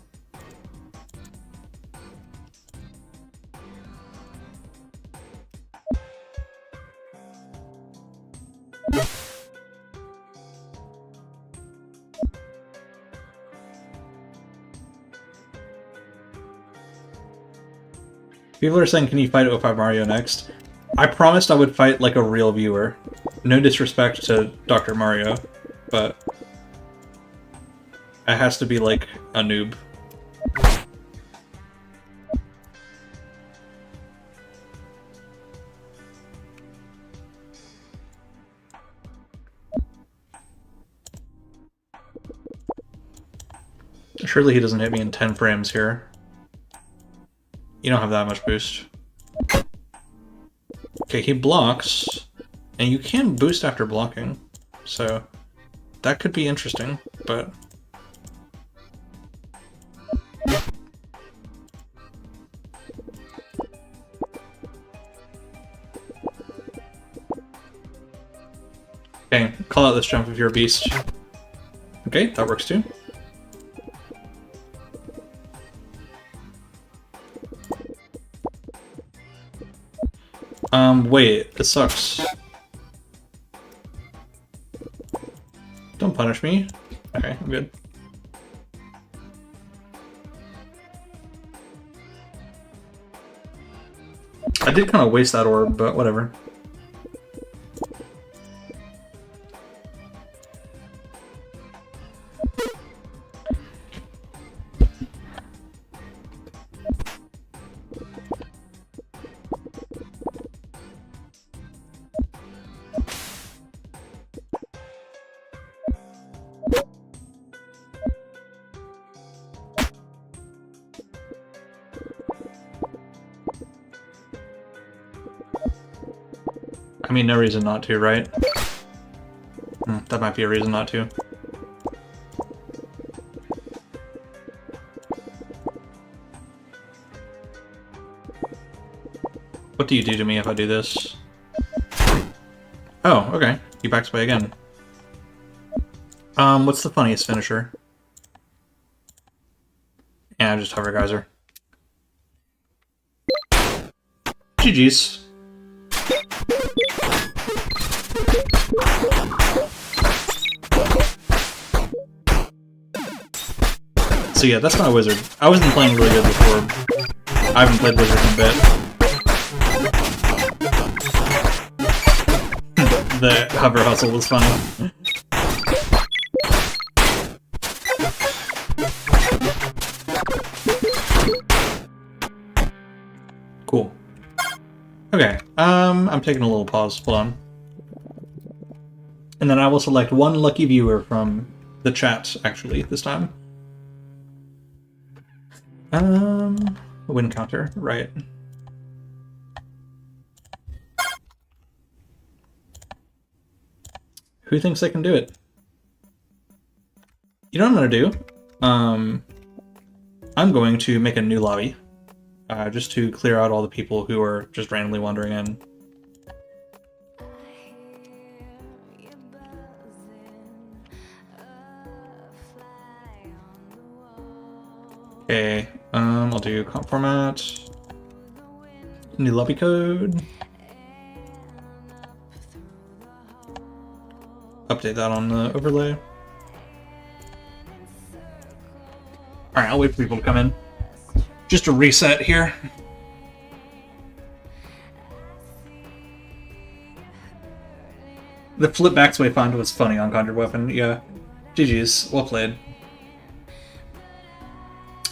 People are saying, can you fight 05 Mario next? I promised I would fight like a real viewer. No disrespect to Dr. Mario, but it has to be like a noob. Surely he doesn't hit me in 10 frames here. You don't have that much boost. Okay, he blocks, and you can boost after blocking, so that could be interesting, but... Okay, call out this jump if you're a beast. Okay, that works too. Wait, this sucks. Don't punish me. Okay, I'm good. I did kind of waste that orb, but whatever. I mean, no reason not to, right? That might be a reason not to. What do you do to me if I do this? Oh, okay. You backs away again. What's the funniest finisher? Yeah, Nah, just hover geyser. GG's. So yeah, that's my wizard. I wasn't playing really good before. I haven't played wizard in a bit. The hover hustle was funny. Cool. Okay, I'm taking a little pause. Hold on. And then I will select one lucky viewer from the chat, actually, this time. Win counter, right. Who thinks they can do it? You know what I'm gonna do? I'm going to make a new lobby. Just to clear out all the people who are just randomly wandering in. Okay, I'll do comp format, new lobby code, update that on the overlay. Alright, I'll wait for people to come in. Just a reset here. The flip backsway find was funny on Conjured Weapon, yeah. GG's, well played.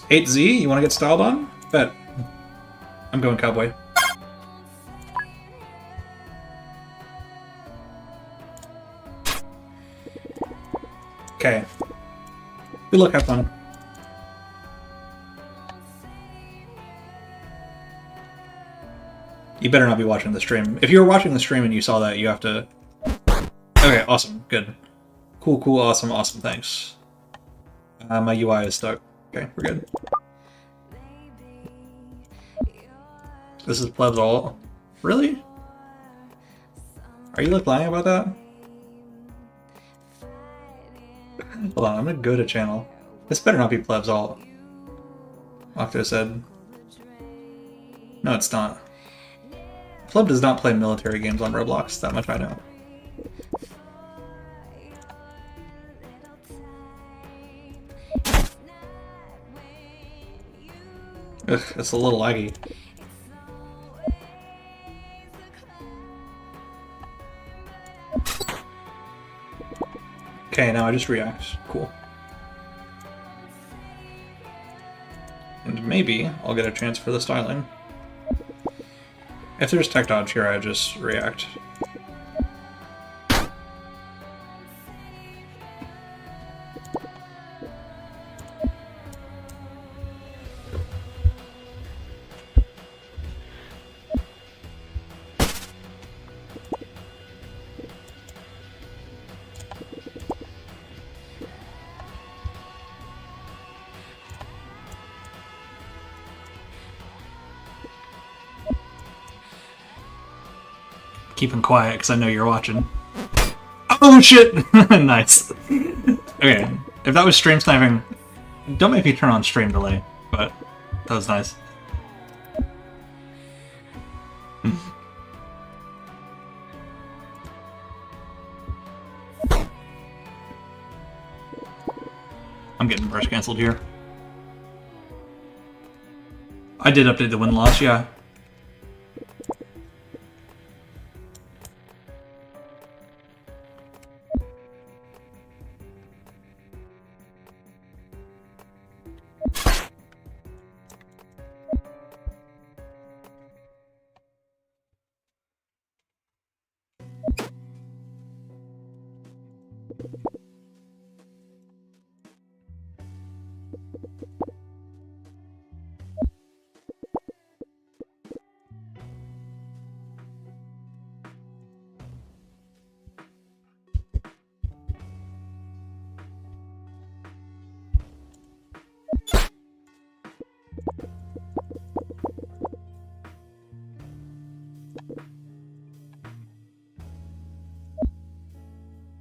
8Z, you want to get styled on? Bet. I'm going cowboy. Okay. Good luck, have fun. You better not be watching the stream. If you were watching the stream and you saw that, you have to... Okay, awesome, good. Cool, cool, awesome, awesome, thanks. My UI is stuck. Okay, we're good. This is plebs all. Really? Are you like lying about that? Hold on, I'm gonna go to channel. This better not be plebs all. Octo said. No, it's not. Pleb does not play military games on Roblox, that much I know. Ugh, it's a little laggy. Okay, now I just react. Cool. And maybe I'll get a chance for the styling. If there's tech dodge here, I just react. Keeping quiet because I know you're watching. Oh shit! Nice. Okay, if that was stream sniping, don't make me turn on stream delay, but that was nice. I'm getting burst cancelled here. I did update the win-loss, yeah.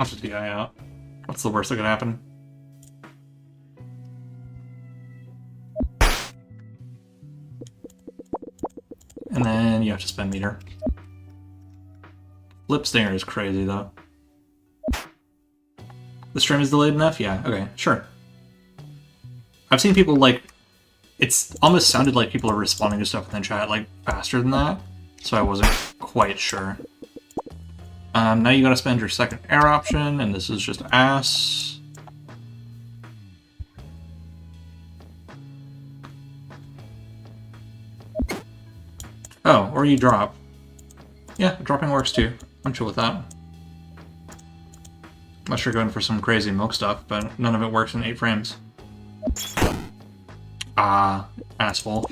I'll put the eye out. What's the worst that could happen? And then you have to spend meter. Lip stinger is crazy, though. The stream is delayed enough? Yeah, okay, sure. I've seen people, like... It's almost sounded like people are responding to stuff in the chat, like, faster than that. So I wasn't quite sure. Now you gotta spend your second air option, and this is just ass. Oh, or you drop. Yeah, dropping works too. I'm chill with that. Unless you're going for some crazy milk stuff, but none of it works in 8 frames. Ah, asshole.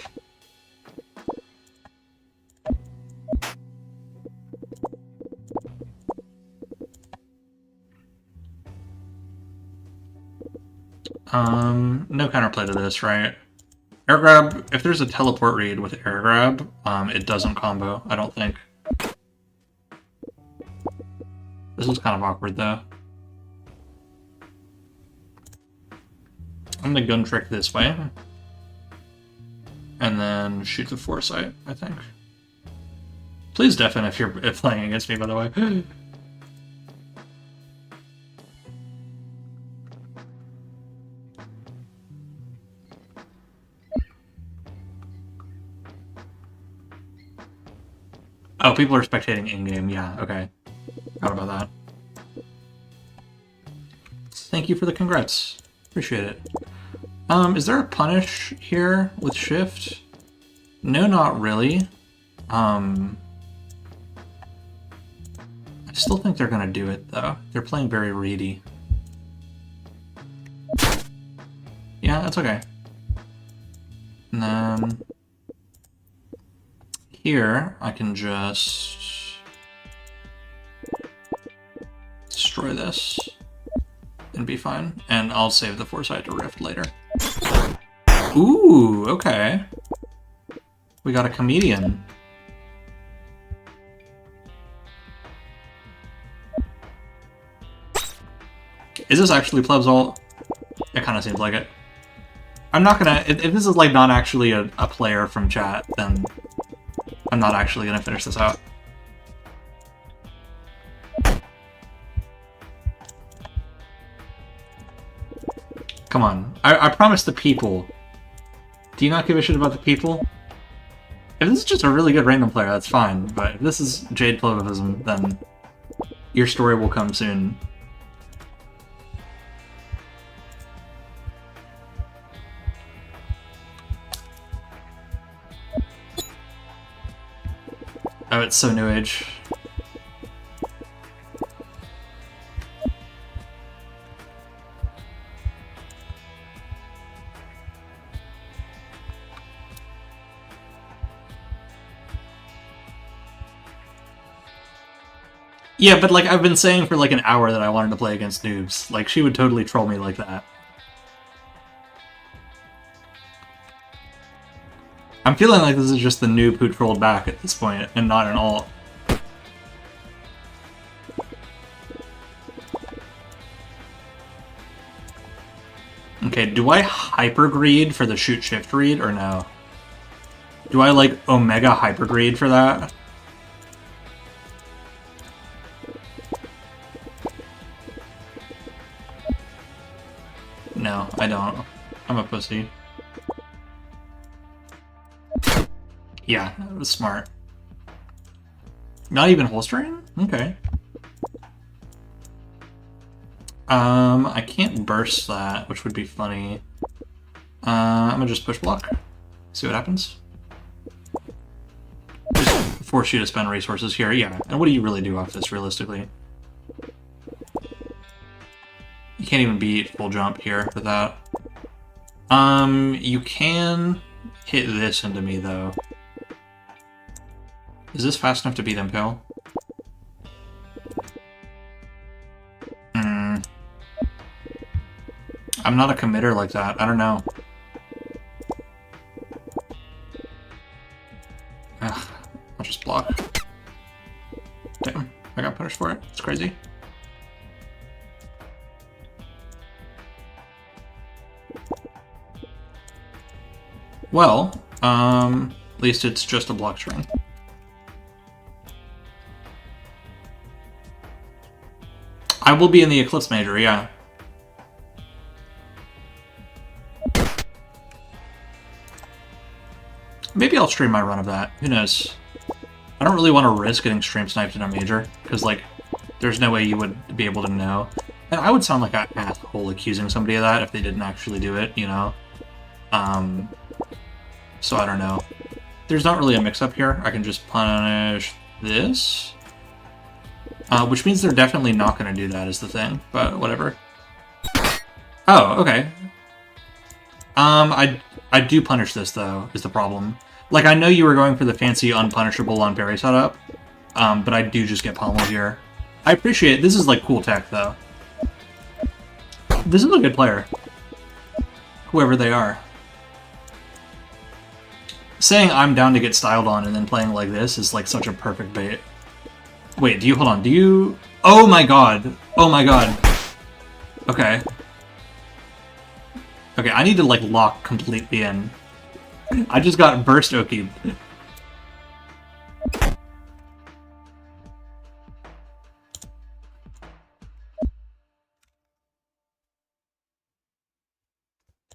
No counterplay to this, right? Air grab, if there's a teleport read with air grab, it doesn't combo, I don't think. This is kind of awkward, though. I'm gonna gun trick this way. And then shoot the foresight, I think. Please deafen if you're playing against me, by the way. Oh, people are spectating in-game, yeah, okay. Forgot about that. Thank you for the congrats. Appreciate it. Is there a punish here with shift? No, not really. I still think they're gonna do it, though. They're playing very reedy. Yeah, that's okay. And then... here, I can just... destroy this. And be fine. And I'll save the foresight to rift later. Ooh, okay. We got a comedian. Is this actually Pleb's ult? It kind of seems like it. I'm not gonna... If this is like not actually a player from chat, then I'm not actually gonna finish this out. Come on. I promised the people. Do you not give a shit about the people? If this is just a really good random player, that's fine. But if this is Jade Plebism, then your story will come soon. Oh, it's so new age. Yeah, but like I've been saying for like an hour that I wanted to play against noobs. Like she would totally troll me like that. I'm feeling like this is just the noob who trolled back at this point, and not an alt. Okay, do I hyper greed for the shoot shift read or no? Do I like omega hyper greed for that? No, I don't. I'm a pussy. Yeah, that was smart. Not even holstering? Okay. I can't burst that, which would be funny. I'm gonna just push block. See what happens. Just force you to spend resources here, yeah. And what do you really do off this, realistically? You can't even beat full jump here with that. You can hit this into me, though. Is this fast enough to beat Impale? I'm not a committer like that. I don't know. Ugh, I'll just block. Damn, I got punished for it. It's crazy. Well, At least it's just a block string. I will be in the Eclipse Major, yeah. Maybe I'll stream my run of that. Who knows? I don't really want to risk getting stream sniped in a major, because, like, there's no way you would be able to know. And I would sound like an asshole accusing somebody of that if they didn't actually do it, you know? So I don't know. There's not really a mix-up here. I can just punish this. Which means they're definitely not going to do that is the thing, but whatever. Oh, okay. I do punish this, though, is the problem. Like, I know you were going for the fancy unpunishable on berry setup, but I do just get pummeled here. I appreciate it. This is, like, cool tech, though. This is a good player. Whoever they are. Saying I'm down to get styled on and then playing like this is, like, such a perfect bait. Wait, do you... Hold on. Do you... Oh my god. Oh my god. Okay. Okay, I need to, like, lock completely in. I just got burst okied.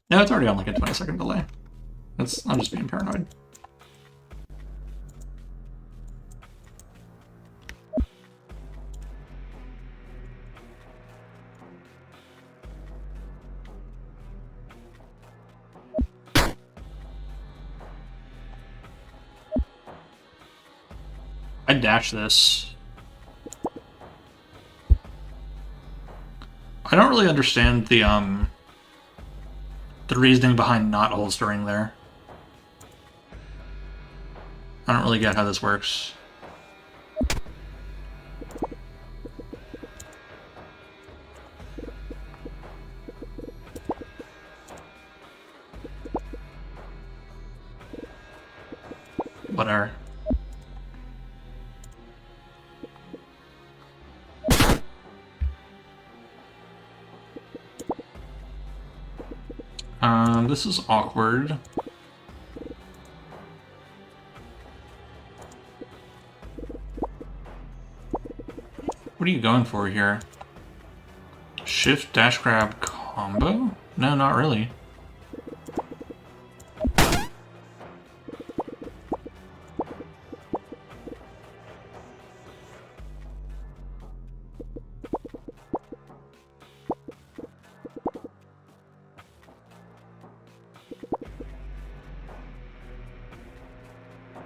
No, it's already on, like, a 20-second delay. I'm just being paranoid. I dash this. I don't really understand the reasoning behind not holstering there. I don't really get how this works. Whatever. This is awkward. What are you going for here? Shift dash grab combo? No, not really.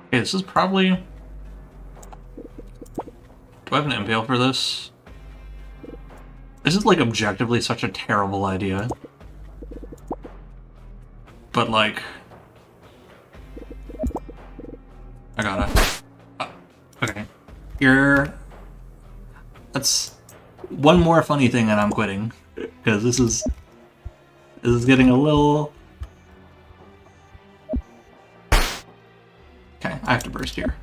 Okay, this is probably... Do I have an impale for this? This is, like, objectively such a terrible idea. But, like... I gotta... okay. That's one more funny thing and I'm quitting. Because this is getting a little... Okay, I have to burst here.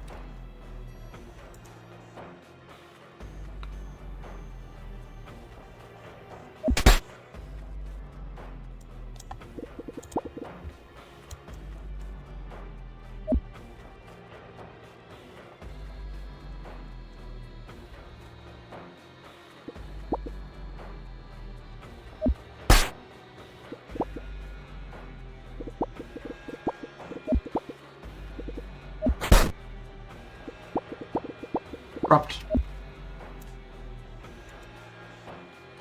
Corrupt.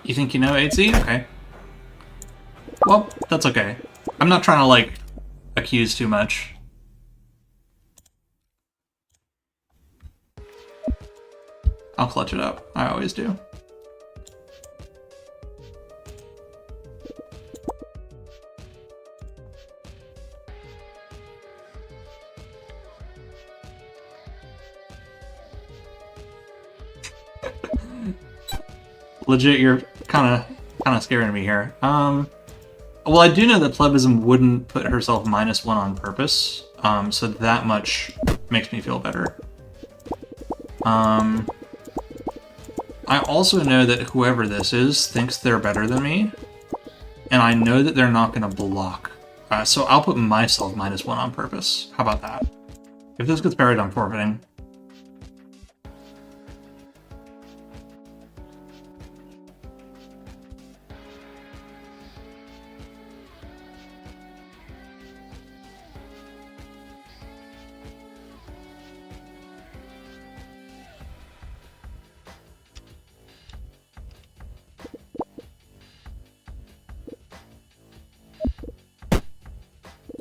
You think you know 8Z? Okay. Well, that's okay. I'm not trying to, like, accuse too much. I'll clutch it up. I always do. Legit, you're kind of scaring me here. Well, I do know that Plebism wouldn't put herself -1 on purpose, so that much makes me feel better. I also know that whoever this is thinks they're better than me, and I know that they're not going to block. So I'll put myself -1 on purpose. How about that? If this gets buried, I'm forfeiting.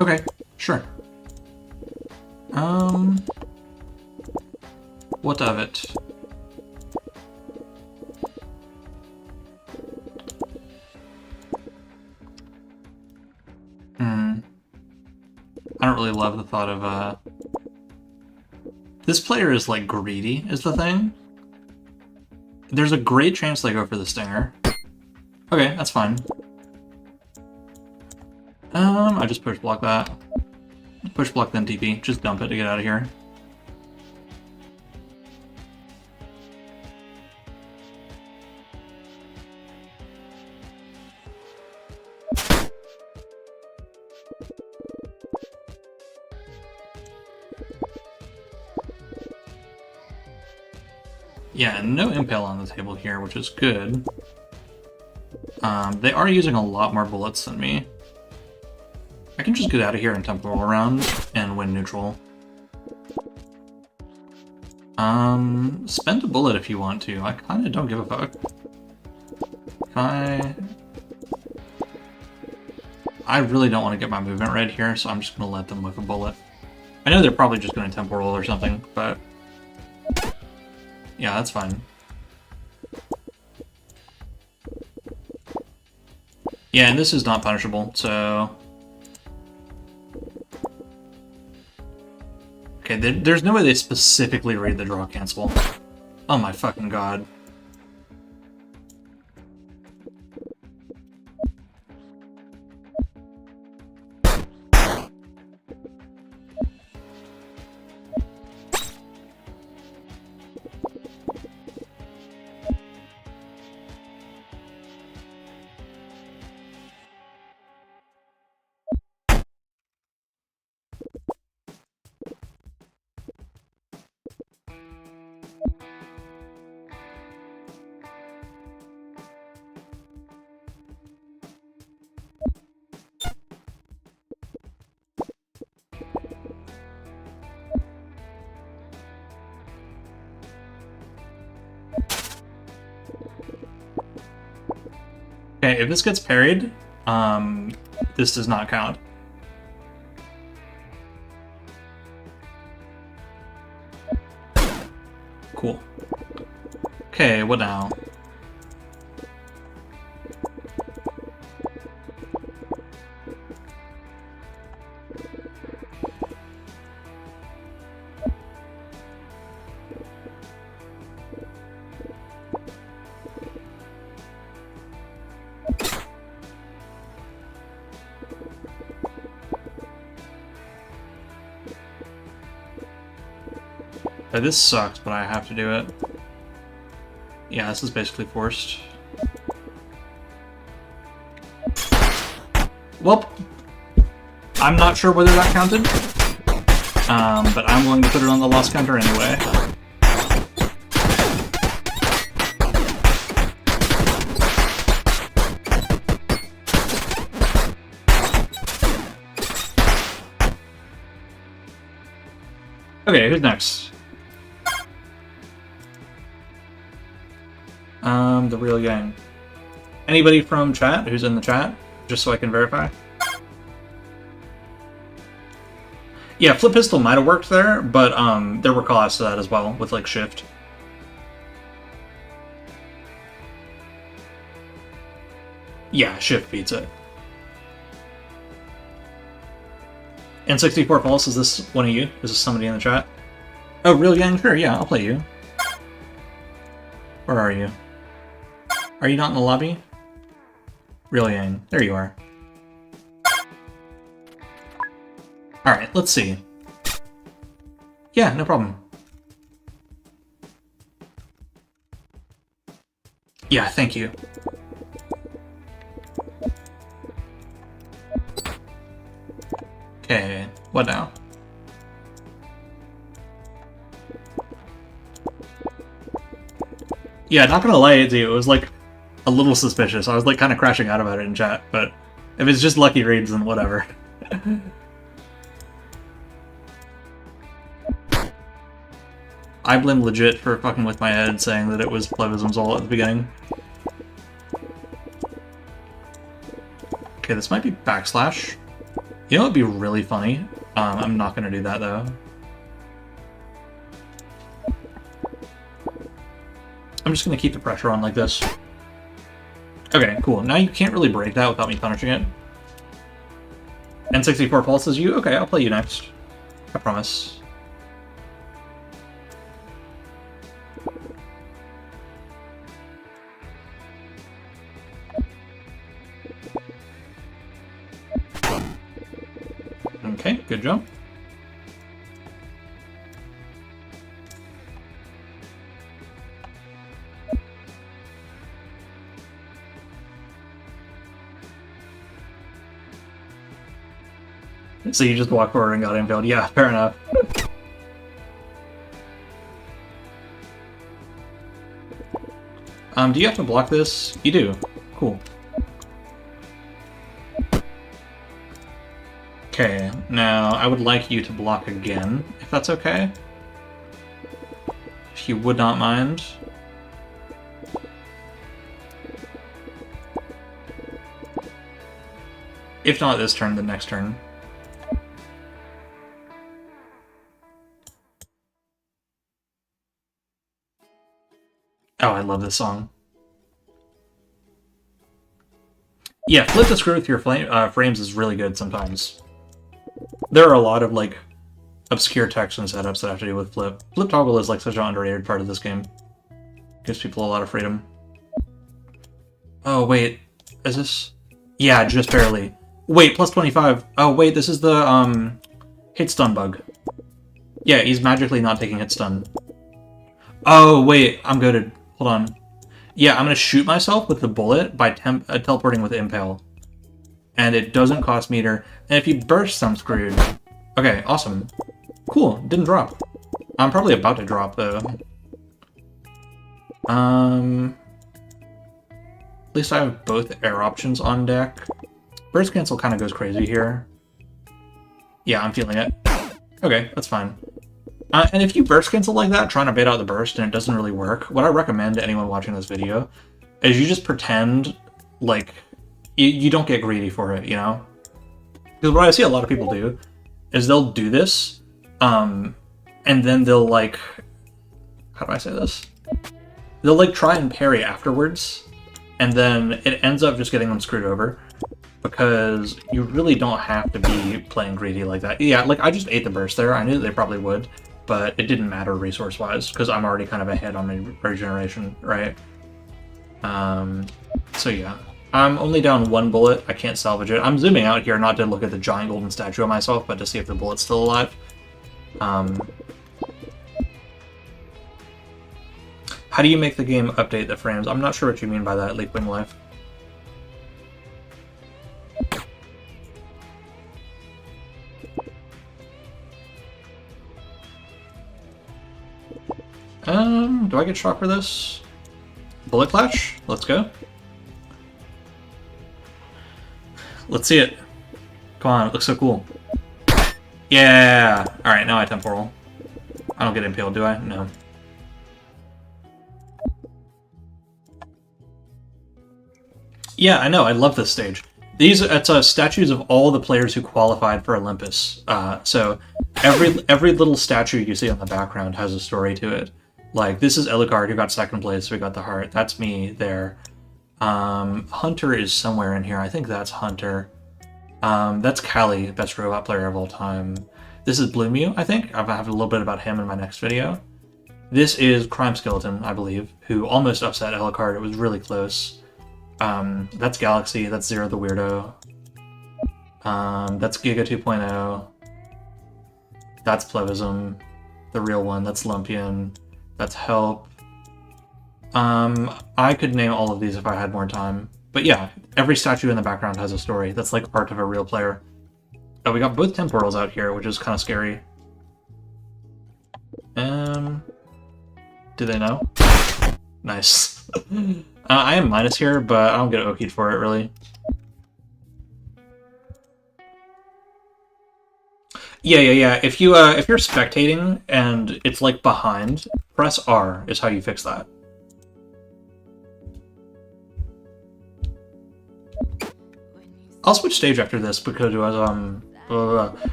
Okay, sure. What of it? I don't really love the thought of, this player is, like, greedy, is the thing. There's a great chance they go for the stinger. Okay, that's fine. I just push block that. Push block then TP. Just dump it to get out of here. Yeah, no impale on the table here, which is good. They are using a lot more bullets than me. I can just get out of here and tempo around and win neutral. Spend a bullet if you want to. I kind of don't give a fuck. I really don't want to get my movement right here, so I'm just going to let them whiff a bullet. I know they're probably just going to tempo roll or something, but yeah, that's fine. Yeah, and this is not punishable, so... Okay, there's no way they specifically read the draw cancel. Oh my fucking god. Okay, if this gets parried, this does not count. Cool. Okay, what now? This sucks, but I have to do it. Yeah, this is basically forced. Well, I'm not sure whether that counted, but I'm going to put it on the loss counter anyway. Okay, who's next? The real Yang. Anybody from chat who's in the chat, just so I can verify? Yeah, flip pistol might have worked there, but there were call-outs to that as well, with like shift. Yeah, shift beats it. N64 Pulse, is this one of you? Is this somebody in the chat? Oh, real Yang? Sure, yeah, I'll play you. Where are you? Are you not in the lobby? Real Yang. There you are. Alright, let's see. Yeah, no problem. Yeah, thank you. Okay, what now? Yeah, not gonna lie to you, it was like a little suspicious. I was like kind of crashing out about it in chat, but if it's just lucky reads, then whatever. I blame legit for fucking with my head, saying that it was Plevism's all at the beginning. Okay, this might be backslash. You know what would be really funny? I'm not gonna do that though. I'm just gonna keep the pressure on like this. Okay, cool. Now you can't really break that without me punishing it. N64 pulses you? Okay, I'll play you next. I promise. Okay, good job. So you just walk forward and got impaled. Yeah, fair enough. Do you have to block this? You do. Cool. Okay, now I would like you to block again, if that's okay. If you would not mind. If not this turn, then next turn. Oh, I love this song. Yeah, flip the screw with your frames is really good sometimes. There are a lot of, like, obscure text and setups that have to do with flip. Flip toggle is, like, such an underrated part of this game. Gives people a lot of freedom. Oh, wait. Is this... Yeah, just barely. Wait, plus 25. Oh, wait, this is the, hit stun bug. Yeah, he's magically not taking hit stun. Oh, wait, I'm goated. Hold on. Yeah, I'm gonna shoot myself with the bullet by teleporting with Impale. And it doesn't cost meter. And if you burst, I'm screwed. Okay, awesome. Cool, didn't drop. I'm probably about to drop, though. At least I have both air options on deck. Burst cancel kind of goes crazy here. Yeah, I'm feeling it. Okay, that's fine. And if you burst cancel like that, trying to bait out the burst, and it doesn't really work, what I recommend to anyone watching this video is you just pretend like you don't get greedy for it, you know? Because what I see a lot of people do is they'll do this, and then they'll, like... How do I say this? They'll, like, try and parry afterwards, and then it ends up just getting them screwed over. Because you really don't have to be playing greedy like that. Yeah, like, I just ate the burst there. I knew they probably would. But it didn't matter resource-wise, because I'm already kind of ahead on my regeneration, right? So yeah. I'm only down one bullet. I can't salvage it. I'm zooming out here not to look at the giant golden statue of myself, but to see if the bullet's still alive. How do you make the game update the frames? I'm not sure what you mean by that, Leapwing Life. Do I get shock for this? Bullet Clash? Let's go. Let's see it. Come on, it looks so cool. Yeah! Alright, now I temporal. I don't get impaled, do I? No. Yeah, I know, I love this stage. It's statues of all the players who qualified for Olympus. So every little statue you see on the background has a story to it. Like, this is Elucard, who got second place, we got the heart. That's me there. Hunter is somewhere in here. I think that's Hunter. That's Callie, best robot player of all time. This is Blue Mew, I think. I'll have a little bit about him in my next video. This is Crime Skeleton, I believe, who almost upset Elucard. It was really close. That's Galaxy, that's Zero the Weirdo. That's Giga 2.0. That's Plevism, the real one. That's Lumpian. That's Help. I could name all of these if I had more time. But yeah, every statue in the background has a story. That's like art of a real player. Oh, we got both temporals out here, which is kind of scary. Do they know? Nice. I am minus here, but I don't get Oki'd for it, really. Yeah. If you're spectating and it's like behind, press R is how you fix that. I'll switch stage after this because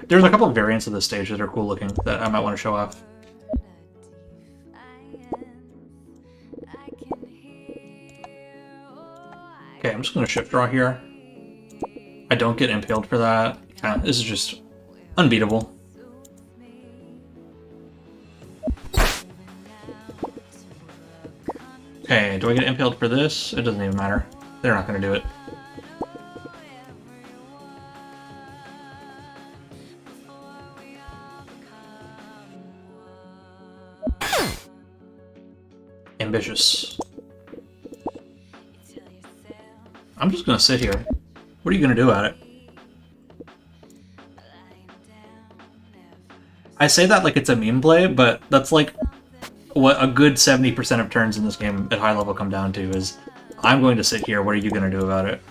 there's a couple of variants of this stage that are cool looking that I might want to show off. Okay, I'm just going to shift draw here. I don't get impaled for that. Yeah, this is just unbeatable. Okay, do I get impaled for this? It doesn't even matter. They're not going to do it. Ambitious. I'm just gonna sit here. What are you gonna do about it? I say that like it's a meme play, but that's like what a good 70% of turns in this game at high level come down to is I'm going to sit here, what are you gonna do about it?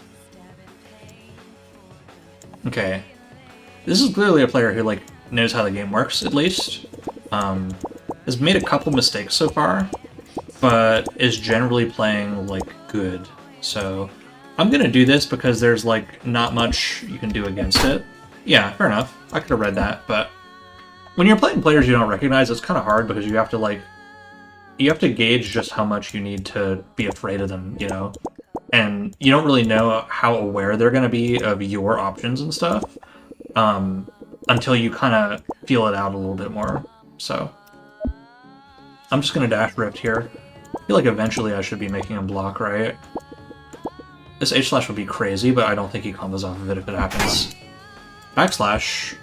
Okay. This is clearly a player who like knows how the game works, at least. Has made a couple mistakes so far, but is generally playing like good. So I'm gonna do this because there's like not much you can do against it. Yeah, fair enough. I could have read that, but when you're playing players you don't recognize, it's kind of hard because you have to gauge just how much you need to be afraid of them, you know? And you don't really know how aware they're gonna be of your options and stuff until you kind of feel it out a little bit more. So I'm just gonna dash Rift here. I feel like eventually I should be making him block, right? This H-slash would be crazy, but I don't think he combos off of it if it happens. Backslash,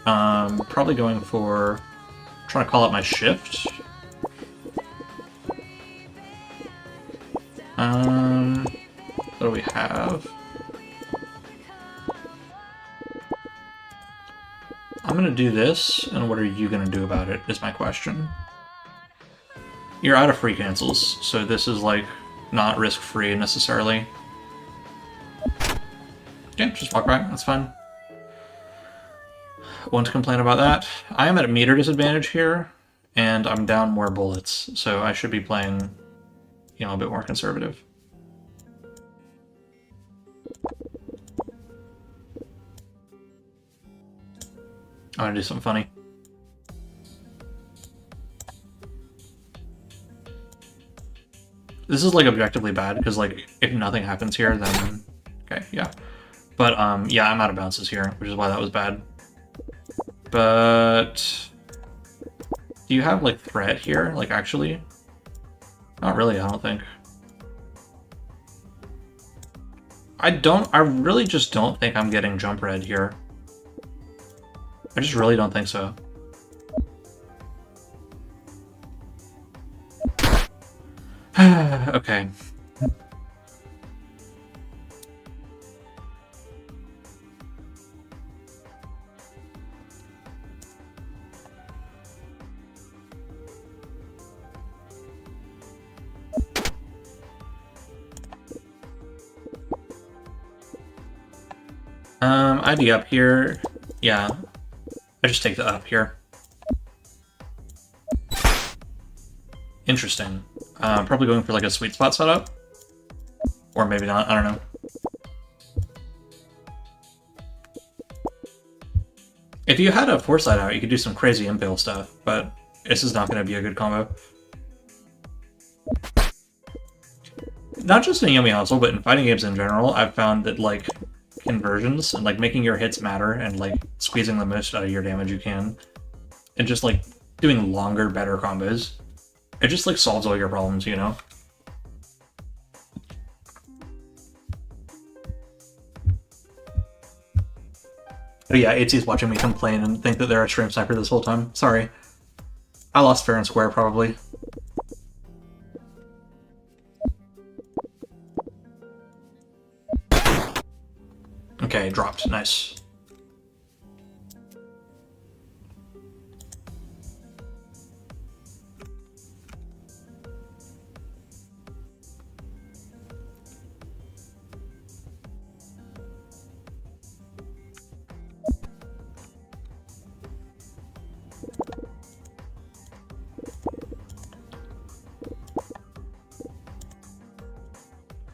probably going for... trying to call out my shift. What do we have? I'm gonna do this, and what are you gonna do about it, is my question. You're out of free cancels, so this is, like, not risk-free necessarily. Okay, just walk right, that's fine. Won't complain about that. I am at a meter disadvantage here, and I'm down more bullets, so I should be playing, you know, a bit more conservative. I'm gonna do something funny. This is, like, objectively bad, because, like, if nothing happens here, then... okay, yeah. But, yeah, I'm out of bounces here, which is why that was bad. But... do you have, like, threat here? Like, actually? Not really, I don't think. I really just don't think I'm getting jump red here. I just really don't think so. Okay. ID up here. Yeah. I just take the up here. Interesting. Probably going for like a sweet spot setup. Or maybe not, I don't know. If you had a foresight out, you could do some crazy impale stuff, but this is not going to be a good combo. Not just in Yomi Hustle, but in fighting games in general, I've found that, like, conversions and, like, making your hits matter and, like, squeezing the most out of your damage you can, and just, like, doing longer, better combos, it just, like, solves all your problems, you know? Oh yeah, AT's watching me complain and think that they're a stream sniper this whole time. Sorry. I lost fair and square, probably. Okay, dropped. Nice.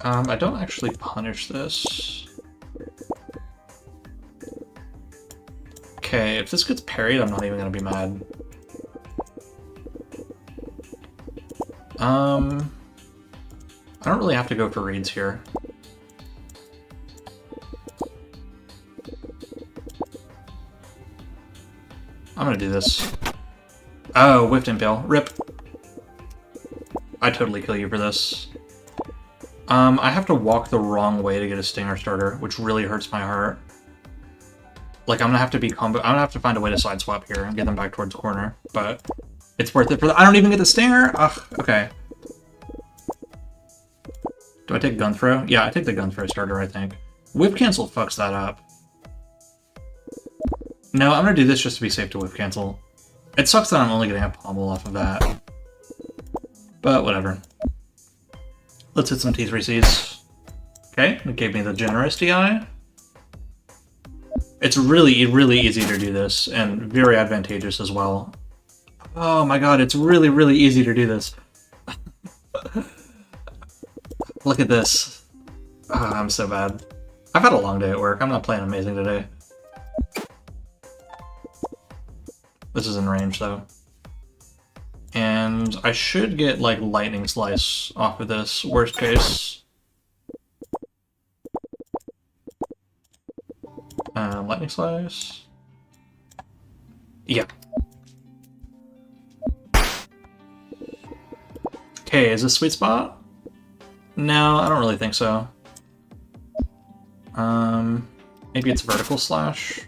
I don't actually punish this. Okay, if this gets parried, I'm not even gonna be mad. I don't really have to go for reads here. I'm gonna do this. Oh, whiffed impale. Rip. I'd totally kill you for this. I have to walk the wrong way to get a stinger starter, which really hurts my heart. Like, I'm gonna have to be combo. I'm gonna have to find a way to side swap here and get them back towards the corner, but it's worth it for the. I don't even get the stinger. Ugh. Okay. Do I take gun throw? Yeah, I take the gun throw starter. I think whip cancel fucks that up. No, I'm gonna do this just to be safe to whip cancel. It sucks that I'm only getting a pommel off of that, but whatever. Let's hit some T3Cs. Okay, it gave me the generous DI. It's really easy to do this, and very advantageous as well. Oh my god, it's really easy to do this. Look at this. Oh, I'm so bad. I've had a long day at work. I'm not playing amazing today. This is in range, though. And I should get, like, lightning slice off of this, worst case. Lightning slice. Yeah. Okay, is this sweet spot? No, I don't really think so. Maybe it's vertical slash.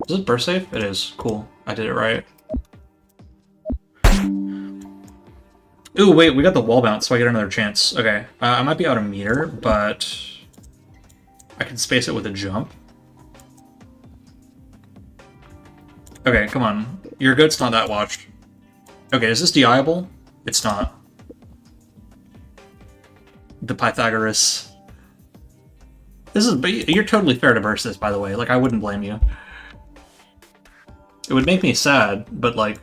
Is it burst safe? It is. Cool. I did it right. Ooh, wait, we got the wall bounce, so I get another chance. Okay, I might be out of meter, but I can space it with a jump. Okay, come on. Your goat's not that watched. Okay, is this DI-able? It's not. The Pythagoras. This is, but you're totally fair to burst this, by the way. Like, I wouldn't blame you. It would make me sad, but like,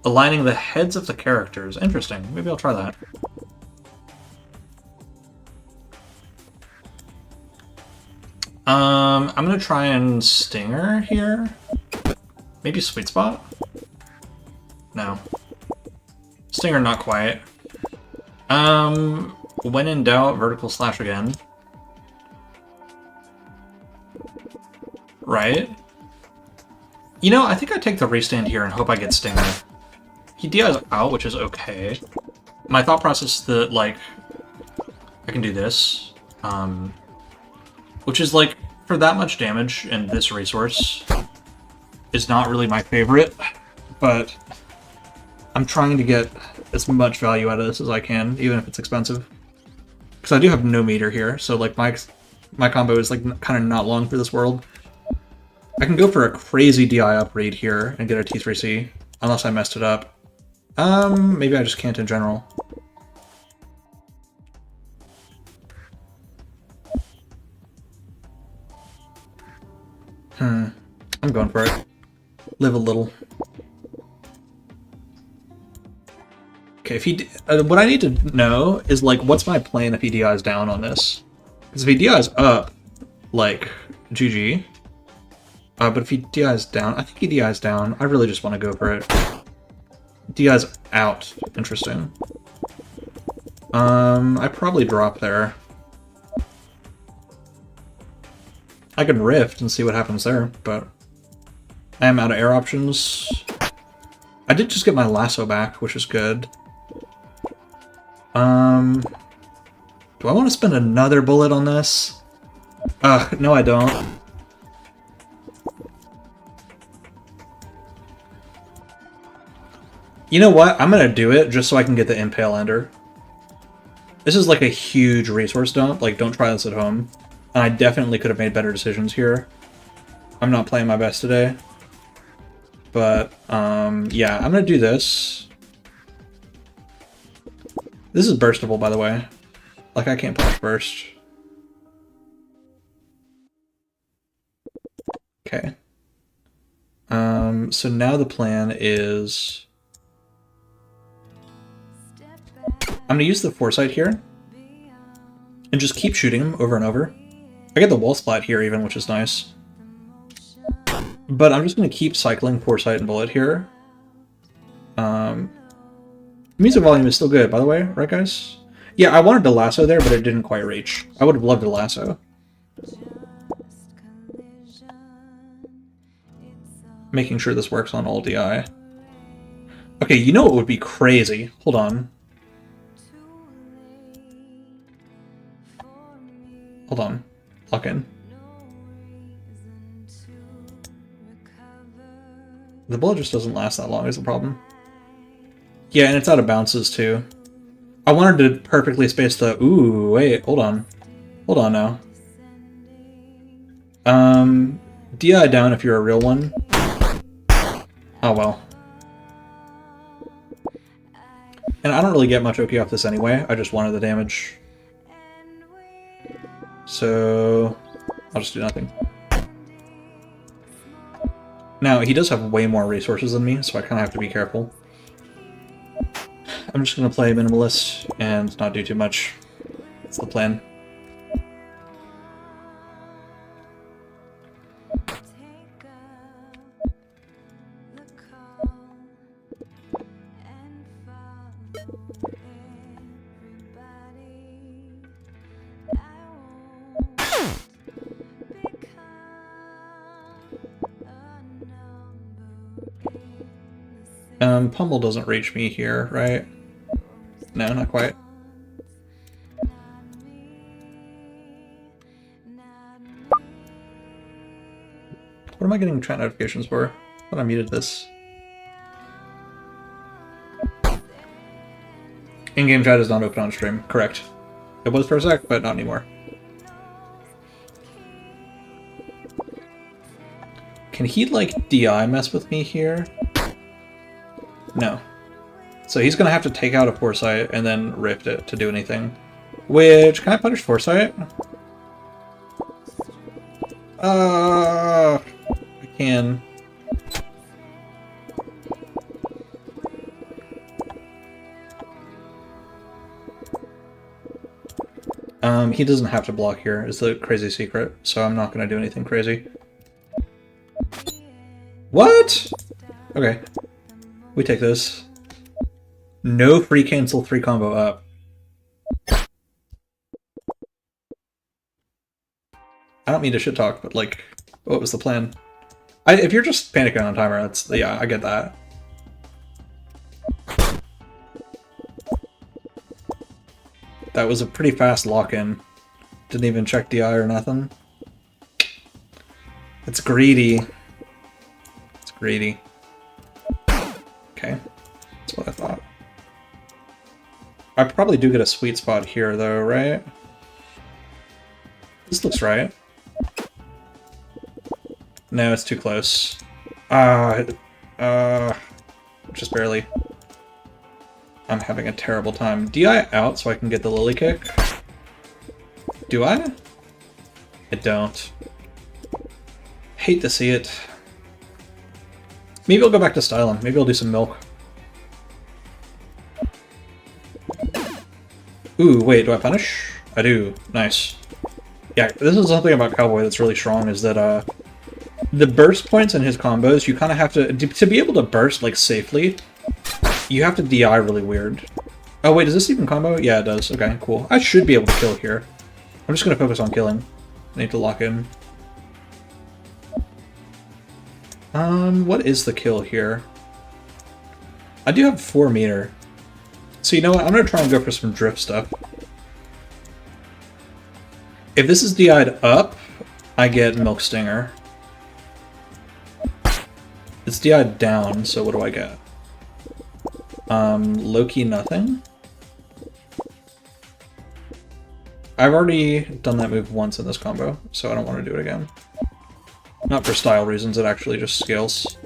aligning the heads of the characters. Interesting. Maybe I'll try that. I'm gonna try and stinger here. Maybe sweet spot? No. Stinger, not quite. When in doubt, vertical slash again. Right? You know, I think I take the restand here and hope I get stinger. He DI's out, which is okay. My thought process is that, like, I can do this. Which is, like, for that much damage and this resource is not really my favorite, but I'm trying to get as much value out of this as I can, even if it's expensive. Because I do have no meter here, so, like, my combo is, like, kind of not long for this world. I can go for a crazy DI upgrade here and get a T3C, unless I messed it up. Maybe I just can't in general. I'm going for it. Live a little. Okay, if he... what I need to know is, like, what's my plan if he DI's down on this? Because if he DI's up, like, GG. But if he DI's down... I think he DI's down. I really just want to go for it. DI's out. Interesting. I probably drop there. I can rift and see what happens there, but I am out of air options. I did just get my lasso back, which is good. Do I want to spend another bullet on this? No I don't. You know what? I'm gonna do it just so I can get the Impale Ender. This is like a huge resource dump, like don't try this at home. And I definitely could have made better decisions here. I'm not playing my best today. But, yeah, I'm gonna do this. This is burstable, by the way. Like, I can't punish burst. Okay. So now the plan is... I'm gonna use the foresight here and just keep shooting him over and over. I get the wall splat here even, which is nice. But I'm just gonna keep cycling foresight and bullet here. Music volume is still good, by the way, right guys? Yeah, I wanted to lasso there, but it didn't quite reach. I would have loved to lasso. Making sure this works on all DI. Okay, you know what would be crazy? Hold on. Hold on. Lock in. The bullet just doesn't last that long is the problem. Yeah, and it's out of bounces too. I wanted to perfectly space the... Ooh, wait, hold on. Hold on now. DI down if you're a real one. Oh well. And I don't really get much OK off this anyway, I just wanted the damage. So... I'll just do nothing. Now, he does have way more resources than me, so I kind of have to be careful. I'm just going to play minimalist and not do too much. That's the plan. Pummel doesn't reach me here, right? No, not quite. What am I getting chat notifications for? I thought I muted this. In-game chat is not open on stream. Correct. It was for a sec, but not anymore. Can he, like, DI mess with me here? No. So he's gonna have to take out a foresight and then rift it to do anything. Which, can I punish foresight? I can. He doesn't have to block here, is the crazy secret, so I'm not gonna do anything crazy. What? Okay. We take this. No free cancel 3 combo up. I don't mean to shit talk, but like, what was the plan? If you're just panicking on timer, that's, yeah, I get that. That was a pretty fast lock-in. Didn't even check DI or nothing. It's greedy. It's greedy. Okay, that's what I thought. I probably do get a sweet spot here, though, right? This looks right. No, it's too close. Just barely. I'm having a terrible time. DI out so I can get the lily kick? Do I? I don't. Hate to see it. Maybe I'll go back to styling. Maybe I'll do some milk. Ooh, wait, do I punish? I do. Nice. Yeah, this is something about Cowboy that's really strong, is that, the burst points in his combos, you kind of have to be able to burst, like, safely, you have to DI really weird. Oh, wait, does this even combo? Yeah, it does. Okay, cool. I should be able to kill here. I'm just going to focus on killing. I need to lock in. What is the kill here? I do have 4 meter. So you know what? I'm going to try and go for some drift stuff. If this is DI'd up, I get Milk Stinger. It's DI'd down, so what do I get? Low-key nothing? I've already done that move once in this combo, so I don't want to do it again. Not for style reasons, it actually just scales.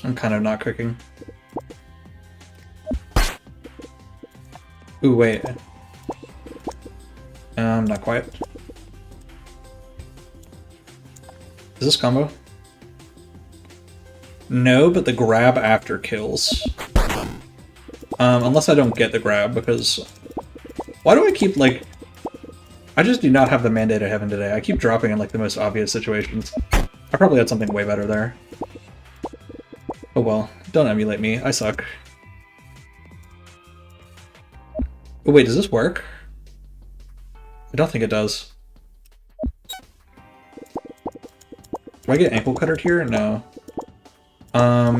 I'm kind of not cooking. Ooh, wait. Not quite. Is this combo? No, but the grab after kills. Unless I don't get the grab, because... Why do I keep, like... I just do not have the Mandate of Heaven today. I keep dropping in, like, the most obvious situations. I probably had something way better there. Oh well, don't emulate me. I suck. Oh wait, does this work? I don't think it does. Do I get ankle cuttered here? No.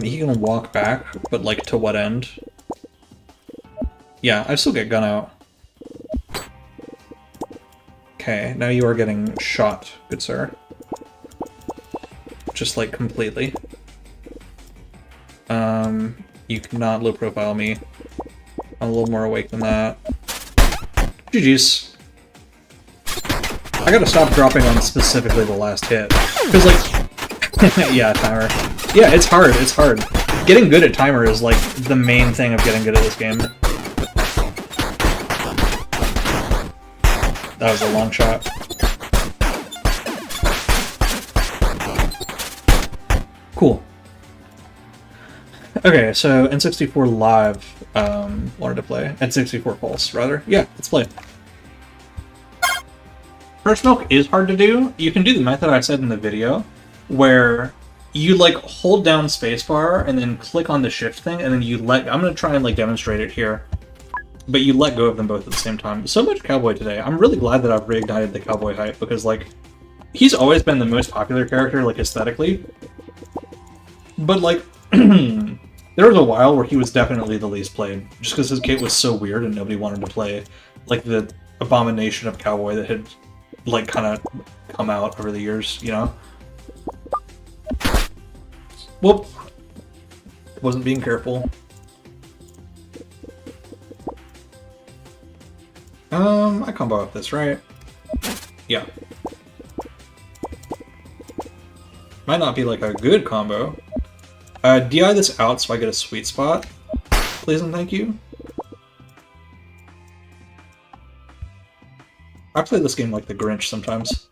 He can walk back, but like to what end? Yeah, I still get gun out. Okay, now you are getting shot, good sir. Just like completely. You cannot low profile me. I'm a little more awake than that. GG's. I gotta stop dropping on specifically the last hit. Because, like... yeah, timer. Yeah, it's hard, it's hard. Getting good at timer is, like, the main thing of getting good at this game. That was a long shot. Cool. Okay, so N64 Live wanted to play. N64 Pulse, rather. Yeah, let's play. First Milk is hard to do. You can do the method I said in the video, where you, like, hold down spacebar and then click on the shift thing, and then you let... I'm going to try and, like, demonstrate it here. But you let go of them both at the same time. So much Cowboy today. I'm really glad that I've reignited the Cowboy hype, because, like, he's always been the most popular character, like, aesthetically. But, like... There was a while where he was definitely the least played, just because his kit was so weird and nobody wanted to play, like, the abomination of Cowboy that had, like, kind of come out over the years, you know? Whoop! Wasn't being careful. I combo up this, right? Yeah. Might not be, like, a good combo. DI this out so I get a sweet spot. Please and thank you. I play this game like the Grinch sometimes.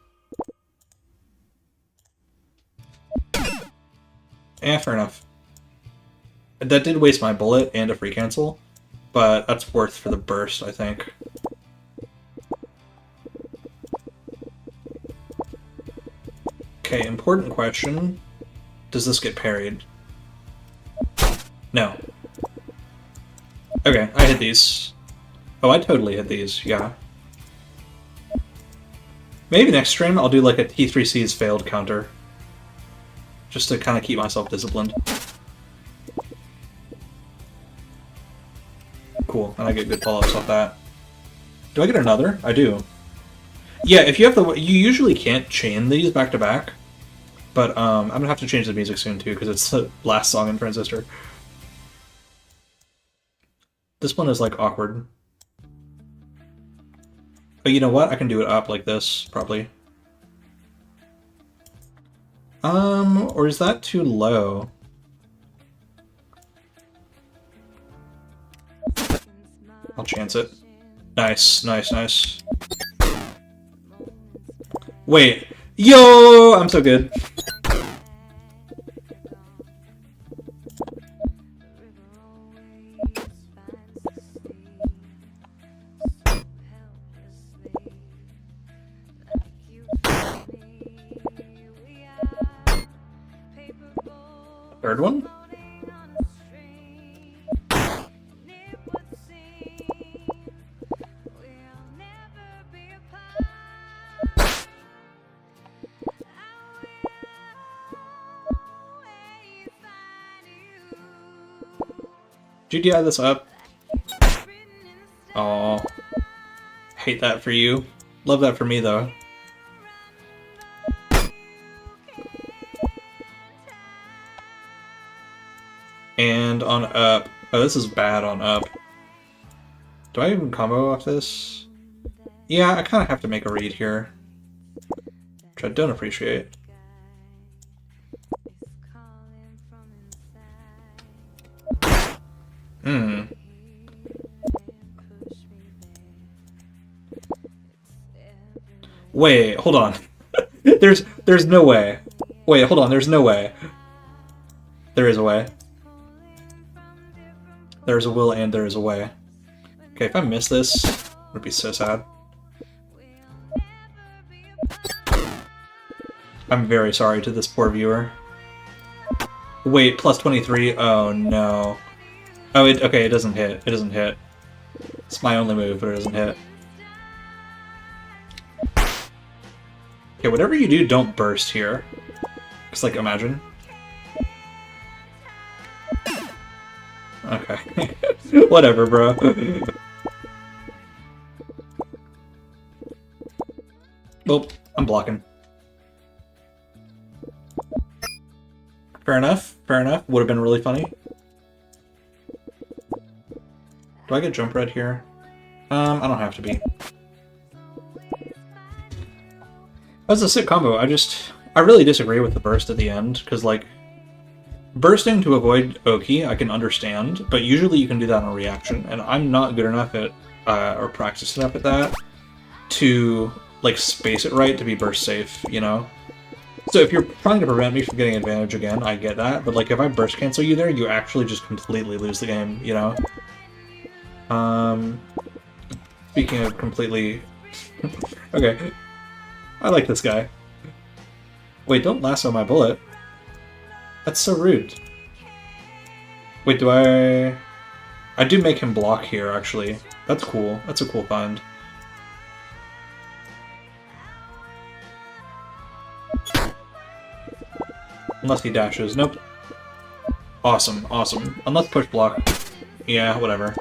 Fair enough. That did waste my bullet and a free cancel, but that's worth for the burst, I think. Okay, important question. Does this get parried? No. Okay, I hit these. Oh, I totally hit these, yeah. Maybe next stream I'll do like a T3C's failed counter. Just to kind of keep myself disciplined. Cool, and I get good follow-ups off that. Do I get another? I do. Yeah, if you have the... You usually can't chain these back to back. But I'm gonna have to change the music soon too, because it's the last song in Transistor. This one is, like, awkward. But you know what? I can do it up like this, probably. Or is that too low? I'll chance it. Nice, nice, nice. Wait. Yo! I'm so good. Third one? GDI this up. Oh, hate that for you. Love that for me though. And on up. Oh, this is bad on up. Do I even combo off this? Yeah, I kind of have to make a read here. Which I don't appreciate. Wait, hold on. There's no way. Wait, hold on, there's no way. There is a way. There's a will and there is a way. Okay, if I miss this, it would be so sad. I'm very sorry to this poor viewer. Wait, plus 23? Oh no. Oh, okay, it doesn't hit. It doesn't hit. It's my only move, but it doesn't hit. Okay, whatever you do, don't burst here. Just like, imagine. Okay. Whatever, bro. Oh, I'm blocking. Fair enough, fair enough. Would have been really funny. Do I get jump red here? I don't have to be. That's a sick combo. I really disagree with the burst at the end, because, like, bursting to avoid Oki, I can understand, but usually you can do that on a reaction, and I'm not good enough at, or practiced enough at that, to, like, space it right to be burst safe, you know? So if you're trying to prevent me from getting advantage again, I get that, but, like, if I burst cancel you there, you actually just completely lose the game, you know? Speaking of completely... Okay. I like this guy. Wait, don't lasso my bullet. That's so rude. Wait, do I... I do make him block here, actually. That's cool. That's a cool find. Unless he dashes. Nope. Awesome, awesome. Unless push block. Yeah, whatever.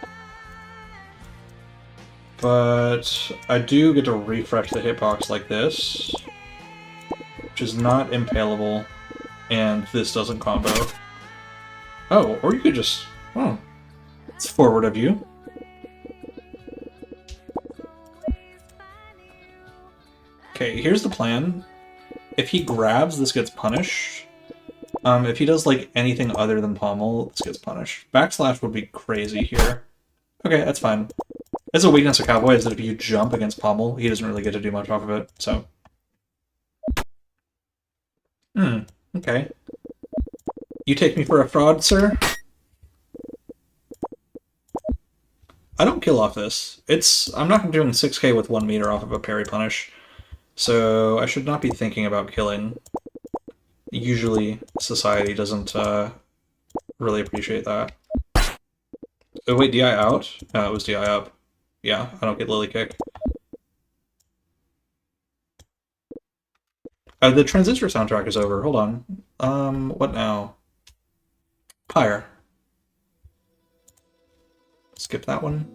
But I do get to refresh the hitbox like this, which is not impalable, and this doesn't combo. Oh, or you could just... Oh. It's forward of you. Okay, here's the plan. If he grabs, this gets punished. If he does, like, anything other than pommel, this gets punished. Backslash would be crazy here. Okay, that's fine. It's a weakness of Cowboy is that if you jump against pommel, he doesn't really get to do much off of it, so... Okay. You take me for a fraud, sir? I don't kill off this. I'm not doing 6k with 1 meter off of a parry punish, so I should not be thinking about killing. Usually, society doesn't really appreciate that. Oh wait, DI out? It was DI up. Yeah, I don't get Lily Kick. The Transistor soundtrack is over. Hold on. What now? Pyre. Skip that one.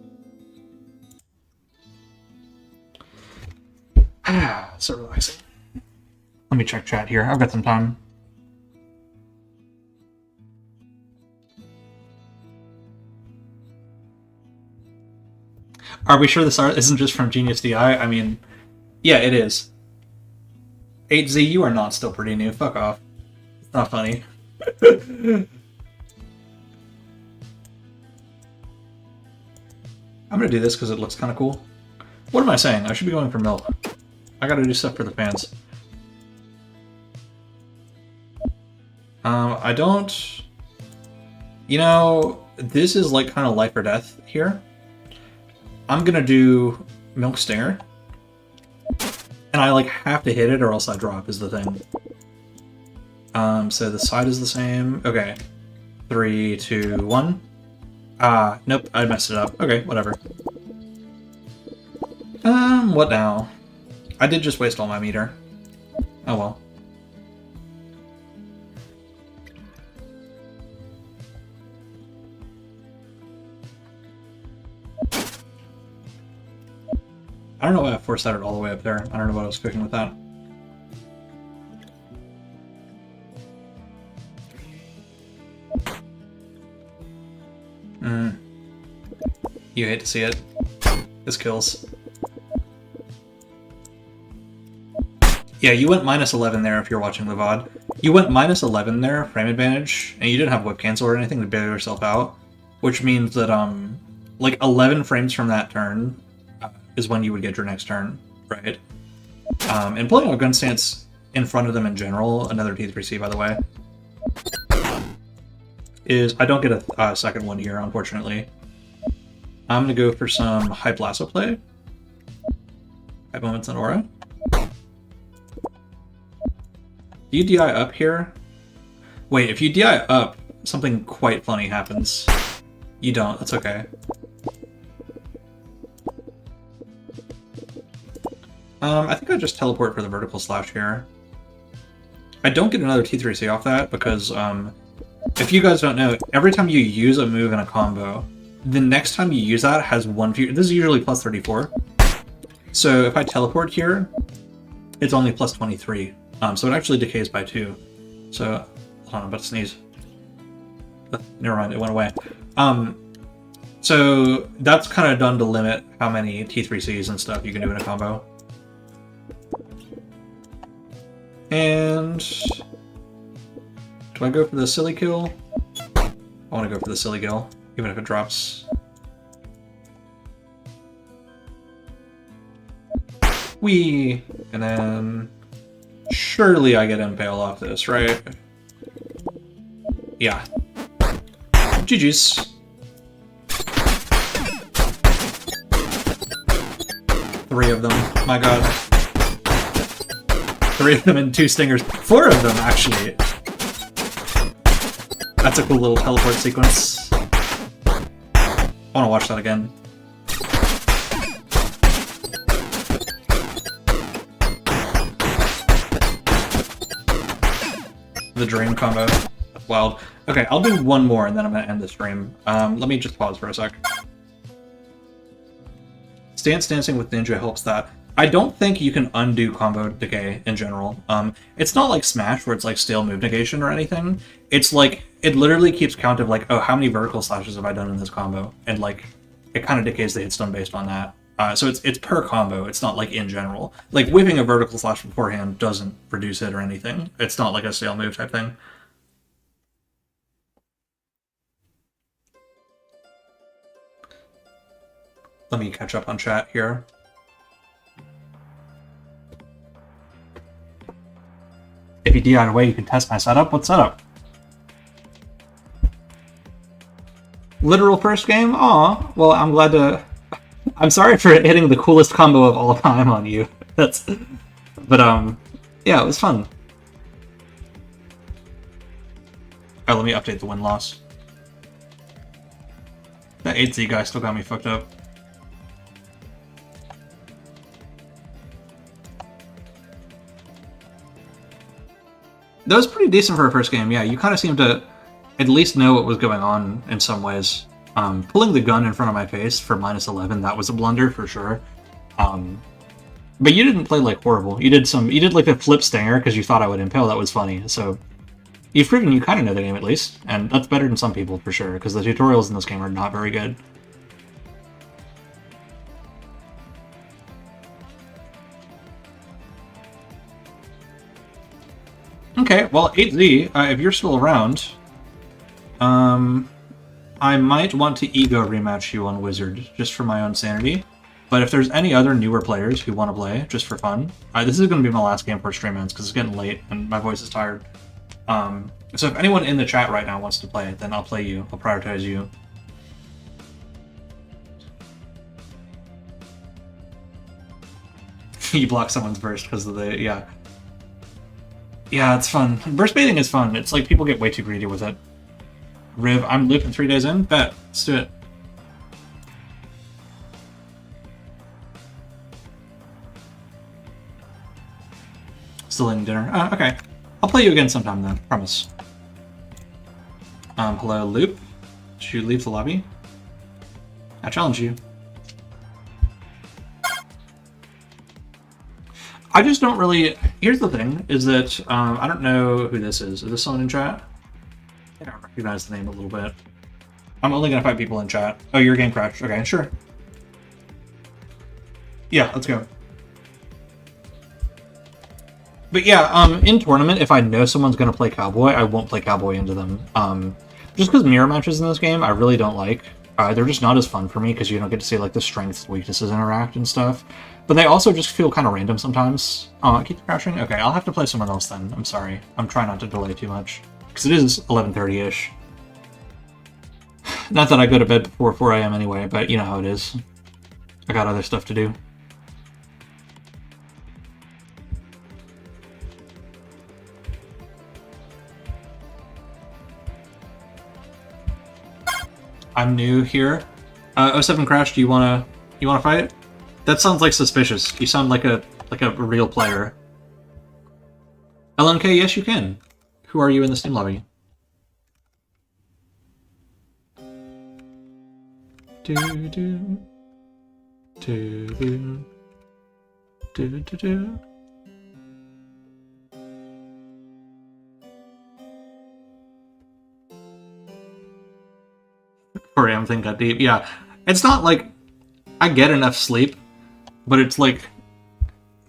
So relaxing. Let me check chat here. I've got some time. Are we sure this art isn't just from Genius DI? I mean, yeah, it is. 8Z, you are not still pretty new. Fuck off. It's not funny. I'm gonna do this because it looks kind of cool. What am I saying? I should be going for milk. I gotta do stuff for the fans. I don't... You know, this is like kind of life or death here. I'm gonna do Milk Stinger. And I like have to hit it or else I drop is the thing. So the side is the same. Okay. 3, 2, 1. Nope, I messed it up. Okay, whatever. What now? I did just waste all my meter. Oh well. I don't know why I forced that all the way up there. I don't know what I was cooking with that. You hate to see it. This kills. Yeah, you went minus 11 there if you're watching the VOD. You went minus 11 there, frame advantage, and you didn't have whip cancel or anything to bail yourself out, which means that, like 11 frames from that turn is when you would get your next turn, right? And pulling a gun stance in front of them in general, another T3C by the way. is I don't get a second one here, unfortunately. I'm going to go for some Hype Lasso play. Hype Moments and Aura. Do you DI up here? Wait, if you DI up, something quite funny happens. You don't, that's okay. I think I'll just teleport for the vertical slash here. I don't get another T3C off that because, if you guys don't know, every time you use a move in a combo, the next time you use that has one future. This is usually plus 34. So if I teleport here, it's only plus 23. So it actually decays by 2. So, hold on, I'm about to sneeze. Never mind, it went away. So that's kind of done to limit how many T3Cs and stuff you can do in a combo. And do I go for the silly kill? I want to go for the silly kill, even if it drops. Whee! And then surely I get Impale off this, right? Yeah. GG's. Three of them. My god. 3 of them and 2 stingers. 4 of them, actually. That's a cool little teleport sequence. I want to watch that again. The dream combo. That's wild. Okay, I'll do one more and then I'm going to end the stream. Let me just pause for a sec. Stance Dancing with Ninja helps that. I don't think you can undo combo decay in general. It's not like Smash where it's like stale move negation or anything. It's like, it literally keeps count of like, oh, how many vertical slashes have I done in this combo? And like, it kind of decays the hit stun based on that. So it's per combo, it's not like in general. Like whipping a vertical slash beforehand doesn't reduce it or anything. It's not like a stale move type thing. Let me catch up on chat here. If you DI'd away, you can test my setup. What setup? Literal first game? Aw, well, I'm glad to... I'm sorry for hitting the coolest combo of all time on you. That's... But, yeah, it was fun. Oh, let me update the win-loss. That 8Z guy still got me fucked up. That was pretty decent for a first game, yeah. You kind of seemed to at least know what was going on in some ways. Pulling the gun in front of my face for -11, that was a blunder for sure. But you didn't play like horrible. You did like a flip stinger because you thought I would impale. That was funny. So you've proven you kind of know the game at least, and that's better than some people for sure because the tutorials in this game are not very good. Okay, well, 8Z, if you're still around, I might want to ego rematch you on Wizard, just for my own sanity. But if there's any other newer players who want to play, just for fun, this is going to be my last game for stream ends, because it's getting late and my voice is tired. So if anyone in the chat right now wants to play, then I'll play you. I'll prioritize you. You block someone's burst because of the... yeah. Yeah, it's fun. Burst baiting is fun. It's like people get way too greedy with it. Riv, I'm looping 3 days in? Bet. Let's do it. Still eating dinner. Okay. I'll play you again sometime then. Promise. Hello, Loop. Should you leave the lobby? I challenge you. I just don't really... Here's the thing, is that I don't know who this is. Is this someone in chat? I don't recognize the name a little bit. I'm only going to fight people in chat. Oh, your game crashed. Okay, sure. Yeah, let's go. But yeah, in tournament, if I know someone's going to play Cowboy, I won't play Cowboy into them. Just because mirror matches in this game, I really don't like. They're just not as fun for me because you don't get to see like the strengths, weaknesses interact and stuff. But they also just feel kind of random sometimes. Oh, it keeps crashing? Okay, I'll have to play someone else then. I'm sorry. I'm trying not to delay too much. Because it is 11:30-ish. Not that I go to bed before 4 a.m. anyway, but you know how it is. I got other stuff to do. I'm new here. 07 Crash, do you wanna fight? That sounds like suspicious. You sound like a real player. LMK, yes you can. Who are you in the Steam lobby? Do do do do do do do. For everything got deep. Yeah, it's not like I get enough sleep, but it's like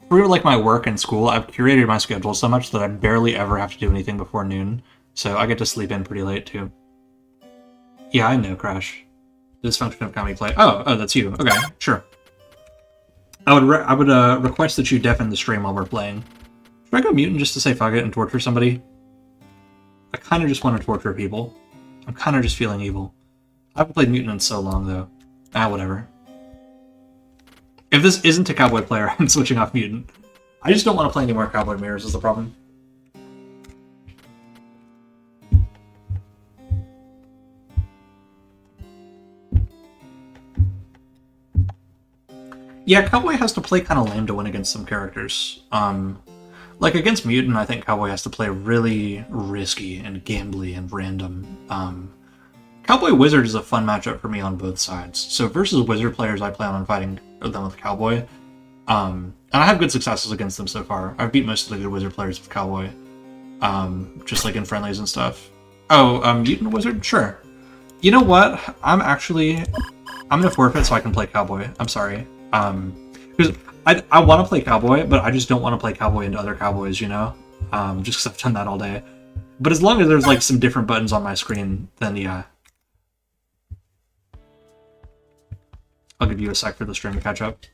for like my work and school, I've curated my schedule so much that I barely ever have to do anything before noon, so I get to sleep in pretty late too. Yeah, I know, Crash. Dysfunction of comedy play. Oh, that's you. Okay, sure. I would request that you deafen the stream while we're playing. Should I go mutant just to say fuck it and torture somebody? I kind of just want to torture people. I'm kind of just feeling evil. I haven't played mutant in so long though. Whatever. If this isn't a cowboy player, I'm switching off mutant. I just don't want to play any more cowboy mirrors is the problem. Yeah, Cowboy has to play kind of lame to win against some characters. Like against Mutant, I think Cowboy has to play really risky and gambly and random. Cowboy Wizard is a fun matchup for me on both sides. So versus Wizard players, I plan on fighting them with Cowboy. And I have good successes against them so far. I've beat most of the good Wizard players with Cowboy. Just like in friendlies and stuff. Oh, Mutant Wizard? Sure. You know what? I'm gonna forfeit so I can play Cowboy. I'm sorry. Because I want to play Cowboy, but I just don't want to play Cowboy into other Cowboys, you know? Just because I've done that all day. But as long as there's like some different buttons on my screen, then yeah. I'll give you a sec for the stream to catch up.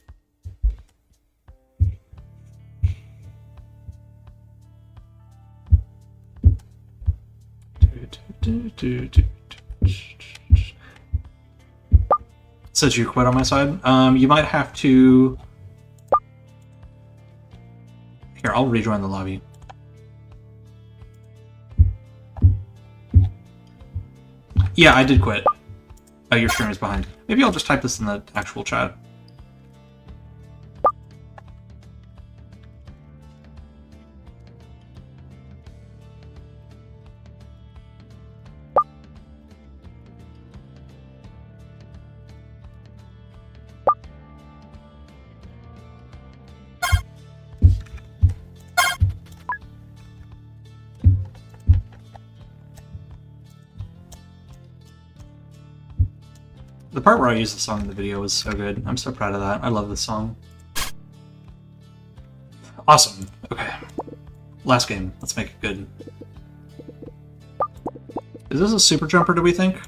Says you quit on my side. You might have to... Here, I'll rejoin the lobby. Yeah, I did quit. Your stream is behind. Maybe I'll just type this in the actual chat. The part where I used the song in the video was so good. I'm so proud of that. I love this song. Awesome. Okay. Last game. Let's make it good. Is this a super jumper, do we think?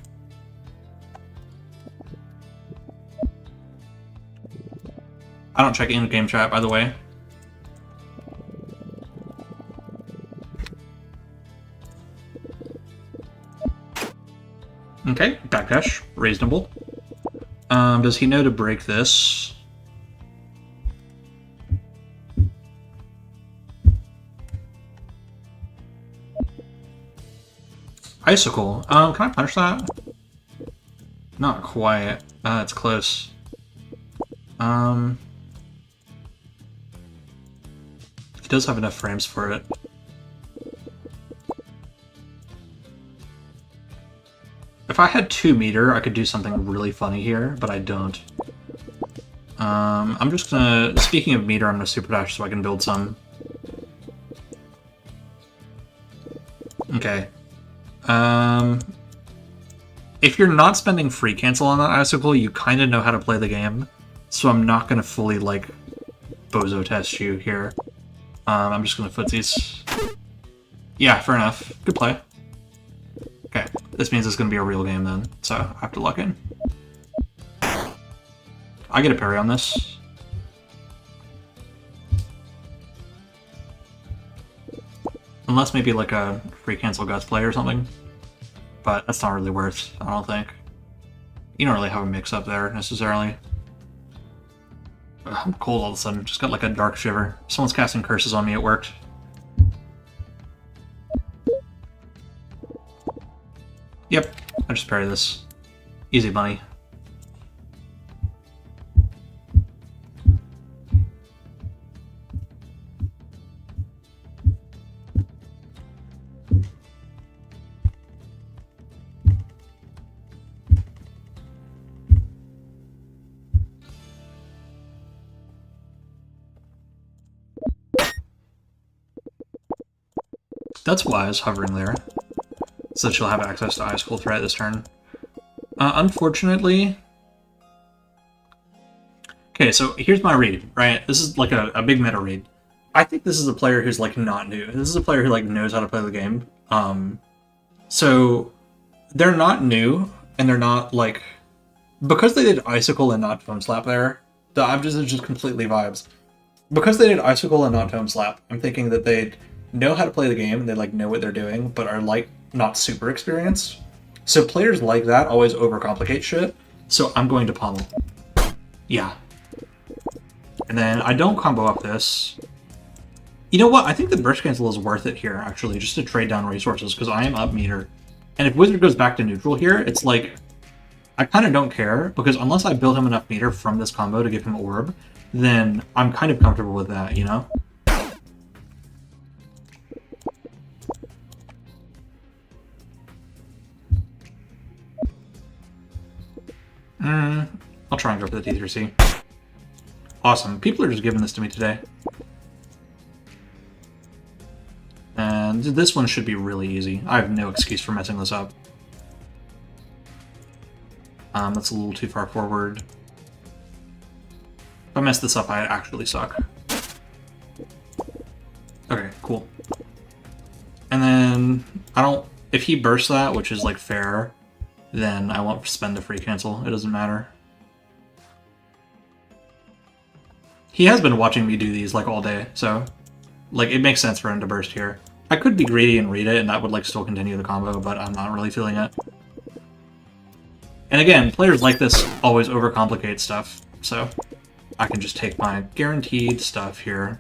I don't check in-game chat, by the way. Okay, backdash. Reasonable. Does he know to break this? Icicle. Can I punish that? Not quite. It's close. He does have enough frames for it. If I had 2 meter, I could do something really funny here, but I don't. I'm just gonna... Speaking of meter, I'm gonna super dash so I can build some. Okay. If you're not spending free cancel on that icicle, you kind of know how to play the game, so I'm not gonna fully, like, bozo test you here. I'm just gonna footsies. Yeah, fair enough. Good play. Okay, this means it's going to be a real game then, so I have to lock in. I get a parry on this. Unless maybe like a free cancel guts play or something. But that's not really worth, I don't think. You don't really have a mix-up there, necessarily. Ugh, I'm cold all of a sudden. Just got like a dark shiver. Someone's casting curses on me, it worked. Yep, I just parry this. Easy bunny. That's wise, hovering there. So that she'll have access to Ice Cold threat this turn. Unfortunately... Okay, so here's my read, right? This is like a big meta read. I think this is a player who's like not new. This is a player who like knows how to play the game. So they're not new, and they're not like... Because they did Icicle and not Foam Slap there, it's just completely vibes. Because they did Icicle and not Foam Slap, I'm thinking that they know how to play the game, and they like know what they're doing, but are like not super experienced. So players like that always overcomplicate shit, so I'm going to pummel. Yeah. And then I don't combo up this. You know what? I think the Burst Cancel is worth it here, actually, just to trade down resources, because I am up meter. And if Wizard goes back to neutral here, it's like... I kind of don't care, because unless I build him enough meter from this combo to give him Orb, then I'm kind of comfortable with that, you know? I'll try and go for the T3C. Awesome. People are just giving this to me today. And this one should be really easy. I have no excuse for messing this up. That's a little too far forward. If I mess this up, I actually suck. Okay, cool. And then, if he bursts that, which is like fair, then I won't spend the free cancel. It doesn't matter. He has been watching me do these like all day, so like it makes sense for him to burst here. I could be greedy and read it, and that would like still continue the combo, but I'm not really feeling it. And again, players like this always overcomplicate stuff, so I can just take my guaranteed stuff here.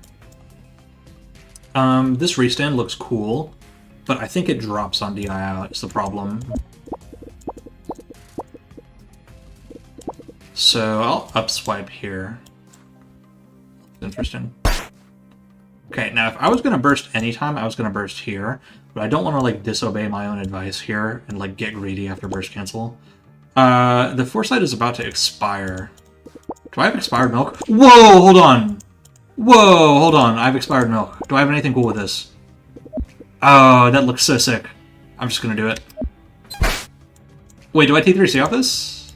This restand looks cool, but I think it drops on DI out, is the problem. So I'll upswipe here. Interesting. Okay, now if I was going to burst anytime, I was going to burst here, but I don't want to like disobey my own advice here and like get greedy after burst cancel. The Foresight is about to expire. Do I have expired milk? Whoa, hold on! Whoa, hold on, I have expired milk. Do I have anything cool with this? Oh, that looks so sick. I'm just gonna do it. Wait, do I T3C off this?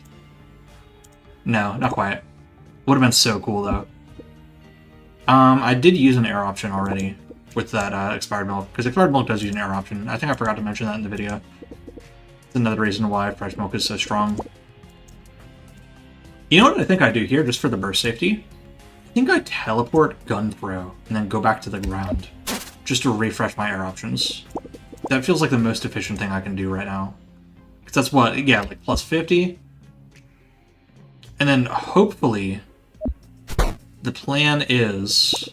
No, not quite. Would have been so cool, though. I did use an air option already with that expired milk, because expired milk does use an air option. I think I forgot to mention that in the video. It's another reason why fresh milk is so strong. You know what I think I do here, just for the burst safety? I think I teleport gun throw, and then go back to the ground, just to refresh my air options. That feels like the most efficient thing I can do right now. Because that's what, yeah, like plus 50. And then hopefully, the plan is,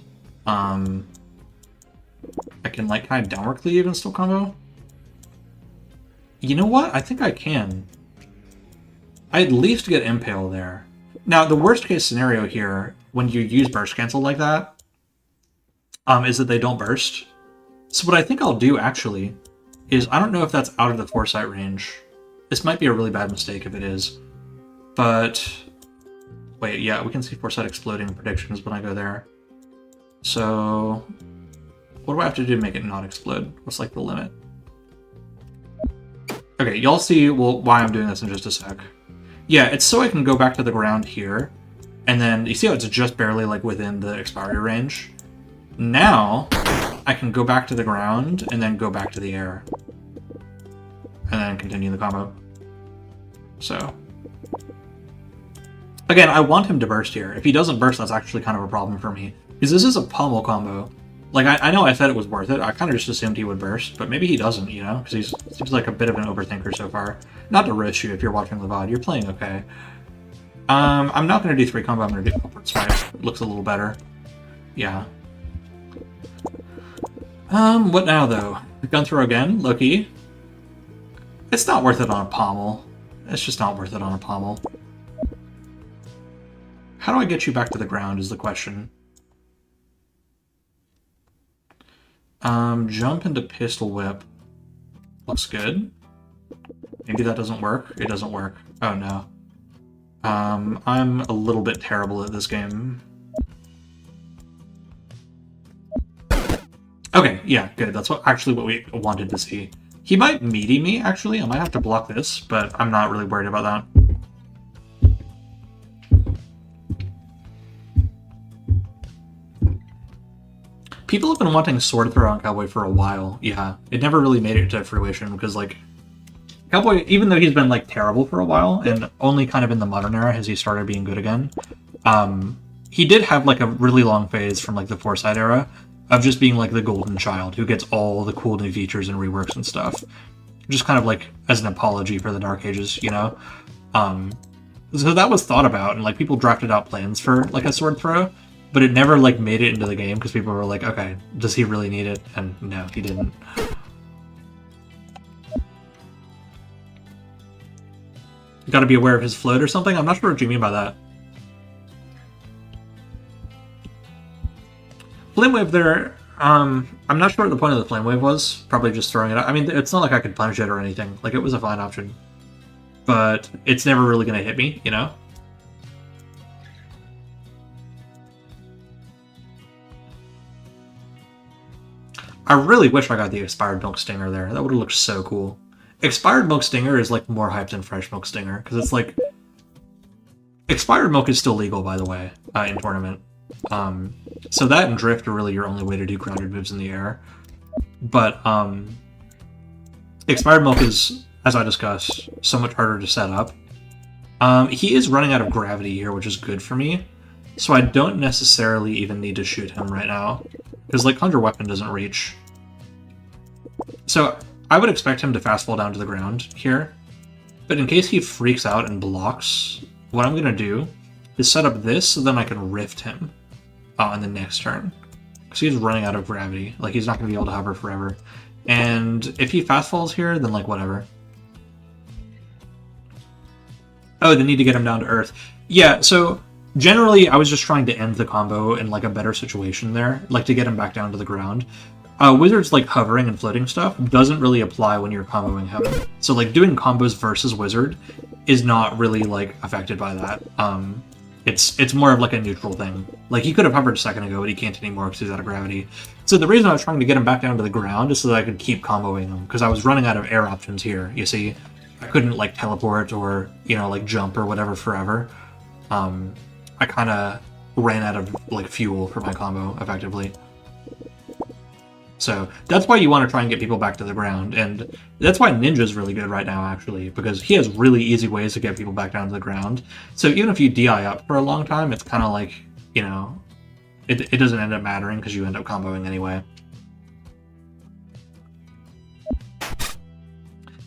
I can like kind of downward cleave and still combo. You know what? I think I can. I at least get Impale there. Now, the worst case scenario here, when you use Burst Cancel like that, is that they don't burst. So what I think I'll do, actually, is I don't know if that's out of the Foresight range. This might be a really bad mistake if it is. But... Wait, yeah, we can see Foresight exploding in predictions when I go there. So... What do I have to do to make it not explode? What's, like, the limit? Okay, y'all see why I'm doing this in just a sec. Yeah, it's so I can go back to the ground here, and then you see how it's just barely like within the expiry range? Now, I can go back to the ground, and then go back to the air. And then continue the combo. So. Again, I want him to burst here. If he doesn't burst, that's actually kind of a problem for me. Because this is a pummel combo. Like, I know I said it was worth it. I kind of just assumed he would burst, but maybe he doesn't, you know? Because he seems like a bit of an overthinker so far. Not to roast you if you're watching the VOD. You're playing okay. I'm not going to do 3 combo. I'm going to do upward smash. It looks a little better. Yeah. What now, though? Gun throw again? Loki. It's not worth it on a pommel. It's just not worth it on a pommel. How do I get you back to the ground is the question. Jump into pistol whip. Looks good. Maybe that doesn't work. It doesn't work. Oh no. I'm a little bit terrible at this game. Okay, yeah, good. That's actually what we wanted to see. He might meaty me, actually. I might have to block this, but I'm not really worried about that. People have been wanting sword throw on Cowboy for a while. Yeah, it never really made it to fruition because, like, Cowboy, even though he's been, like, terrible for a while, and only kind of in the modern era has he started being good again, he did have, like, a really long phase from, like, the Foresight era of just being, like, the golden child who gets all the cool new features and reworks and stuff. Just kind of, like, as an apology for the Dark Ages, you know? So that was thought about, and, like, people drafted out plans for, like, a sword throw, but it never, like, made it into the game because people were like, okay, does he really need it? And no, he didn't. You gotta be aware of his float or something? I'm not sure what you mean by that. Flame Wave there, I'm not sure what the point of the Flame Wave was. Probably just throwing it out. I mean, it's not like I could punish it or anything. Like, it was a fine option. But it's never really gonna hit me, you know? I really wish I got the Expired Milk Stinger there. That would have looked so cool. Expired Milk Stinger is, like, more hyped than Fresh Milk Stinger, because it's, like... Expired Milk is still legal, by the way, in Tournament. So that and Drift are really your only way to do grounded moves in the air. But, Expired Milk is, as I discussed, so much harder to set up. He is running out of gravity here, which is good for me. So I don't necessarily even need to shoot him right now. Because, like, Conjure Weapon doesn't reach. So I would expect him to fast fall down to the ground here. But in case he freaks out and blocks, what I'm going to do is set up this so then I can rift him on the next turn. Because he's running out of gravity. Like, he's not going to be able to hover forever. And if he fast falls here, then, like, whatever. Oh, they need to get him down to Earth. Yeah, so generally I was just trying to end the combo in, like, a better situation there. Like, to get him back down to the ground. Wizard's, like, hovering and floating stuff doesn't really apply when you're comboing him. So, like, doing combos versus Wizard is not really, like, affected by that. It's more of, like, a neutral thing. Like, he could have hovered a second ago, but he can't anymore because he's out of gravity. So the reason I was trying to get him back down to the ground is so that I could keep comboing him, because I was running out of air options here, you see? I couldn't, like, teleport or, you know, like, jump or whatever forever. I kind of ran out of, like, fuel for my combo, effectively. So that's why you want to try and get people back to the ground, and that's why Ninja's really good right now, actually, because he has really easy ways to get people back down to the ground. So even if you DI up for a long time, it's kind of like, you know, it doesn't end up mattering because you end up comboing anyway.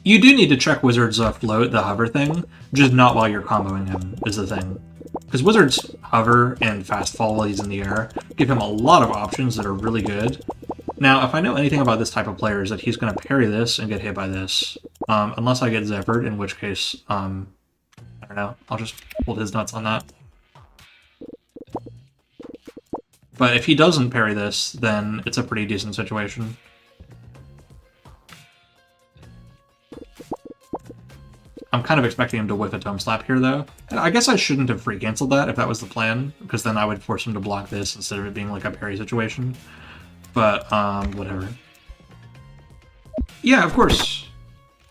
You do need to check Wizard's float, the hover thing, just not while you're comboing him, is the thing. Because Wizard's hover and fast fall while he's in the air give him a lot of options that are really good. Now, if I know anything about this type of player, is that he's going to parry this and get hit by this. Unless I get Zephyred, in which case, I don't know, I'll just hold his nuts on that. But if he doesn't parry this, then it's a pretty decent situation. I'm kind of expecting him to whiff a Tome Slap here, though. And I guess I shouldn't have free canceled that if that was the plan, because then I would force him to block this instead of it being like a parry situation. But, whatever. Yeah, of course.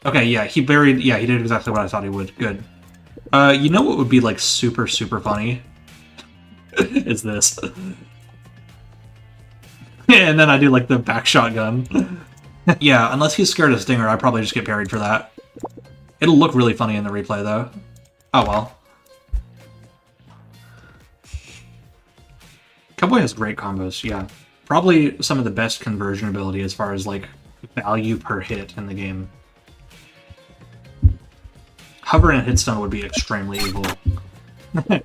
Okay, yeah, he buried... Yeah, he did exactly what I thought he would. Good. You know what would be, like, super, super funny? Is this. And then I do, like, the back shotgun. Yeah, unless he's scared of Stinger, I'd probably just get parried for that. It'll look really funny in the replay, though. Oh, well. Cowboy has great combos, yeah. Probably some of the best conversion ability as far as like value per hit in the game. Hover and hitstone would be extremely evil.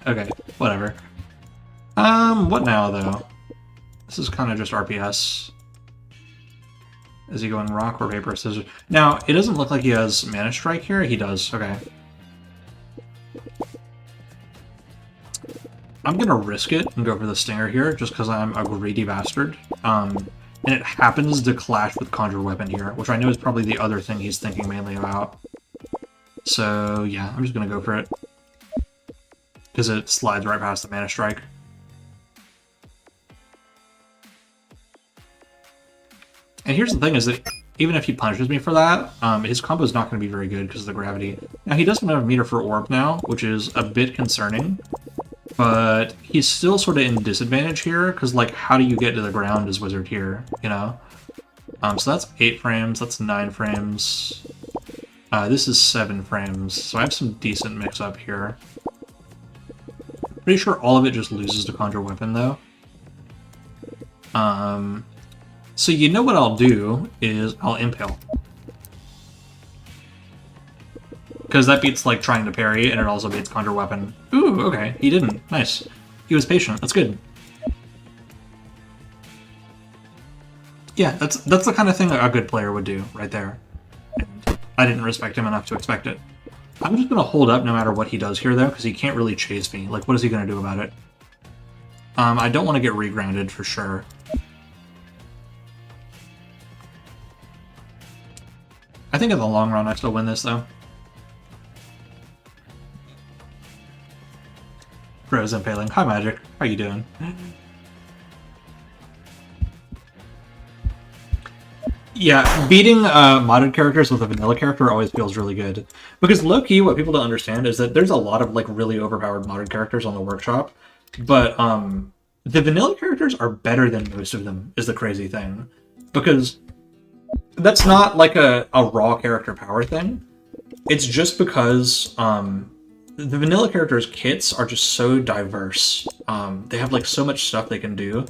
Okay, whatever. What now though? This is kind of just RPS. Is he going rock or paper scissors? Now, it doesn't look like he has mana strike here. He does. Okay. I'm gonna risk it and go for the stinger here, just because I'm a greedy bastard. And it happens to clash with conjure weapon here, which I know is probably the other thing he's thinking mainly about. So yeah, I'm just gonna go for it. Because it slides right past the mana strike. And here's the thing is that even if he punishes me for that, his combo is not going to be very good because of the gravity. Now, he doesn't have a meter for orb now, which is a bit concerning. But he's still sort of in disadvantage here, because, like, how do you get to the ground as Wizard here, you know? So that's 8 frames, that's 9 frames. This is 7 frames, so I have some decent mix-up here. Pretty sure all of it just loses to Conjure Weapon, though. So you know what I'll do is I'll Impale. Because that beats, like, trying to parry, and it also beats Conjure Weapon. Ooh, okay, he didn't. Nice. He was patient. That's good. Yeah, that's the kind of thing a good player would do, right there. And I didn't respect him enough to expect it. I'm just going to hold up no matter what he does here, though, because he can't really chase me. Like, what is he going to do about it? I don't want to get regrounded, for sure. I think in the long run I still win this, though. Rose Impaling. Hi, Magic. How you doing? Yeah, beating modded characters with a vanilla character always feels really good. Because low-key, what people don't understand is that there's a lot of, like, really overpowered modded characters on the workshop, but the vanilla characters are better than most of them, is the crazy thing. Because that's not like a raw character power thing. It's just because the vanilla characters' kits are just so diverse. They have like so much stuff they can do,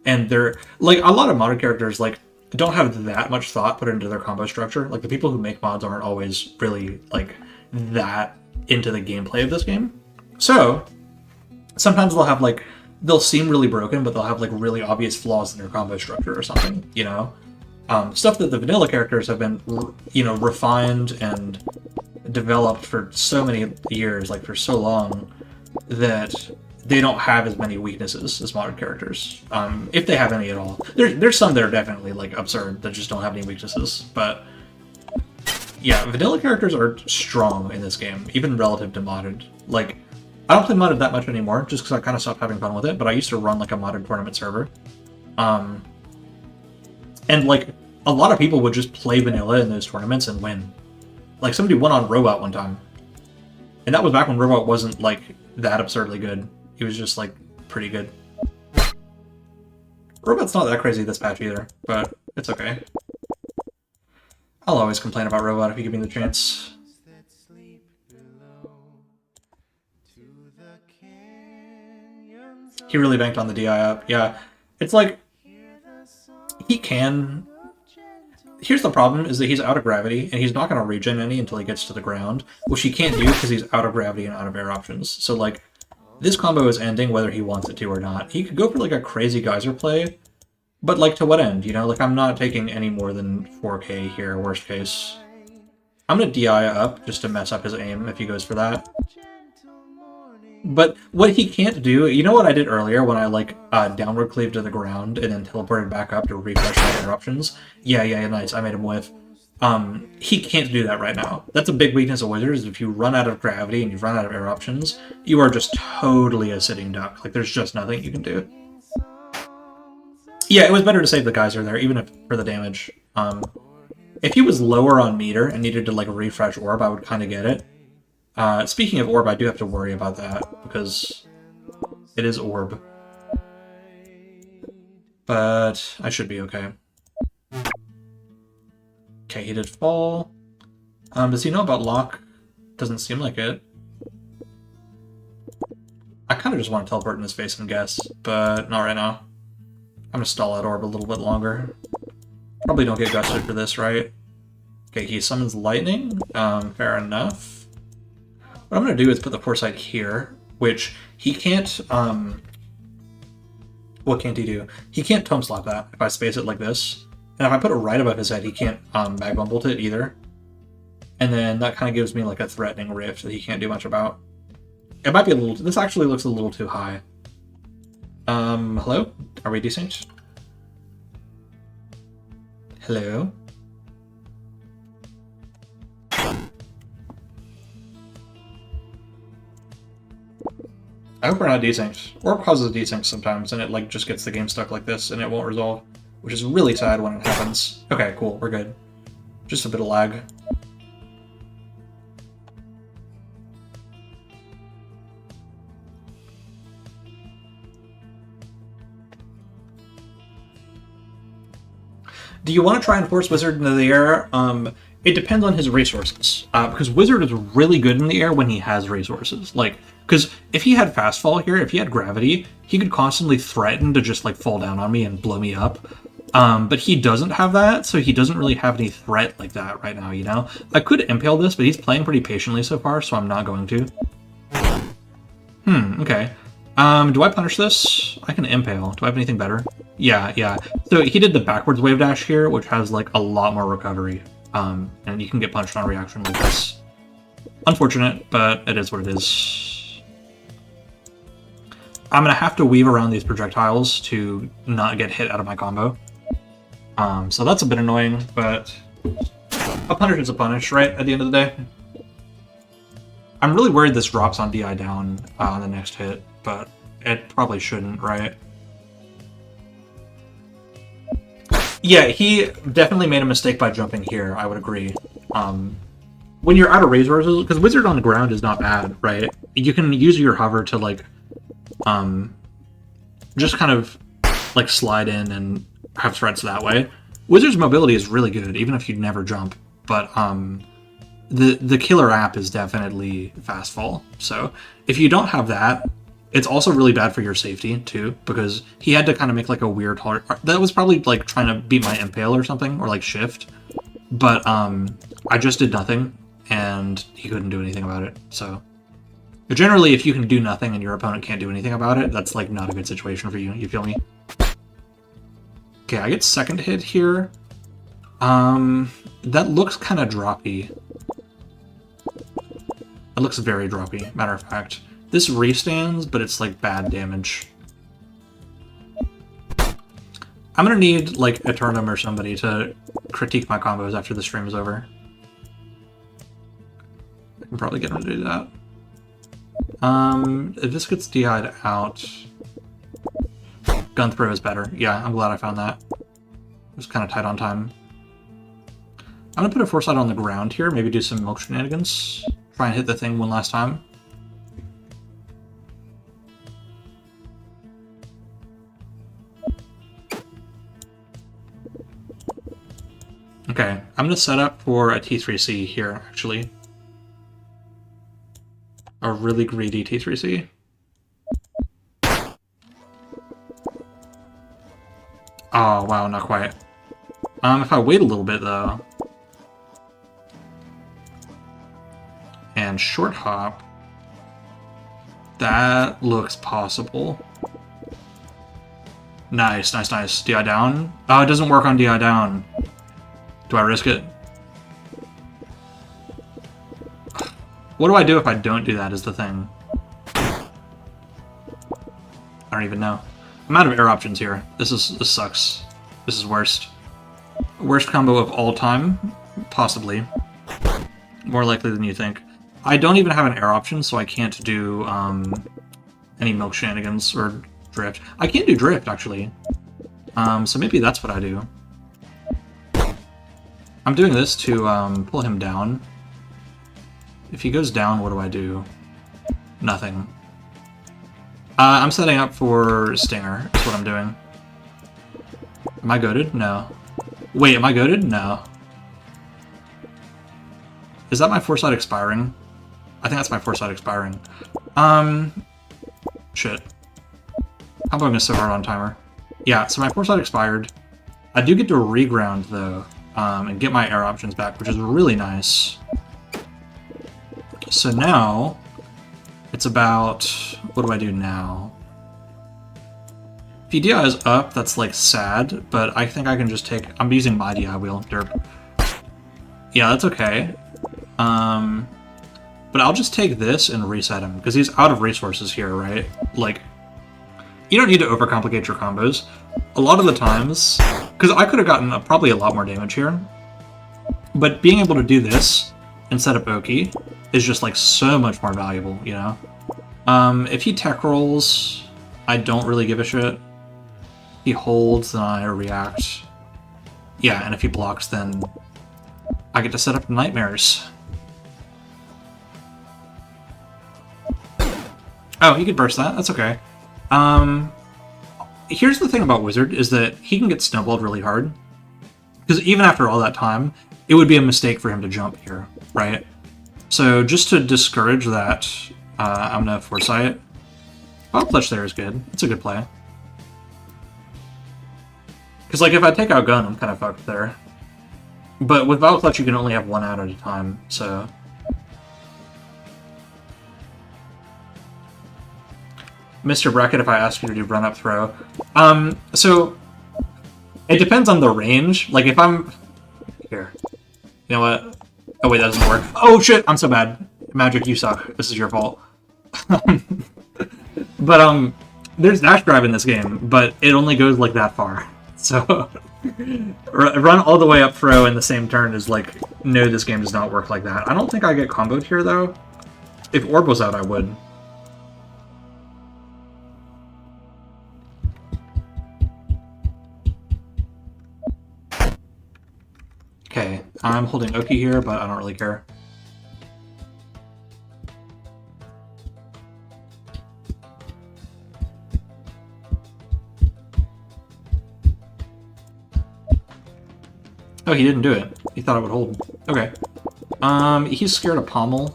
and they're like a lot of modded characters like don't have that much thought put into their combo structure. Like the people who make mods aren't always really like that into the gameplay of this game. So sometimes they'll seem really broken, but they'll have like really obvious flaws in their combo structure or something, you know. Stuff that the vanilla characters have been, you know, refined and developed for so many years, like for so long, that they don't have as many weaknesses as modern characters, if they have any at all. There's some that are definitely like absurd that just don't have any weaknesses, but yeah, vanilla characters are strong in this game, even relative to modded. Like, I don't play modded that much anymore, just because I kind of stopped having fun with it, but I used to run like a modded tournament server. And, like, a lot of people would just play vanilla in those tournaments and win. Like, somebody won on Robot one time. And that was back when Robot wasn't, like, that absurdly good. He was just, like, pretty good. Robot's not that crazy this patch either, but it's okay. I'll always complain about Robot if you give me the chance. He really banked on the DI up. Yeah, it's like... He can... Here's the problem, is that he's out of gravity, and he's not going to regen any until he gets to the ground, which he can't do because he's out of gravity and out of air options. So, like, this combo is ending whether he wants it to or not. He could go for, like, a crazy geyser play, but, like, to what end, you know? Like, I'm not taking any more than 4k here, worst case. I'm going to DI up just to mess up his aim if he goes for that. But what he can't do, you know what I did earlier when I like downward cleaved to the ground and then teleported back up to refresh my interruptions? Yeah, nice. I made him whiff. He can't do that right now. That's a big weakness of Wizards. If you run out of gravity and you run out of air options, you are just totally a sitting duck. Like there's just nothing you can do. Yeah, it was better to save the geyser there, even if for the damage. If he was lower on meter and needed to like refresh orb, I would kind of get it. Speaking of orb, I do have to worry about that, because it is orb. But I should be okay. Okay, he did fall. Does he know about lock? Doesn't seem like it. I kind of just want to teleport in his face and guess, but not right now. I'm gonna stall out orb a little bit longer. Probably don't get gusted for this, right? Okay, he summons lightning. Fair enough. What I'm gonna do is put the foresight here, which he can't. What can't he do? He can't tome slap that if I space it like this. And if I put it right above his head, he can't mag bumble it either. And then that kind of gives me like a threatening rift that he can't do much about. It might be a little. This actually looks a little too high. Hello? Are we decent? Hello? I hope we're not desynced. Or causes desync sometimes, and it like just gets the game stuck like this, and it won't resolve. Which is really sad when it happens. Okay, cool, we're good. Just a bit of lag. Do you want to try and force Wizard into the air? It depends on his resources. Because Wizard is really good in the air when he has resources. Like, because if he had Fast Fall here, if he had Gravity, he could constantly threaten to just, like, fall down on me and blow me up. But he doesn't have that, so he doesn't really have any threat like that right now, you know? I could Impale this, but he's playing pretty patiently so far, so I'm not going to. Okay. Do I punish this? I can Impale. Do I have anything better? Yeah. So he did the backwards wave dash here, which has, like, a lot more recovery. And you can get punched on reaction like this. Unfortunate, but it is what it is. I'm gonna have to weave around these projectiles to not get hit out of my combo. So that's a bit annoying, but a punish is a punish, right, at the end of the day? I'm really worried this drops on DI down on the next hit, but it probably shouldn't, right? Yeah, he definitely made a mistake by jumping here, I would agree. When you're out of resources, because Wizard on the ground is not bad, right? You can use your hover to, like, just kind of, like, slide in and have threats that way. Wizard's mobility is really good, even if you never jump, but, the killer app is definitely Fast Fall. So, if you don't have that, it's also really bad for your safety, too, because he had to kind of make, like, a weird hard... That was probably, like, trying to beat my Impale or something, or, like, Shift. But, I just did nothing, and he couldn't do anything about it, so... Generally, if you can do nothing and your opponent can't do anything about it, that's, like, not a good situation for you, you feel me? Okay, I get second hit here. That looks kind of droppy. It looks very droppy, matter of fact. This restands, but it's, like, bad damage. I'm gonna need, like, Eternum or somebody to critique my combos after the stream is over. I can probably get him to do that. If this gets DI'd out... Gun throw is better. Yeah, I'm glad I found that. It was kind of tight on time. I'm gonna put a Foresight on the ground here, maybe do some milk shenanigans. Try and hit the thing one last time. Okay, I'm going to set up for a T3C here, actually. A really greedy T3C. Oh, wow, not quite. If I wait a little bit, though... And short hop... That looks possible. Nice. DI down? Oh, it doesn't work on DI down. Do I risk it? What do I do if I don't do that is the thing. I don't even know. I'm out of air options here. This sucks. This is worst. Worst combo of all time? Possibly. More likely than you think. I don't even have an air option, so I can't do any milk shenanigans or drift. I can't do drift, actually. So maybe that's what I do. I'm doing this to pull him down. If he goes down, what do I do? Nothing. I'm setting up for Stinger, is what I'm doing. Am I goated? No. Wait, am I goated? No. Is that my Foresight expiring? I think that's my Foresight expiring. Shit. I'm going so hard on timer. Yeah, so my foresight expired. I do get to reground, though, and get my air options back, which is really nice. So now, it's about... What do I do now? If DI is up, that's, like, sad, but I think I can just take... I'm using my DI wheel, derp. Yeah, that's okay. But I'll just take this and reset him, because he's out of resources here, right? Like, you don't need to overcomplicate your combos. A lot of the times, because I could have gotten probably a lot more damage here, but being able to do this and set up Oki is just like so much more valuable, you know? If he tech rolls, I don't really give a shit. He holds, then I react. Yeah, and if he blocks, then I get to set up nightmares. Oh, he could burst that. That's okay. Here's the thing about Wizard, is that he can get snowballed really hard. Because even after all that time, it would be a mistake for him to jump here, right? So just to discourage that, I'm going to Foresight. Wild Clutch there is good. It's a good play. Because, like, if I take out Gun, I'm kind of fucked there. But with Wild Clutch, you can only have one out at a time, so... Mr. Bracket, if I ask you to do run-up throw. So, it depends on the range. Like, if I'm... Here. You know what? Oh, wait, that doesn't work. Oh, shit! I'm so bad. Magic, you suck. This is your fault. But, there's dash grab in this game, but it only goes, like, that far. So, run all the way up throw in the same turn is, like, no, this game does not work like that. I don't think I get comboed here, though. If Orb was out, I would. Okay, I'm holding Oki here, but I don't really care. Oh, he didn't do it. He thought it would hold. Okay. He's scared of Pommel.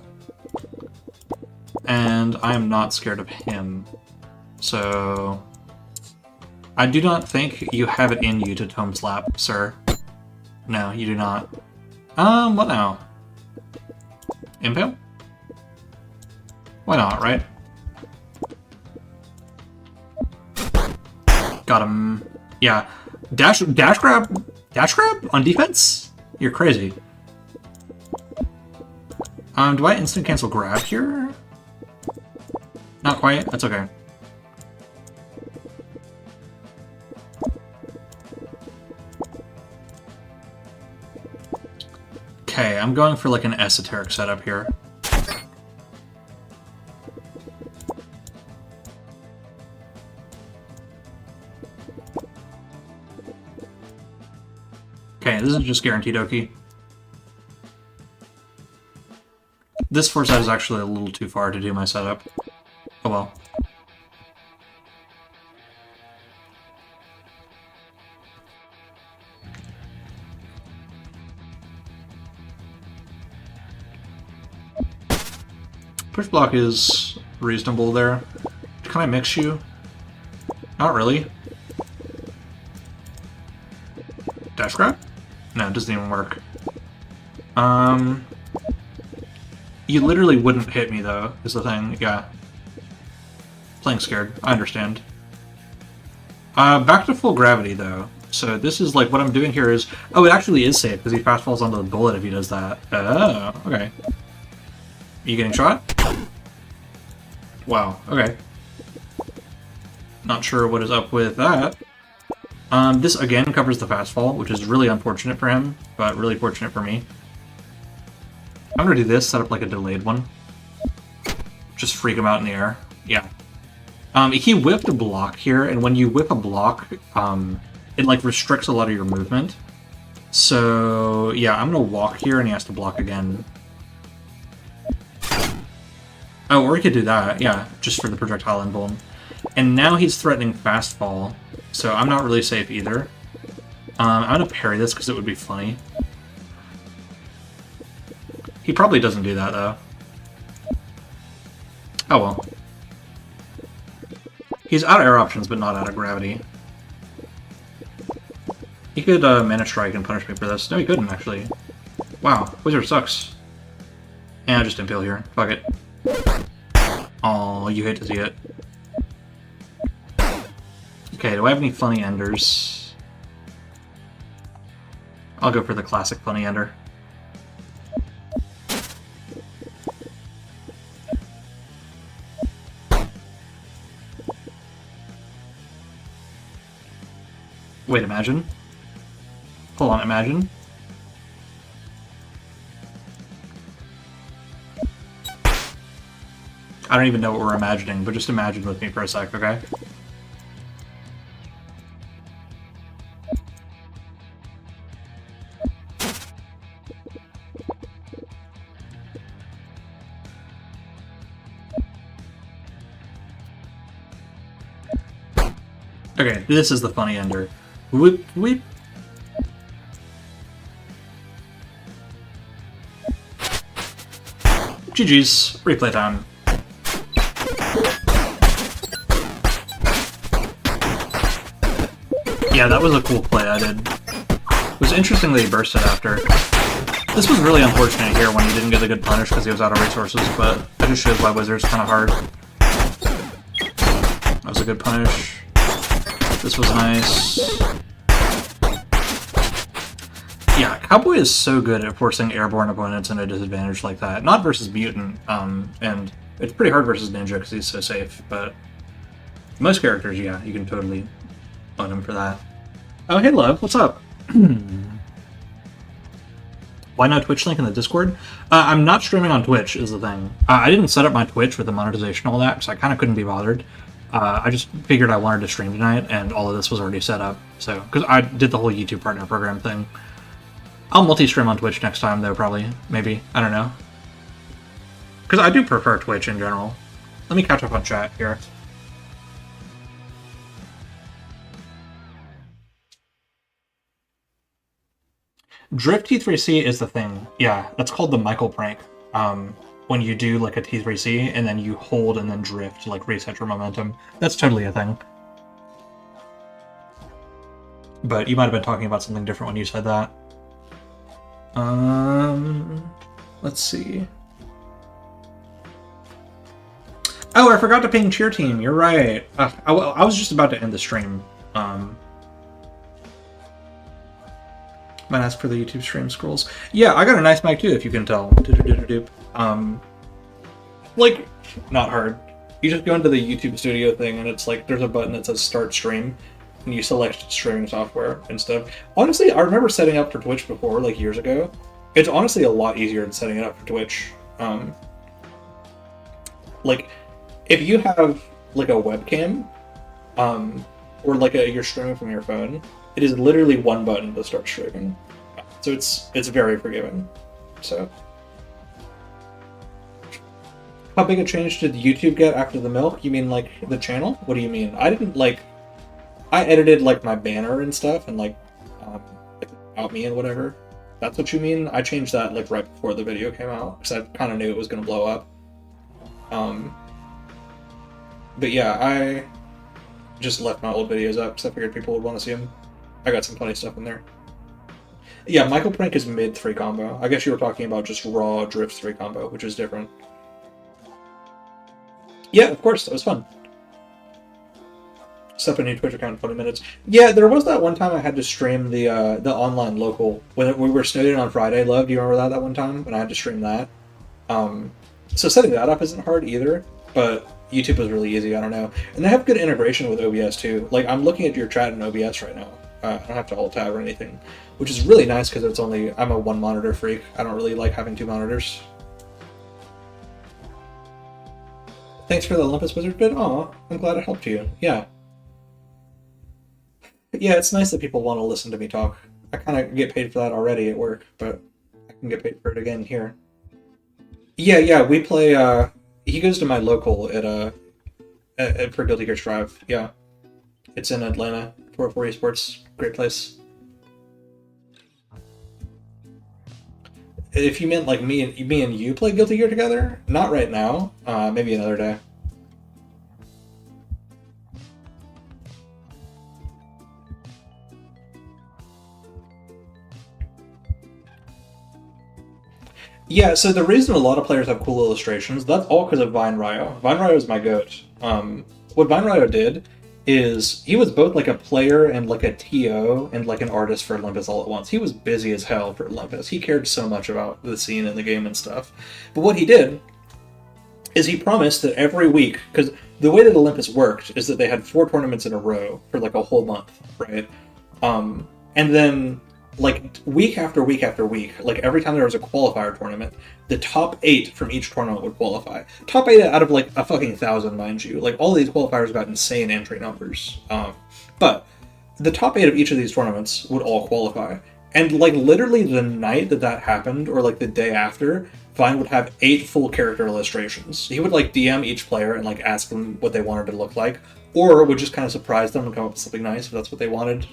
And I am not scared of him. So... I do not think you have it in you to Tome Slap, sir. No, you do not. What now? Impale? Why not, right? Got him. Yeah. Dash grab? Dash grab? On defense? You're crazy. Do I instant cancel grab here? Not quite. That's okay. Okay, I'm going for like an esoteric setup here. Okay, this is just guaranteed Oki. This Foresight is actually a little too far to do my setup. Oh well. Push block is reasonable there. Can I mix you? Not really. Dash grab? No, it doesn't even work. You literally wouldn't hit me though, is the thing, yeah. Playing scared, I understand. Back to full gravity though. So this is like, what I'm doing here is... Oh, it actually is safe, because he fast falls onto the bullet if he does that. Oh, okay. Are you getting shot? Wow, okay. Not sure what is up with that. This again covers the fast fall, which is really unfortunate for him, but really fortunate for me. I'm gonna do this, set up like a delayed one. Just freak him out in the air. Yeah. He whipped a block here, and when you whip a block, it like restricts a lot of your movement. So yeah, I'm gonna walk here, and he has to block again. Oh, or he could do that, yeah, just for the projectile invuln. And now he's threatening fast fall, so I'm not really safe either. I'm gonna parry this because it would be funny. He probably doesn't do that, though. Oh well. He's out of air options, but not out of gravity. He could Mana Strike and punish me for this. No, he couldn't, actually. Wow, Wizard sucks. And I just impale here. Fuck it. Oh, you hate to see it. Okay, do I have any funny enders? I'll go for the classic funny ender. Wait, imagine? Hold on, imagine? I don't even know what we're imagining, but just imagine with me for a sec, okay? Okay, this is the funny ender. Whoop, whoop. GG's. Replay time. Yeah, that was a cool play I did. It was interesting that he bursted after. This was really unfortunate here when he didn't get a good punish because he was out of resources, but that just shows why Wizard's kind of hard. That was a good punish. This was nice. Yeah, Cowboy is so good at forcing airborne opponents into a disadvantage like that. Not versus Mutant, and it's pretty hard versus Ninja because he's so safe, but most characters, yeah, you can totally own him for that. Oh, hey, Love, what's up? Why no Twitch link in the Discord? I'm not streaming on Twitch, is the thing. I didn't set up my Twitch with the monetization and all that, so I kind of couldn't be bothered. I just figured I wanted to stream tonight, and all of this was already set up. So, because I did the whole YouTube partner program thing. I'll multi-stream on Twitch next time, though, probably. Maybe. I don't know. Because I do prefer Twitch in general. Let me catch up on chat here. Drift T3C is the thing. Yeah, that's called the Michael prank. When you do like a T3C and then you hold and then drift to like reset your momentum. That's totally a thing. But you might have been talking about something different when you said that. Let's see. Oh, I forgot to ping Cheer Team. You're right. I was just about to end the stream. Might ask for the YouTube stream scrolls. Yeah, I got a nice mic too, if you can tell. Like, not hard. You just go into the YouTube studio thing, and it's like there's a button that says Start Stream, and you select streaming software and stuff. Honestly, I remember setting up for Twitch before, like years ago. It's honestly a lot easier than setting it up for Twitch. Like, if you have like a webcam, or like you're streaming from your phone, it is literally one button to start streaming. So it's very forgiving. So, how big a change did YouTube get after the milk? You mean like the channel? What do you mean? I didn't like. I edited like my banner and stuff and like about me and whatever. That's what you mean? I changed that like right before the video came out because I kind of knew it was gonna blow up. But yeah, I just left my old videos up because I figured people would want to see them. I got some funny stuff in there. Yeah, Michael Prank is mid 3 combo. I guess you were talking about just raw drift 3 combo, which is different. Yeah, of course, that was fun. Set up a new Twitch account in 20 minutes. Yeah, there was that one time I had to stream the online local when we were snowed in on Friday. Love, do you remember that one time when I had to stream that? So setting that up isn't hard either, but YouTube was really easy. I don't know, and they have good integration with OBS too. Like I'm looking at your chat in OBS right now. I don't have to alt tab or anything, which is really nice because it's only I'm a 1 monitor freak. I don't really like having 2 monitors. Thanks for the Olympus Wizard bit. Aw, I'm glad it helped you. Yeah. Yeah, it's nice that people want to listen to me talk. I kind of get paid for that already at work, but I can get paid for it again here. Yeah, we play, he goes to my local for Guilty Gear Strive, yeah. It's in Atlanta, 404 Esports, great place. If you meant like me and you play Guilty Gear together, not right now, maybe another day. Yeah, so the reason a lot of players have cool illustrations, that's all because of Vine Ryo. Vine Ryo is my goat. What Vine Ryo did is he was both like a player and like a TO and like an artist for Olympus all at once. He was busy as hell for Olympus. He cared so much about the scene and the game and stuff. But what he did is he promised that every week, because the way that Olympus worked is that they had 4 tournaments in a row for like a whole month, right? And then like week after week after week, like every time there was a qualifier tournament, the top 8 from each tournament would qualify. Top 8 out of like a fucking 1,000, mind you. Like all these qualifiers got insane entry numbers. But the top 8 of each of these tournaments would all qualify. And like literally the night that that happened, or like the day after, Vine would have 8 full character illustrations. He would like DM each player and like ask them what they wanted to look like, or would just kind of surprise them and come up with something nice if that's what they wanted.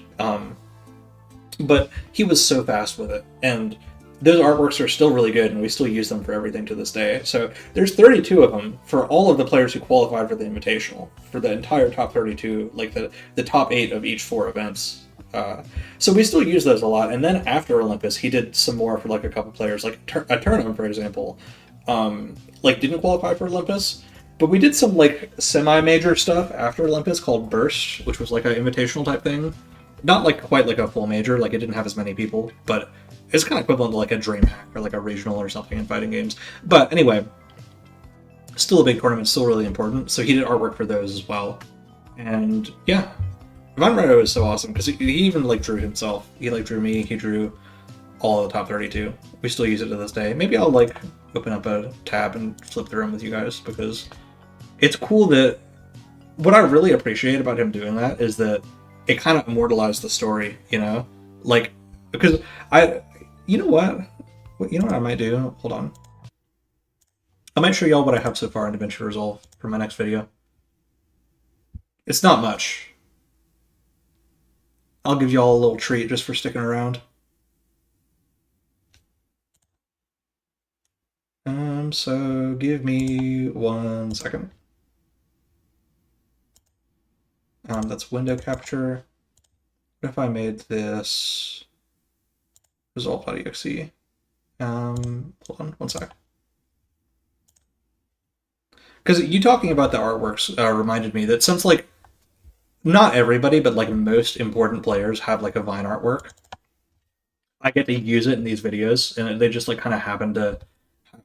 But he was so fast with it, and those artworks are still really good, and we still use them for everything to this day. So there's 32 of them for all of the players who qualified for the Invitational, for the entire top 32, like the top 8 of each 4 events. So we still use those a lot. And then after Olympus, he did some more for like a couple players, like a tournament, for example, like didn't qualify for Olympus, but we did some like semi-major stuff after Olympus called Burst, which was like an invitational type thing. Not like quite like a full major, like it didn't have as many people, but it's kind of equivalent to like a DreamHack or like a regional or something in fighting games. But anyway, still a big tournament, still really important. So he did artwork for those as well. And yeah, Vine Ryo is so awesome because he even like drew himself. He like drew me. He drew all of the top 32. We still use it to this day. Maybe I'll like open up a tab and flip through them with you guys because it's cool that what I really appreciate about him doing that is that it kind of immortalized the story, you know? Like, because you know what? You know what I might do? Hold on. I might show y'all what I have so far in DaVinci Resolve for my next video. It's not much. I'll give y'all a little treat just for sticking around. So give me 1 second. That's window capture. What if I made this resolve.exe? Hold on 1 sec. Because you talking about the artworks reminded me that since like not everybody, but like most important players have like a Vine artwork, I get to use it in these videos, and they just like kind of happen to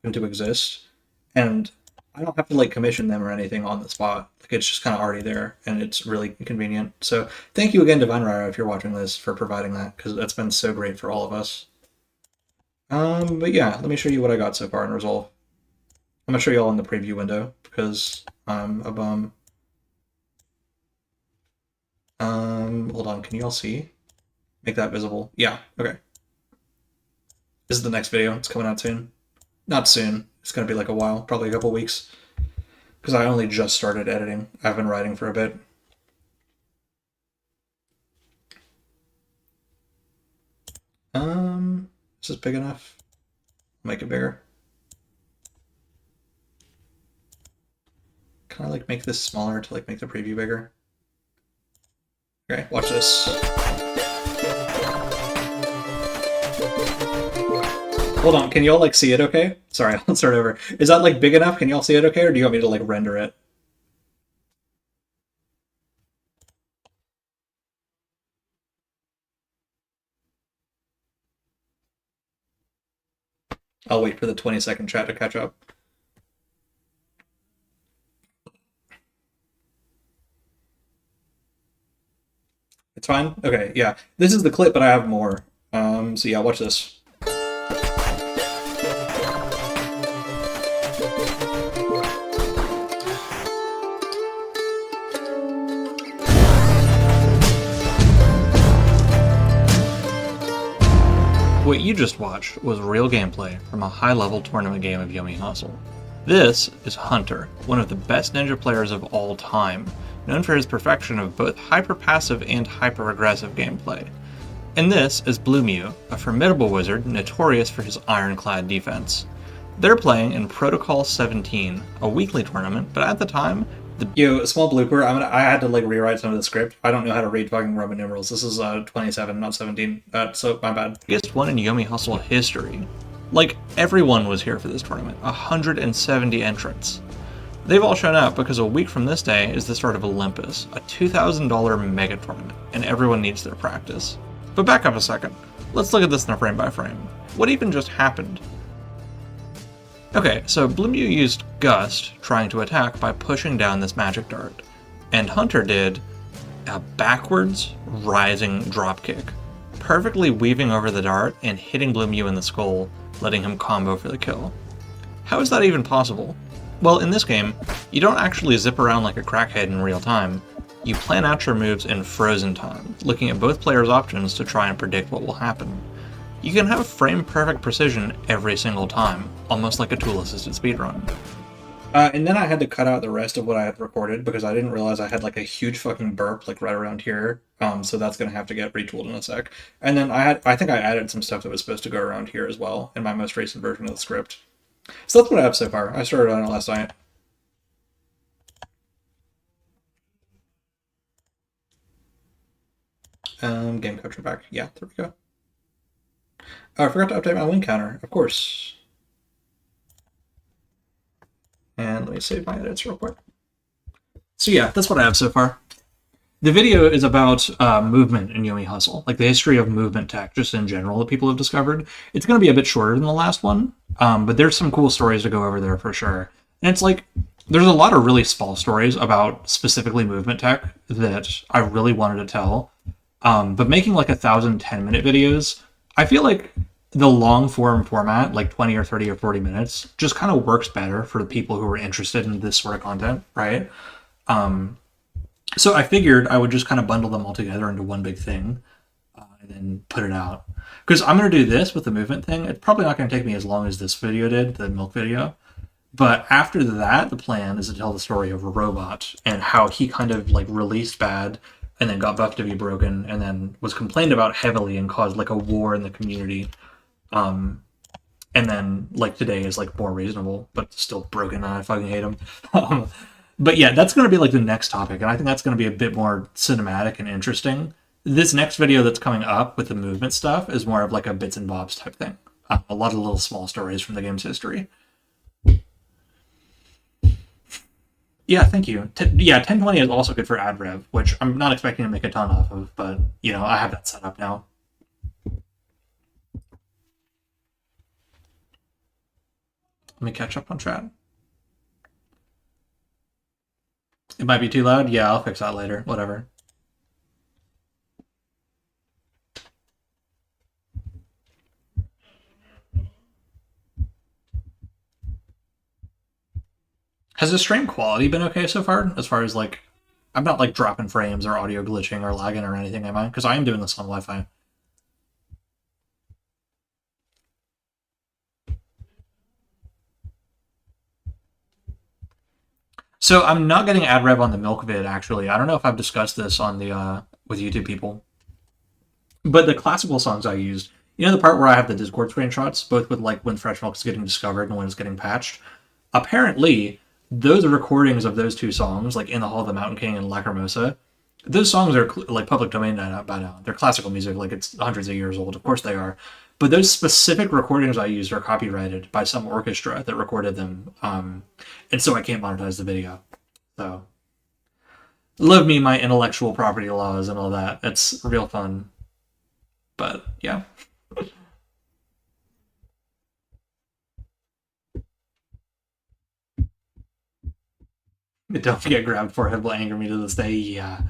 exist, and I don't have to like commission them or anything on the spot. Like it's just kind of already there, and it's really convenient. So thank you again to Vine Ryo if you're watching this for providing that, because that's been so great for all of us. But yeah, let me show you what I got so far in Resolve. I'm gonna show you all in the preview window because I'm a bum. Hold on, can you all see? Make that visible. Yeah, okay. This is the next video. It's coming out soon. Not soon. It's gonna be like a while, probably a couple weeks. Because I only just started editing. I've been writing for a bit. Is this big enough? Make it bigger. Can I like make this smaller to like make the preview bigger? Okay, watch this. Hold on, can y'all like see it okay? Sorry, let's start over. Is that like big enough? Can y'all see it okay, or do you want me to like render it? I'll wait for the 20-second chat to catch up. It's fine? Okay, yeah. This is the clip, but I have more. So yeah, watch this. What you just watched was real gameplay from a high-level tournament game of Yomi Hustle. This is Hunter, one of the best ninja players of all time, known for his perfection of both hyper-passive and hyper-aggressive gameplay. And this is Blue Mew, a formidable wizard notorious for his ironclad defense. They're playing in Protocol 17, a weekly tournament, but at the time, a small blooper. I had to like rewrite some of the script. I don't know how to read fucking Roman numerals. This is 27, not 17. So my bad. Biggest one in Yomi Hustle history. Like, everyone was here for this tournament. 170 entrants. They've all shown up because a week from this day is the start of Olympus, a $2,000 mega tournament, and everyone needs their practice. But back up a second. Let's look at this in a frame by frame. What even just happened? Okay, so Blue Mew used Gust trying to attack by pushing down this magic dart, and Hunter did a backwards rising dropkick, perfectly weaving over the dart and hitting Blue Mew in the skull, letting him combo for the kill. How is that even possible? Well, in this game, you don't actually zip around like a crackhead in real time. You plan out your moves in frozen time, looking at both players' options to try and predict what will happen. You can have frame-perfect precision every single time, almost like a tool-assisted speedrun. And then I had to cut out the rest of what I had recorded because I didn't realize I had like a huge fucking burp like right around here. So that's gonna have to get retooled in a sec. And then I think I added some stuff that was supposed to go around here as well in my most recent version of the script. So that's what I have so far. I started on it last night. Game coach back. Yeah, there we go. Oh, I forgot to update my win counter, of course. And let me save my edits real quick. So yeah, that's what I have so far. The video is about movement in Yomi Hustle, like the history of movement tech, just in general, that people have discovered. It's going to be a bit shorter than the last one, but there's some cool stories to go over there for sure. And it's like, there's a lot of really small stories about specifically movement tech that I really wanted to tell. But making like 1,000 10-minute videos, I feel like the long form format, like 20 or 30 or 40 minutes, just kind of works better for the people who are interested in this sort of content, right? So I figured I would just kind of bundle them all together into one big thing and then put it out. Because I'm going to do this with the movement thing. It's probably not going to take me as long as this video did, the milk video. But after that, the plan is to tell the story of a robot and how he kind of like released bad and then got buffed to be broken and then was complained about heavily and caused like a war in the community. And then like today is like more reasonable, but still broken and I fucking hate him. But yeah, that's going to be like the next topic, and I think that's going to be a bit more cinematic and interesting. This next video that's coming up with the movement stuff is more of like a bits and bobs type thing. A lot of little small stories from the game's history. Yeah, thank you. Yeah, 1020 is also good for ad rev, which I'm not expecting to make a ton off of, but, you know, I have that set up now. Let me catch up on chat. It might be too loud? Yeah, I'll fix that later. Whatever. Has the stream quality been okay so far? As far as, like, I'm not, like, dropping frames or audio glitching or lagging or anything, am I? Because I am doing this on Wi-Fi. So I'm not getting ad rev on the milk vid, actually. I don't know if I've discussed this on the with YouTube people. But the classical songs I used, you know the part where I have the Discord screenshots, both with like when Fresh Milk is getting discovered and when it's getting patched? Apparently, those recordings of those two songs, like In the Hall of the Mountain King and Lacrimosa, those songs are like public domain by now. They're classical music, like it's hundreds of years old. Of course they are. But those specific recordings I used are copyrighted by some orchestra that recorded them. And so I can't monetize the video. So, love me my intellectual property laws and all that. It's real fun. But, yeah. Don't get grabbed forehead will anger me to this day. Yeah.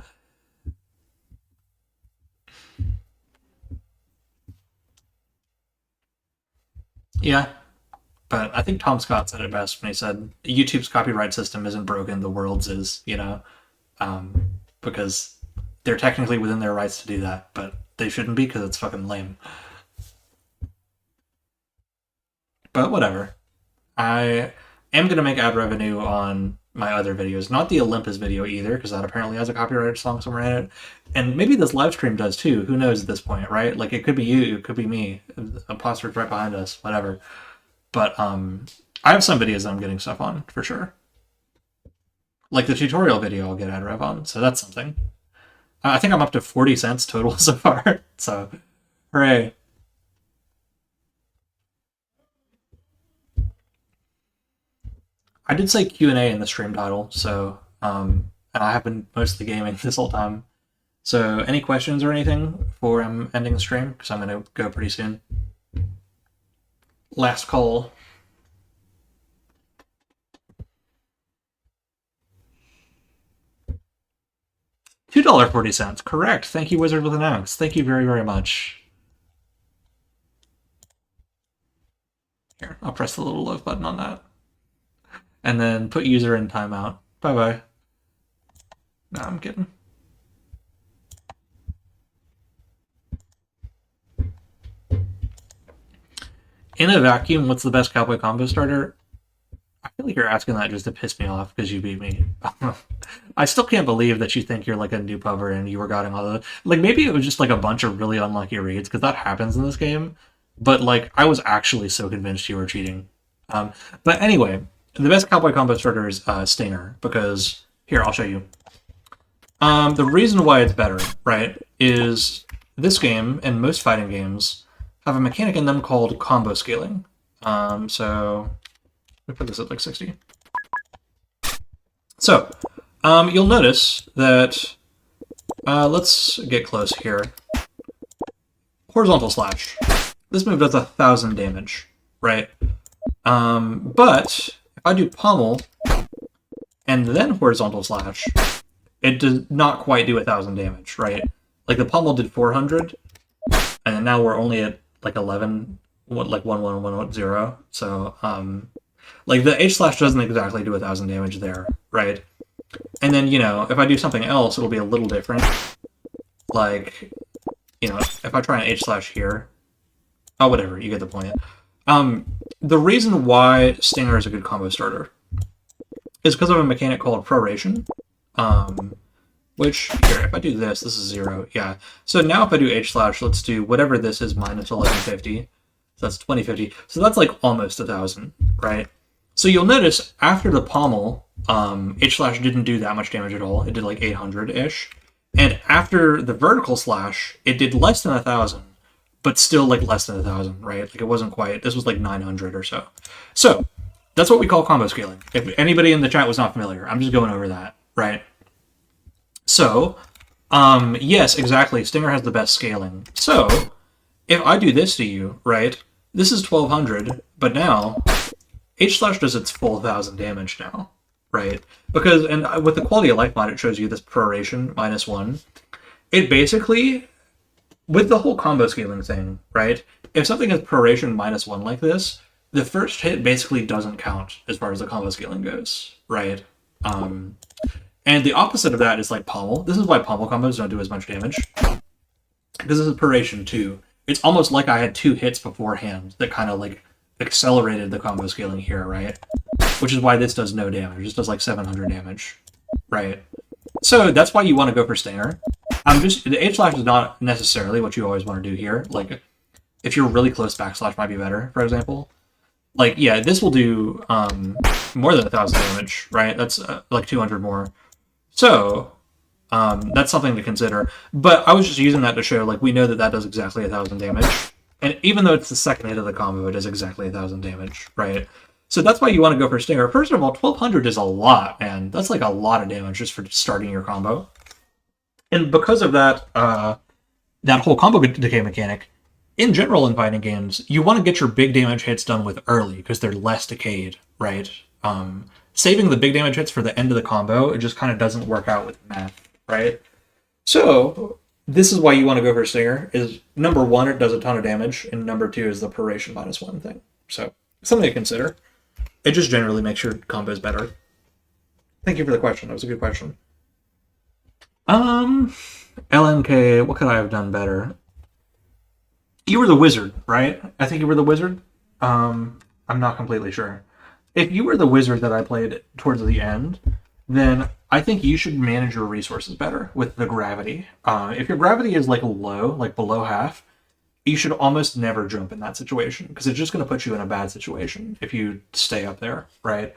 Yeah. But I think Tom Scott said it best when he said YouTube's copyright system isn't broken, the world's is, you know, because they're technically within their rights to do that, but they shouldn't be because it's fucking lame. But whatever. I am going to make ad revenue on my other videos, not the Olympus video either, because that apparently has a copyrighted song somewhere in it. And maybe this live stream does too. Who knows at this point, right? Like, it could be you, it could be me. Imposter's right behind us, whatever. But I have some videos that I'm getting stuff on, for sure. Like the tutorial video I'll get ad rev on, so that's something. I think I'm up to 40 cents total so far, so hooray. I did say Q&A in the stream title, so and I have been mostly gaming this whole time. So any questions or anything before I'm ending the stream? Because I'm going to go pretty soon. Last call. $2.40. Correct. Thank you, Wizard with an Ounce. Thank you very, very much. Here, I'll press the little love button on that. And then put user in timeout. Bye-bye. No, I'm kidding. In a vacuum, what's the best cowboy combo starter? I feel like you're asking that just to piss me off because you beat me. I still can't believe that you think you're like a new pubber and you were getting all the... Like, maybe it was just like a bunch of really unlucky reads, because that happens in this game. But, like, I was actually so convinced you were cheating. But anyway, the best cowboy combo starter is Stinger, because... Here, I'll show you. The reason why it's better, right, is this game and most fighting games have a mechanic in them called combo scaling. So... Let me put this at like 60. So, you'll notice that, let's get close here. Horizontal slash. This move does 1,000 damage, right? But if I do pommel and then horizontal slash, it does not quite do 1,000 damage, right? Like the pommel did 400, and now we're only at like 11, like 11110. So, like, the H-slash doesn't exactly do 1,000 damage there, right? And then, you know, if I do something else, it'll be a little different. Like, you know, if I try an H-slash here... Oh, whatever, you get the point. The reason why Stinger is a good combo starter is because of a mechanic called proration. Which, here, if I do this, this is 0, yeah. So now if I do H-slash, let's do whatever this is minus 1150. So that's 2050. So that's like almost 1,000, right? So you'll notice after the pommel, H-slash didn't do that much damage at all. It did like 800-ish. And after the vertical slash, it did less than 1,000, but still like less than 1,000, right? Like it wasn't quite, this was like 900 or so. So that's what we call combo scaling. If anybody in the chat was not familiar, I'm just going over that, right? So, yes, exactly, Stinger has the best scaling. So, if I do this to you, right, this is 1,200, but now H-slash does its full 1,000 damage now, right? Because, and with the quality of life mod, it shows you this proration -1. It basically, with the whole combo scaling thing, right? If something is proration -1 like this, the first hit basically doesn't count as far as the combo scaling goes, right? And the opposite of that is like pommel. This is why pommel combos don't do as much damage, because this is proration 2. It's almost like I had 2 hits beforehand that kind of like accelerated the combo scaling here, right? Which is why this does no damage. This does like 700 damage, right? So that's why you want to go for Stinger. The H-slash is not necessarily what you always want to do here. Like, if you're really close, backslash might be better, for example. Like, yeah, this will do more than 1,000 damage, right? That's like 200 more. So, that's something to consider. But I was just using that to show, like, we know that that does exactly 1,000 damage. And even though it's the second hit of the combo, it does exactly 1,000 damage, right? So that's why you want to go for Stinger. First of all, 1,200 is a lot, man. That's like a lot of damage just for starting your combo. And because of that, that whole combo decay mechanic, in general in fighting games, you want to get your big damage hits done with early, because they're less decayed, right? Saving the big damage hits for the end of the combo, it just kind of doesn't work out with math, right? So, this is why you want to go for Stinger, is number 1, it does a ton of damage, and number 2 is the proration -1 thing. So, something to consider. It just generally makes your combos better. Thank you for the question. That was a good question. LNK, what could I have done better? You were the wizard, right? I think you were the wizard. I'm not completely sure. If you were the wizard that I played towards the end, then I think you should manage your resources better with the gravity. If your gravity is like low, like below half, you should almost never jump in that situation, because it's just going to put you in a bad situation if you stay up there, right?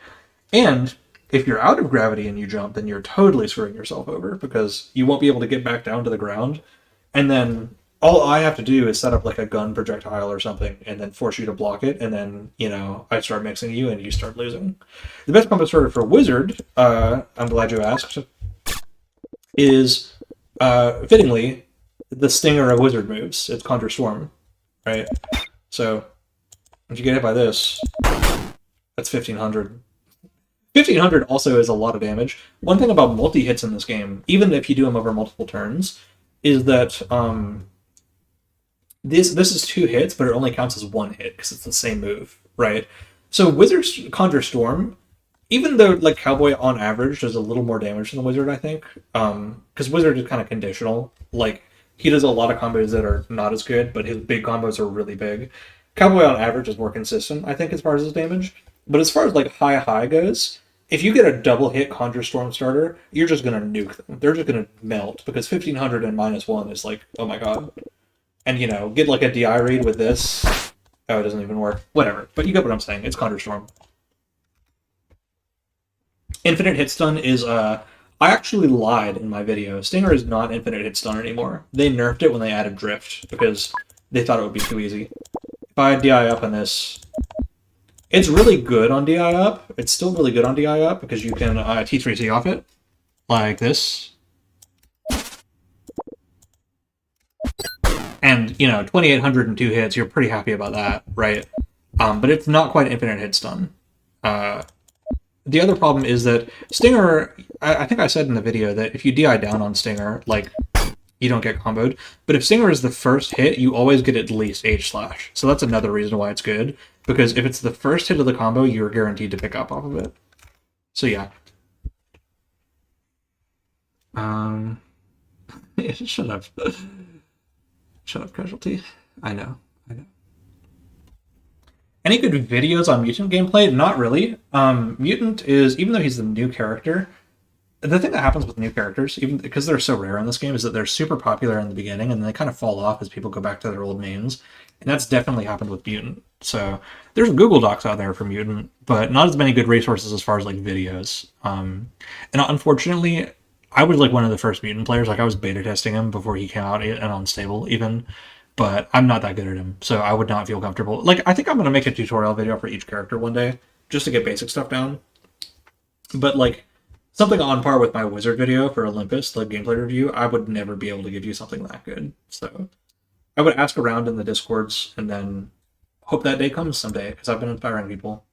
And if you're out of gravity and you jump, then you're totally screwing yourself over, because you won't be able to get back down to the ground. And then all I have to do is set up like a gun projectile or something, and then force you to block it, and then I start mixing you, and you start losing. The best combo starter for Wizard, I'm glad you asked, is fittingly the stinger of Wizard moves. It's Conjure Storm, right? So if you get hit by this, that's 1500. 1500 also is a lot of damage. One thing about multi-hits in this game, even if you do them over multiple turns, is that this is 2 hits, but it only counts as 1 hit because it's the same move, right? So Wizard's Conjure Storm, even though like Cowboy on average does a little more damage than the Wizard, I think, because Wizard is kind of conditional. Like he does a lot of combos that are not as good, but his big combos are really big. Cowboy on average is more consistent, I think, as far as his damage. But as far as like high goes, if you get a double hit Conjure Storm starter, you're just gonna nuke them. They're just gonna melt because 1500 and -1 is like, oh my god. And get like a DI read with this. Oh, it doesn't even work. Whatever. But you get what I'm saying. It's Conjure Storm. Infinite Hit Stun is I actually lied in my video. Stinger is not Infinite Hit Stun anymore. They nerfed it when they added Drift because they thought it would be too easy. If I DI up on this, it's really good on DI up. It's still really good on DI up because you can T3C off it like this. And 2802 hits, you're pretty happy about that, right? But it's not quite Infinite Hit Stun. The other problem is that Stinger, I think I said in the video that if you DI down on Stinger, like, you don't get comboed. But if Stinger is the first hit, you always get at least H/. So that's another reason why it's good. Because if it's the first hit of the combo, you're guaranteed to pick up off of it. So yeah. Shut up. Shut up, Casualty. I know. Any good videos on Mutant gameplay? Not really. Mutant is, even though he's the new character, the thing that happens with new characters, even because they're so rare in this game, is that they're super popular in the beginning and they kind of fall off as people go back to their old names. And that's definitely happened with Mutant. So there's Google Docs out there for Mutant, but not as many good resources as far as like videos. And unfortunately, I was like one of the first Mutant players. Like I was beta testing him before he came out and unstable even. But I'm not that good at him, so I would not feel comfortable. Like, I think I'm going to make a tutorial video for each character one day, just to get basic stuff down. But, like, something on par with my Wizard video for Olympus, the gameplay review, I would never be able to give you something that good. So, I would ask around in the Discords, and then hope that day comes someday, because I've been inspiring people.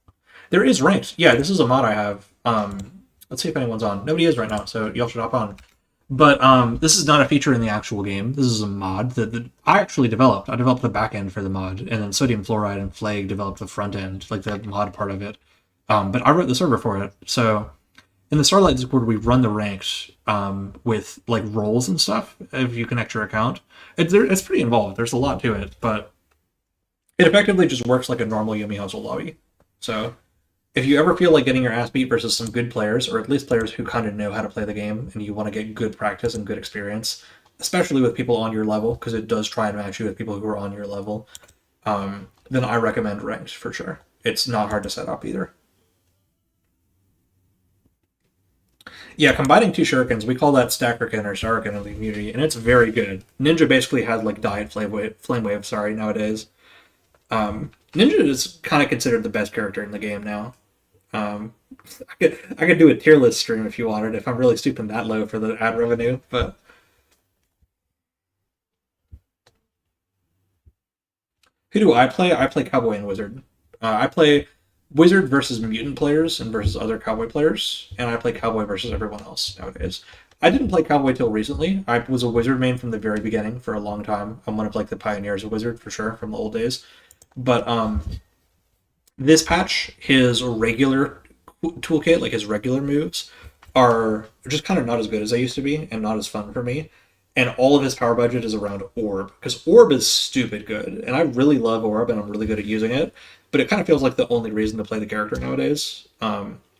There is ranked. Yeah, this is a mod I have. Let's see if anyone's on. Nobody is right now, so y'all should hop on. But this is not a feature in the actual game. This is a mod that I actually developed. I developed the back end for the mod, and then Sodium Fluoride and Flag developed the front end, like the mod part of it. But I wrote the server for it. So in the Starlight Discord, we run the ranks with like roles and stuff. If you connect your account, it's pretty involved. There's a lot to it, but it effectively just works like a normal Yomi household lobby. So if you ever feel like getting your ass beat versus some good players, or at least players who kind of know how to play the game, and you want to get good practice and good experience, especially with people on your level, because it does try and match you with people who are on your level, then I recommend ranked for sure. It's not hard to set up either. Yeah, combining 2 shurikens, we call that Stackerkin or Shuriken in the community, and it's very good. Ninja basically has like Diet Flame Wave, nowadays. Ninja is kind of considered the best character in the game now. I could do a tier list stream if you wanted, if I'm really stooping that low for the ad revenue, but who do I play? I play Cowboy and Wizard. I play Wizard versus Mutant players and versus other Cowboy players, and I play Cowboy versus everyone else nowadays. I didn't play Cowboy till recently. I was a Wizard main from the very beginning for a long time. I'm one of like the pioneers of Wizard for sure from the old days. But this patch, his regular toolkit, like his regular moves, are just kind of not as good as they used to be and not as fun for me. And all of his power budget is around Orb, because Orb is stupid good. And I really love Orb, and I'm really good at using it. But it kind of feels like the only reason to play the character nowadays,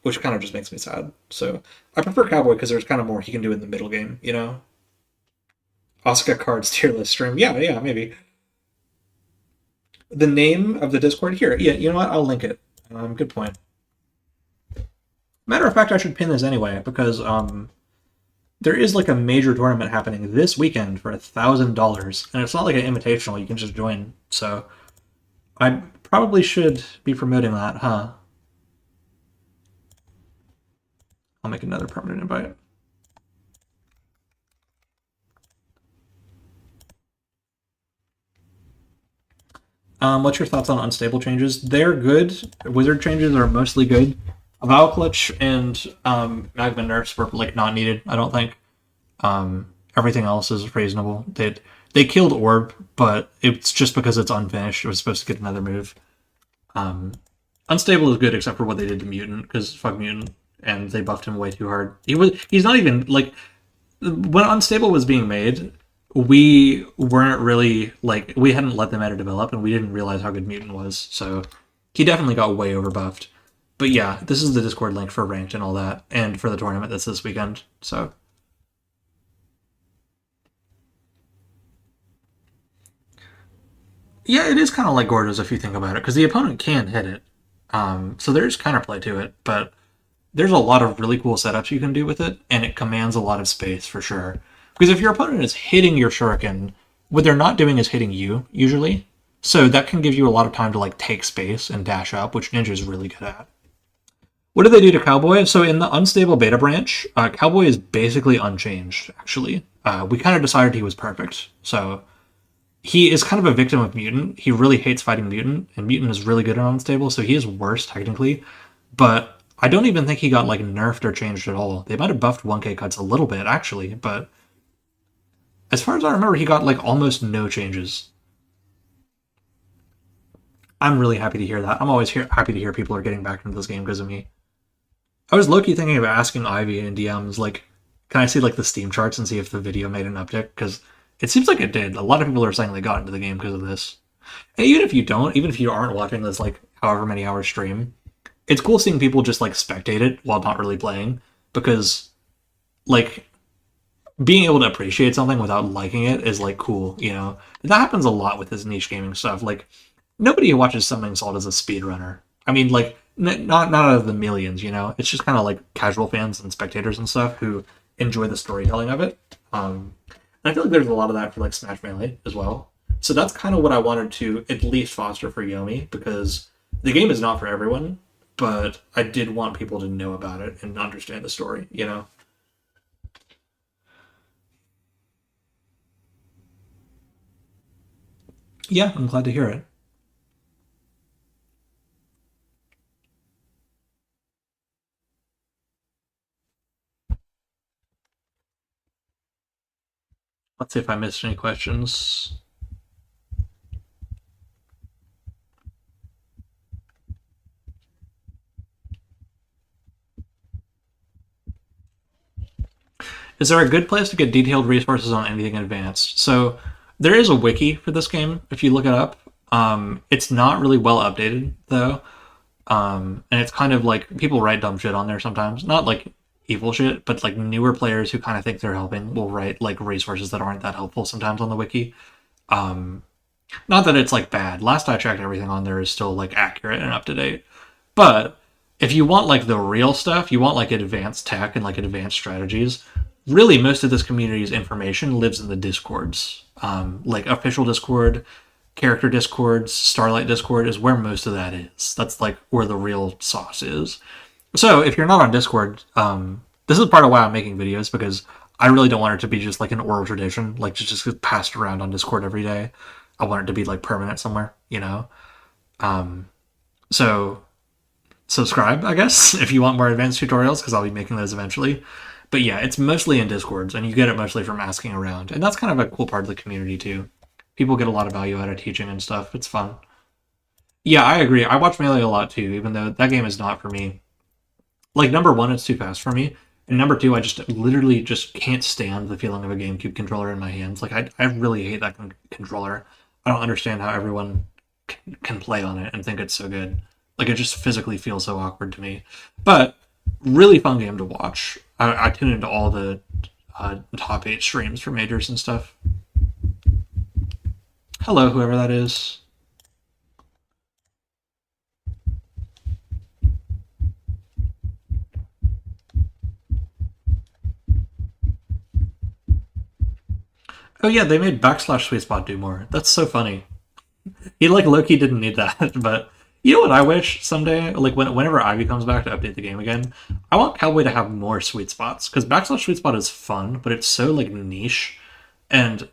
which kind of just makes me sad. So I prefer Cowboy because there's kind of more he can do in the middle game, you know? Oscar cards tier list stream. Yeah, maybe. The name of the Discord here. Yeah, you know what? I'll link it. Good point. Matter of fact, I should pin this anyway, because there is like a major tournament happening this weekend for $1,000, and it's not like an invitational. You can just join. So I probably should be promoting that, huh? I'll make another permanent invite. What's your thoughts on unstable changes? They're good. Wizard changes are mostly good. Vowel Clutch and Magma nerfs were like not needed, I don't think. Everything else is reasonable. They killed Orb, but it's just because it's unfinished. It was supposed to get another move. Unstable is good except for what they did to Mutant, because fuck Mutant, and they buffed him way too hard. He's not even like when Unstable was being made, we weren't really like we hadn't let the meta develop, and we didn't realize how good Mutant was. So he definitely got way overbuffed. But yeah, this is the Discord link for ranked and all that, and for the tournament that's this weekend. So yeah, it is kind of like Gordo's if you think about it, because the opponent can hit it. So there's counterplay to it, but there's a lot of really cool setups you can do with it, and it commands a lot of space for sure. Because if your opponent is hitting your shuriken, what they're not doing is hitting you, usually. So that can give you a lot of time to like take space and dash up, which Ninja is really good at. What did they do to Cowboy? So in the unstable beta branch, Cowboy is basically unchanged, actually. We kind of decided he was perfect. So he is kind of a victim of Mutant. He really hates fighting Mutant, and Mutant is really good at unstable, so he is worse technically. But I don't even think he got like nerfed or changed at all. They might have buffed 1k cuts a little bit, actually, but as far as I remember, he got like almost no changes. I'm really happy to hear that. I'm always happy to hear people are getting back into this game because of me. I was low-key thinking of asking Ivy in DMs, like, can I see like the Steam charts and see if the video made an uptick? Because it seems like it did. A lot of people are saying they got into the game because of this. And even if you don't, even if you aren't watching this like however many hours stream, it's cool seeing people just like spectate it while not really playing, because like being able to appreciate something without liking it is like cool, you know? That happens a lot with this niche gaming stuff. Like nobody who watches Summoning Salt as a speedrunner. I mean, like not out of the millions, you know. It's just kind of like casual fans and spectators and stuff who enjoy the storytelling of it. And I feel like there's a lot of that for like Smash Melee as well. So that's kind of what I wanted to at least foster for Yomi, because the game is not for everyone, but I did want people to know about it and understand the story, you know? Yeah, I'm glad to hear it. Let's see if I missed any questions. Is there a good place to get detailed resources on anything advanced? So there is a wiki for this game if you look it up. It's not really well updated though, and it's kind of like people write dumb shit on there sometimes. Not like evil shit, but like newer players who kind of think they're helping will write like resources that aren't that helpful sometimes on the wiki. Um, Not that it's like bad. Last I checked, everything on there is still like accurate and up to date. But if you want like the real stuff, you want like advanced tech and like advanced strategies. Really, most of this community's information lives in the discords, like official Discord, character discords, Starlight Discord is where most of that is. That's like where the real sauce is. So if you're not on Discord, this is part of why I'm making videos, because I really don't want it to be just like an oral tradition, like just get passed around on Discord every day. I want it to be like permanent somewhere, you know. So subscribe, I guess, if you want more advanced tutorials, because I'll be making those eventually. But yeah, it's mostly in Discords, and you get it mostly from asking around, and that's kind of a cool part of the community too. People get a lot of value out of teaching and stuff. It's fun. Yeah, I agree. I watch Melee a lot too, even though that game is not for me. Like number one, it's too fast for me, and number two, I just literally just can't stand the feeling of a GameCube controller in my hands. Like I really hate that controller. I don't understand how everyone can play on it and think it's so good. Like it just physically feels so awkward to me. But really fun game to watch. I tune into all the top 8 streams for majors and stuff. Hello, whoever that is. Oh yeah, they made backslash sweet spot do more. That's so funny. He like Loki didn't need that, but you know what I wish someday, like whenever Ivy comes back to update the game again, I want Cowboy to have more sweet spots because backslash sweet spot is fun, but it's so like niche, and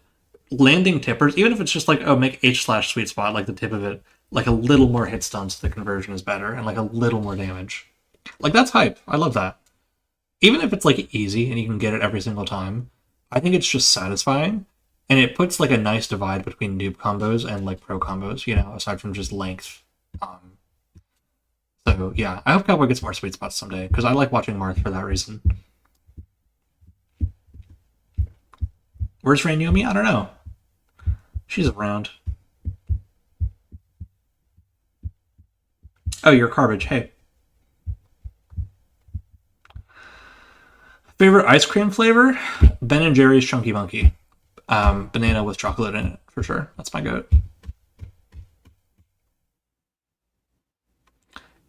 landing tippers, even if it's just like oh make H slash sweet spot like the tip of it, like a little more hit stun so the conversion is better and like a little more damage. Like that's hype. I love that. Even if it's like easy and you can get it every single time, I think it's just satisfying. And it puts like a nice divide between noob combos and like pro combos, you know, aside from just length. Um, so yeah, I hope Cowboy gets more sweet spots someday because I like watching Marth for that reason. Where's Rain Yomi? I don't know. She's around. Oh, you're garbage. Hey. Favorite ice cream flavor? Ben and Jerry's Chunky Monkey. Banana with chocolate in it, for sure. That's my goat.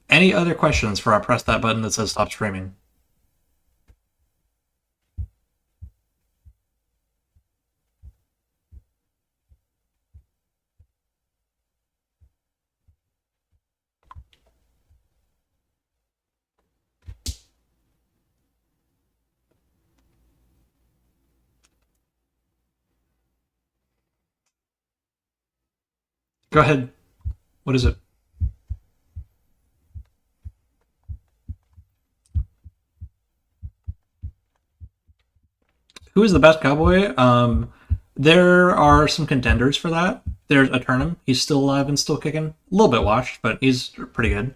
Any other questions before I press that button that says stop streaming? Go ahead. What is it? Who is the best cowboy? There are some contenders for that. There's Eternum. He's still alive and still kicking. A little bit washed, but he's pretty good.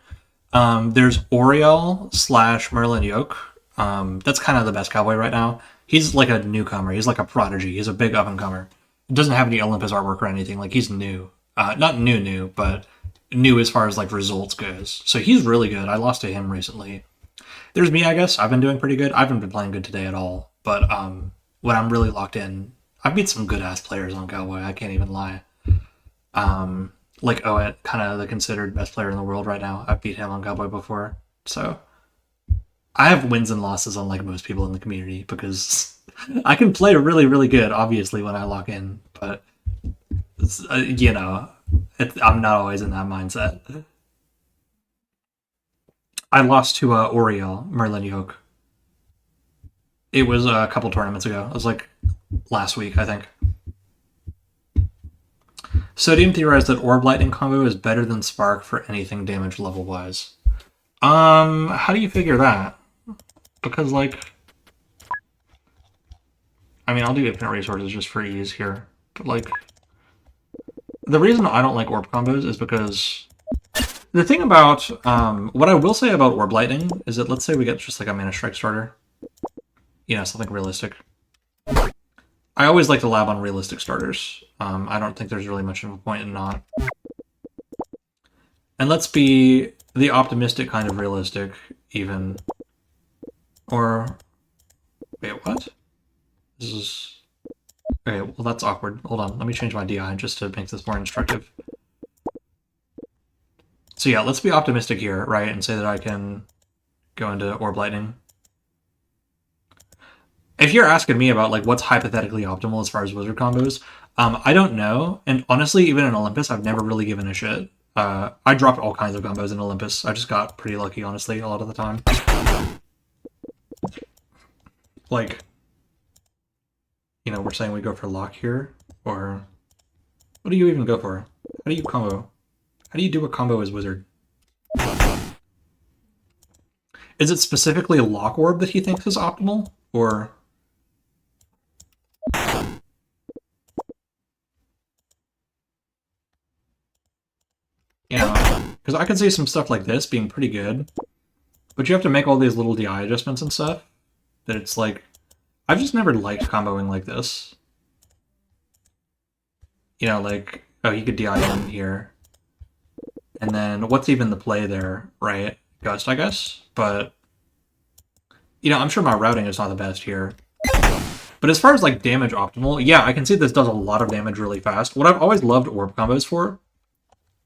There's Oriel slash Merlin Yoke. That's kind of the best cowboy right now. He's like a newcomer. He's like a prodigy. He's a big up and comer. Doesn't have any Olympus artwork or anything. Like he's new. Not new, but new as far as like results goes. So he's really good. I lost to him recently. There's me, I guess. I've been doing pretty good. I haven't been playing good today at all. But when I'm really locked in, I've beat some good ass players on Cowboy. I can't even lie. Like Oet, kind of the considered best player in the world right now. I've beat him on Cowboy before. So I have wins and losses unlike most people in the community because I can play really, really good, obviously, when I lock in. But, you know, I'm not always in that mindset. I lost to Oriel, Merlin Yoke. It was a couple tournaments ago. It was like last week, I think. Sodium theorized that Orb Lightning combo is better than Spark for anything damage level wise. How do you figure that? Because like, I mean, I'll do infinite resources just for ease here, but like, the reason I don't like Orb combos is because the thing about what I will say about Orb Lightning is that let's say we get just like a Mana Strike starter, you know, something realistic. I always like to lab on realistic starters. I don't think there's really much of a point in not. And let's be the optimistic kind of realistic, even. Or... Wait, what? This is... Okay, well that's awkward. Hold on, let me change my DI just to make this more instructive. So yeah, let's be optimistic here, right? And say that I can go into Orb Lightning. If you're asking me about like what's hypothetically optimal as far as wizard combos, I don't know. And honestly, even in Olympus, I've never really given a shit. I dropped all kinds of combos in Olympus. I just got pretty lucky, honestly, a lot of the time. Like, you know, we're saying we go for lock here, or what do you even go for? How do you combo? How do you do a combo as wizard? Is it specifically a lock orb that he thinks is optimal, or? You know, because I could see some stuff like this being pretty good, but you have to make all these little DI adjustments and stuff, that it's like, I've just never liked comboing like this. You know, like, oh, he could DI in here. And then, what's even the play there, right? Ghost, I guess? But, you know, I'm sure my routing is not the best here. But as far as, like, damage optimal, yeah, I can see this does a lot of damage really fast. What I've always loved orb combos for,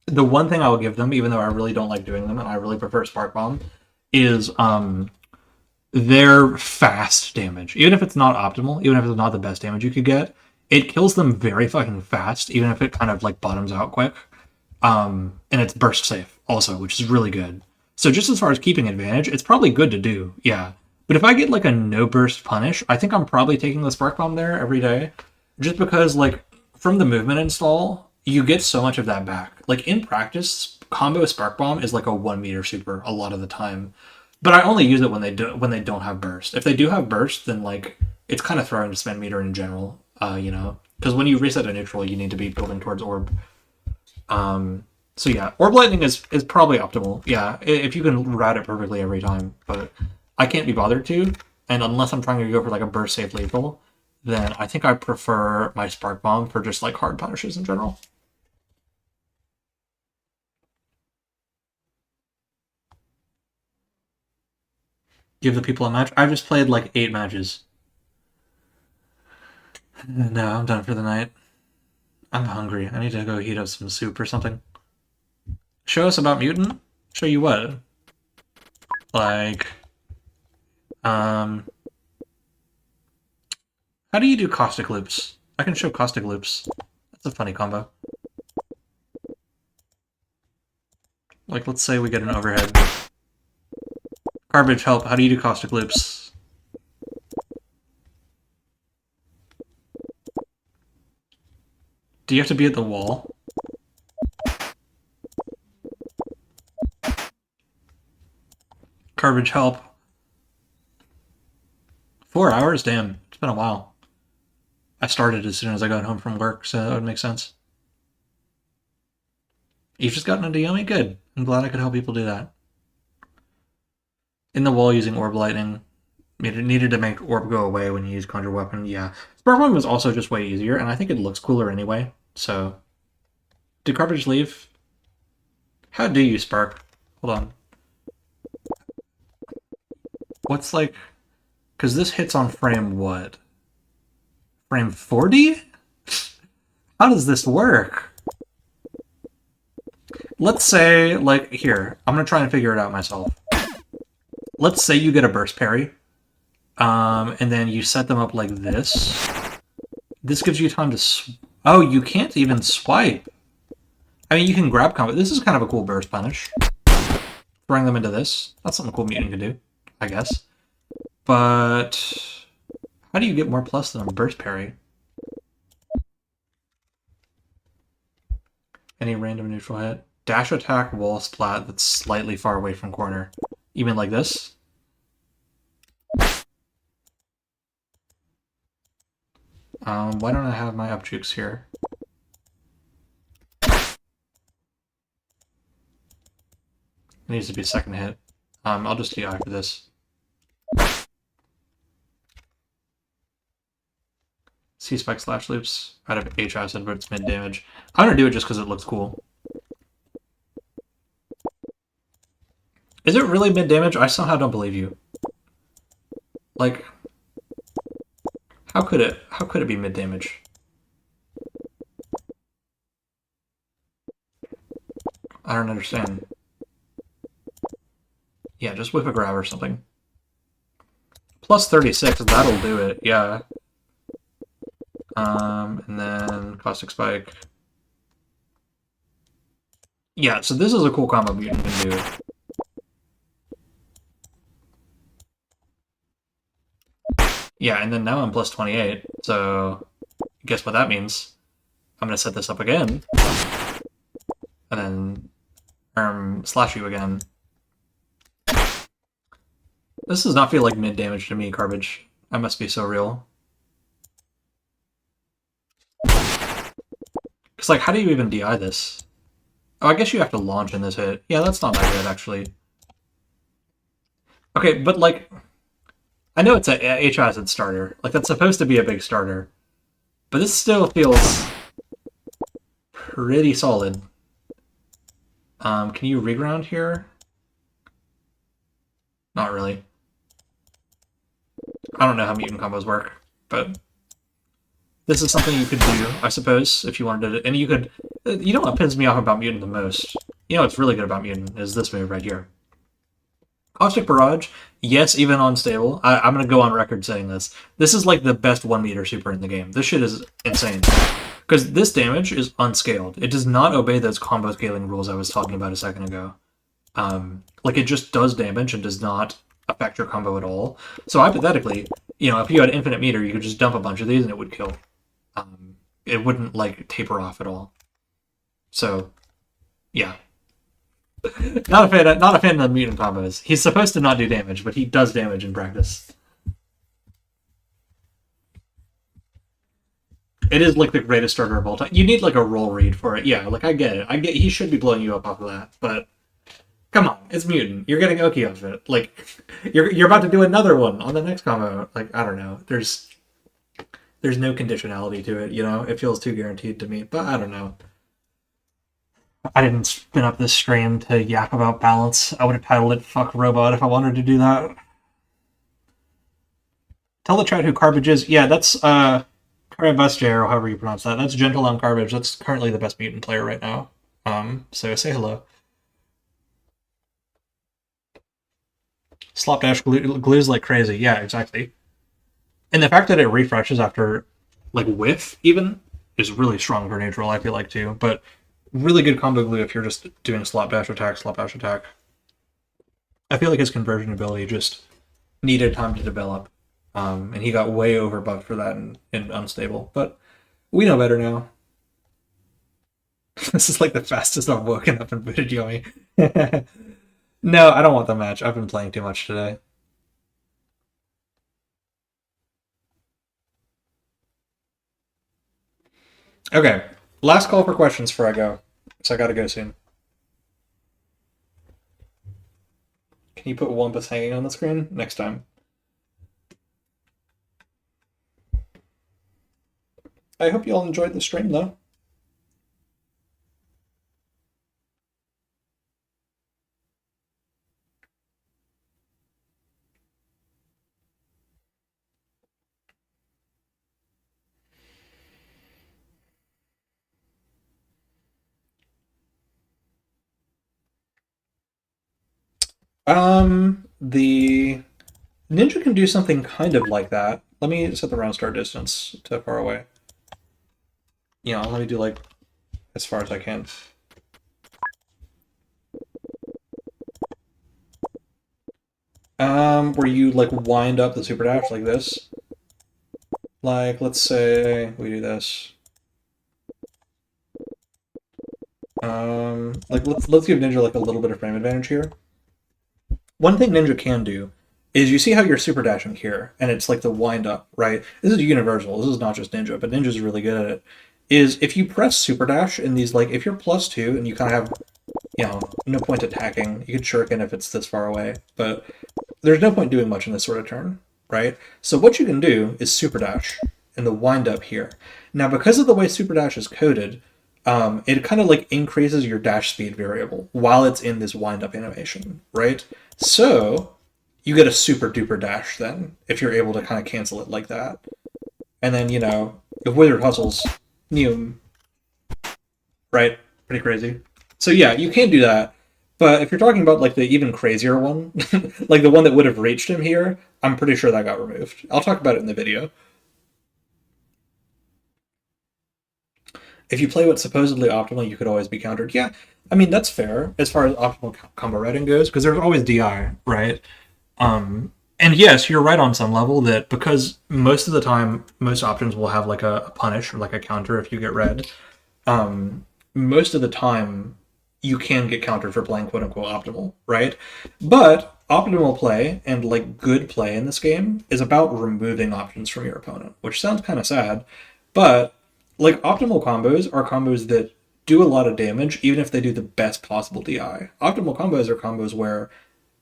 the one thing I will give them, even though I really don't like doing them, and I really prefer Spark Bomb, is their fast damage. Even if it's not optimal, even if it's not the best damage you could get, it kills them very fucking fast, even if it kind of like bottoms out quick. And it's burst safe also, which is really good. So just as far as keeping advantage, it's probably good to do, yeah. But if I get like a no burst punish, I think I'm probably taking the spark bomb there every day, just because like from the movement install, you get so much of that back. Like in practice, combo spark bomb is like a 1 meter super a lot of the time, but I only use it when they don't have burst. If they do have burst, then like it's kind of throwing to spend meter in general, because when you reset a neutral, you need to be building towards orb. So yeah, orb lightning is probably optimal. Yeah, if you can route it perfectly every time, but I can't be bothered to, and unless I'm trying to go for like a burst safe lethal, then I think I prefer my spark bomb for just like hard punishes in general. Give the people a match. I've just played like 8 matches. No, I'm done for the night. I'm hungry. I need to go heat up some soup or something. Show us about Mutant? Show you what? Like, how do you do caustic loops? I can show caustic loops. That's a funny combo. Like, let's say we get an overhead. Garbage, help. How do you do caustic loops? Do you have to be at the wall? Garbage, help. 4 hours? Damn, it's been a while. I started as soon as I got home from work, so that would make sense. You've just gotten into Yomi? Good. I'm glad I could help people do that. In the wall using orb lightning. Needed to make orb go away when you use conjure weapon. Yeah. Spark bomb was also just way easier, and I think it looks cooler anyway. So, did Garbage leave? How do you spark? Hold on. What's like... Because this hits on frame what? Frame 40? How does this work? Let's say, like, here. I'm going to try and figure it out myself. Let's say you get a burst parry. And then you set them up like this. This gives you time to... Oh, you can't even swipe. I mean, you can grab combo. This is kind of a cool burst punish. Throwing them into this. That's something cool Mutant can do, I guess. But... how do you get more plus than a burst parry? Any random neutral hit? Dash attack, wall splat that's slightly far away from corner. You mean like this? Why don't I have my up jukes here? It needs to be a second hit. I'll just DI for this. C-Spike slash loops out of H acid, but it's mid damage. I'm gonna do it just because it looks cool. Is it really mid damage? I somehow don't believe you. Like, how could it be mid damage? I don't understand. Yeah, just whip a grab or something. Plus 36, that'll do it, yeah. And then Caustic Spike. Yeah, so this is a cool combo Mutant can do. Yeah, and then now I'm plus 28, so guess what that means? I'm going to set this up again, and then slash you again. This does not feel like mid damage to me, Garbage. I must be so real. Because, like, how do you even DI this? Oh, I guess you have to launch in this hit. Yeah, that's not that good, actually. Okay, but, like, I know it's a H-Acid starter. Like, that's supposed to be a big starter. But this still feels pretty solid. Can you reground here? Not really. I don't know how Mutant combos work, but this is something you could do, I suppose, if you wanted to. And you could... You know what pisses me off about Mutant the most? You know what's really good about Mutant is this move right here. Caustic Barrage, yes, even unstable. I'm gonna go on record saying this. This is like the best 1 meter super in the game. This shit is insane. Because this damage is unscaled. It does not obey those combo scaling rules I was talking about a second ago. Like it just does damage and does not affect your combo at all. So hypothetically, if you had infinite meter, you could just dump a bunch of these and it would kill. It wouldn't like taper off at all. So, yeah, not a fan of the mutant combos. He's supposed to not do damage, but he does damage in practice. It is like the greatest starter of all time. You need like a roll read for it. Yeah, like I get it. I get he should be blowing you up off of that, but come on, it's mutant. You're getting Oki off of it. Like you're about to do another one on the next combo. Like I don't know. There's no conditionality to it. It feels too guaranteed to me. But I don't know. I didn't spin up this stream to yap about balance. I would have titled it "Fuck Robot" if I wanted to do that. Tell the chat who Carbage is. Yeah, that's Carabustia, or however you pronounce that. That's Gentle on Carbage. That's currently the best mutant player right now. So say hello. Slapdash glues like crazy. Yeah, exactly. And the fact that it refreshes after, like, whiff, even, is really strong for neutral, I feel like, too. But really good combo glue if you're just doing slapdash attack, slapdash attack. I feel like his conversion ability just needed time to develop. And he got way overbuffed for that in Unstable. But we know better now. This is like the fastest I've woken up and booted Yomi. No, I don't want the match. I've been playing too much today. Okay, last call for questions before I go. So I gotta go soon. Can you put Wumpus hanging on the screen next time? I hope you all enjoyed the stream, though. The Ninja can do something kind of like that. Let me set the round start distance to far away. Let me do like as far as I can. Where you like wind up the super dash like this. Like, let's say we do this. Like let's give Ninja like a little bit of frame advantage here. One thing Ninja can do is you see how you're super dashing here, and it's like the wind up, right? This is universal. This is not just Ninja, but Ninja's really good at it. Is if you press super dash in these, like if you're +2 and you kind of have, no point attacking. You could shuriken if it's this far away, but there's no point doing much in this sort of turn, right? So what you can do is super dash in the wind up here. Now, because of the way super dash is coded, it kind of like increases your dash speed variable while it's in this wind up animation, right? So you get a super duper dash then if you're able to kind of cancel it like that. And then, if Wizard hustles, right? Pretty crazy. So yeah, you can do that. But if you're talking about like the even crazier one, like the one that would have reached him here, I'm pretty sure that got removed. I'll talk about it in the video. If you play what's supposedly optimal, you could always be countered. Yeah, I mean, that's fair as far as optimal combo writing goes, because there's always DI, right? And yes, you're right on some level that because most of the time, most options will have like a punish or like a counter if you get red. Most of the time, you can get countered for playing quote unquote optimal, right? But optimal play and like good play in this game is about removing options from your opponent, which sounds kind of sad, but like optimal combos are combos that do a lot of damage even if they do the best possible DI. Optimal combos are combos where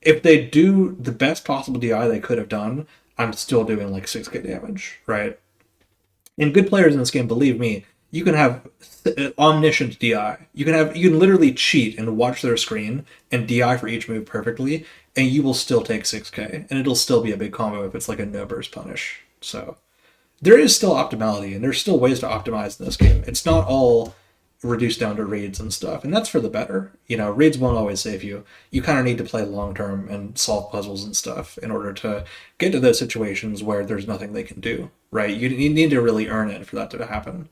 if they do the best possible DI they could have done, I'm still doing like 6k damage, right? And good players in this game, believe me, you can have omniscient DI. You can literally cheat and watch their screen and DI for each move perfectly, and you will still take 6k, and it'll still be a big combo if it's like a no burst punish. So there is still optimality, and there's still ways to optimize in this game. It's not all reduced down to reads and stuff, and that's for the better. You know, reads won't always save you. You kind of need to play long term and solve puzzles and stuff in order to get to those situations where there's nothing they can do, right? You need to really earn it for that to happen.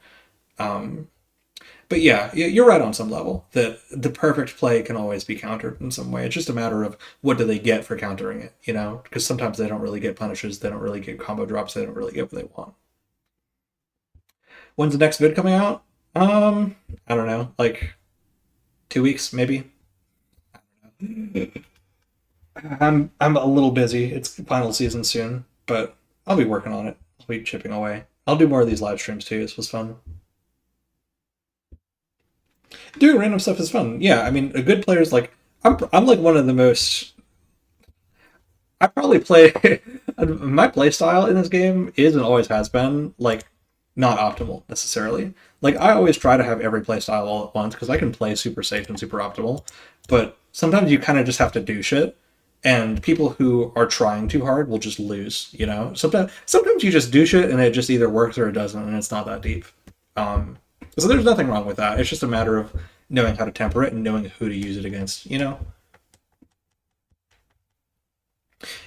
Um, but yeah, you're right on some level that the perfect play can always be countered in some way. It's just a matter of what do they get for countering it, you know? Because sometimes they don't really get punishes, they don't really get combo drops, they don't really get what they want. When's the next vid coming out? I don't know, like 2 weeks maybe. I'm a little busy. It's final season soon, but I'll be working on it. I'll be chipping away. I'll do more of these live streams too. This was fun. Doing random stuff is fun. Yeah, I mean, a good player is like I'm like one of the most. I probably play my play style in this game is and always has been like not optimal necessarily. Like I always try to have every play style all at once because I can play super safe and super optimal, but sometimes you kind of just have to do shit, and people who are trying too hard will just lose. You know, sometimes you just do shit and it just either works or it doesn't, and it's not that deep. Um, so there's nothing wrong with that. It's just a matter of knowing how to temper it and knowing who to use it against. You know.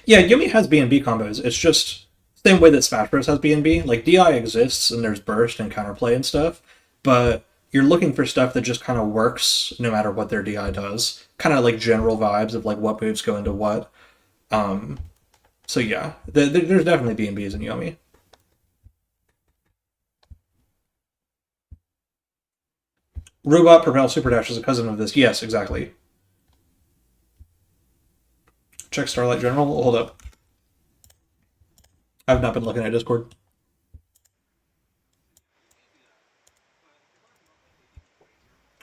Yeah, Yomi has B&B combos. It's just same way that Smash Bros has B&B. Like DI exists and there's burst and counterplay and stuff, but you're looking for stuff that just kind of works no matter what their DI does. Kind of like general vibes of like what moves go into what. Um, so yeah, there's definitely B&Bs in Yomi. Robot Propel Super Dash is a cousin of this. Yes, exactly. Check Starlight General. Hold up. I've not been looking at Discord.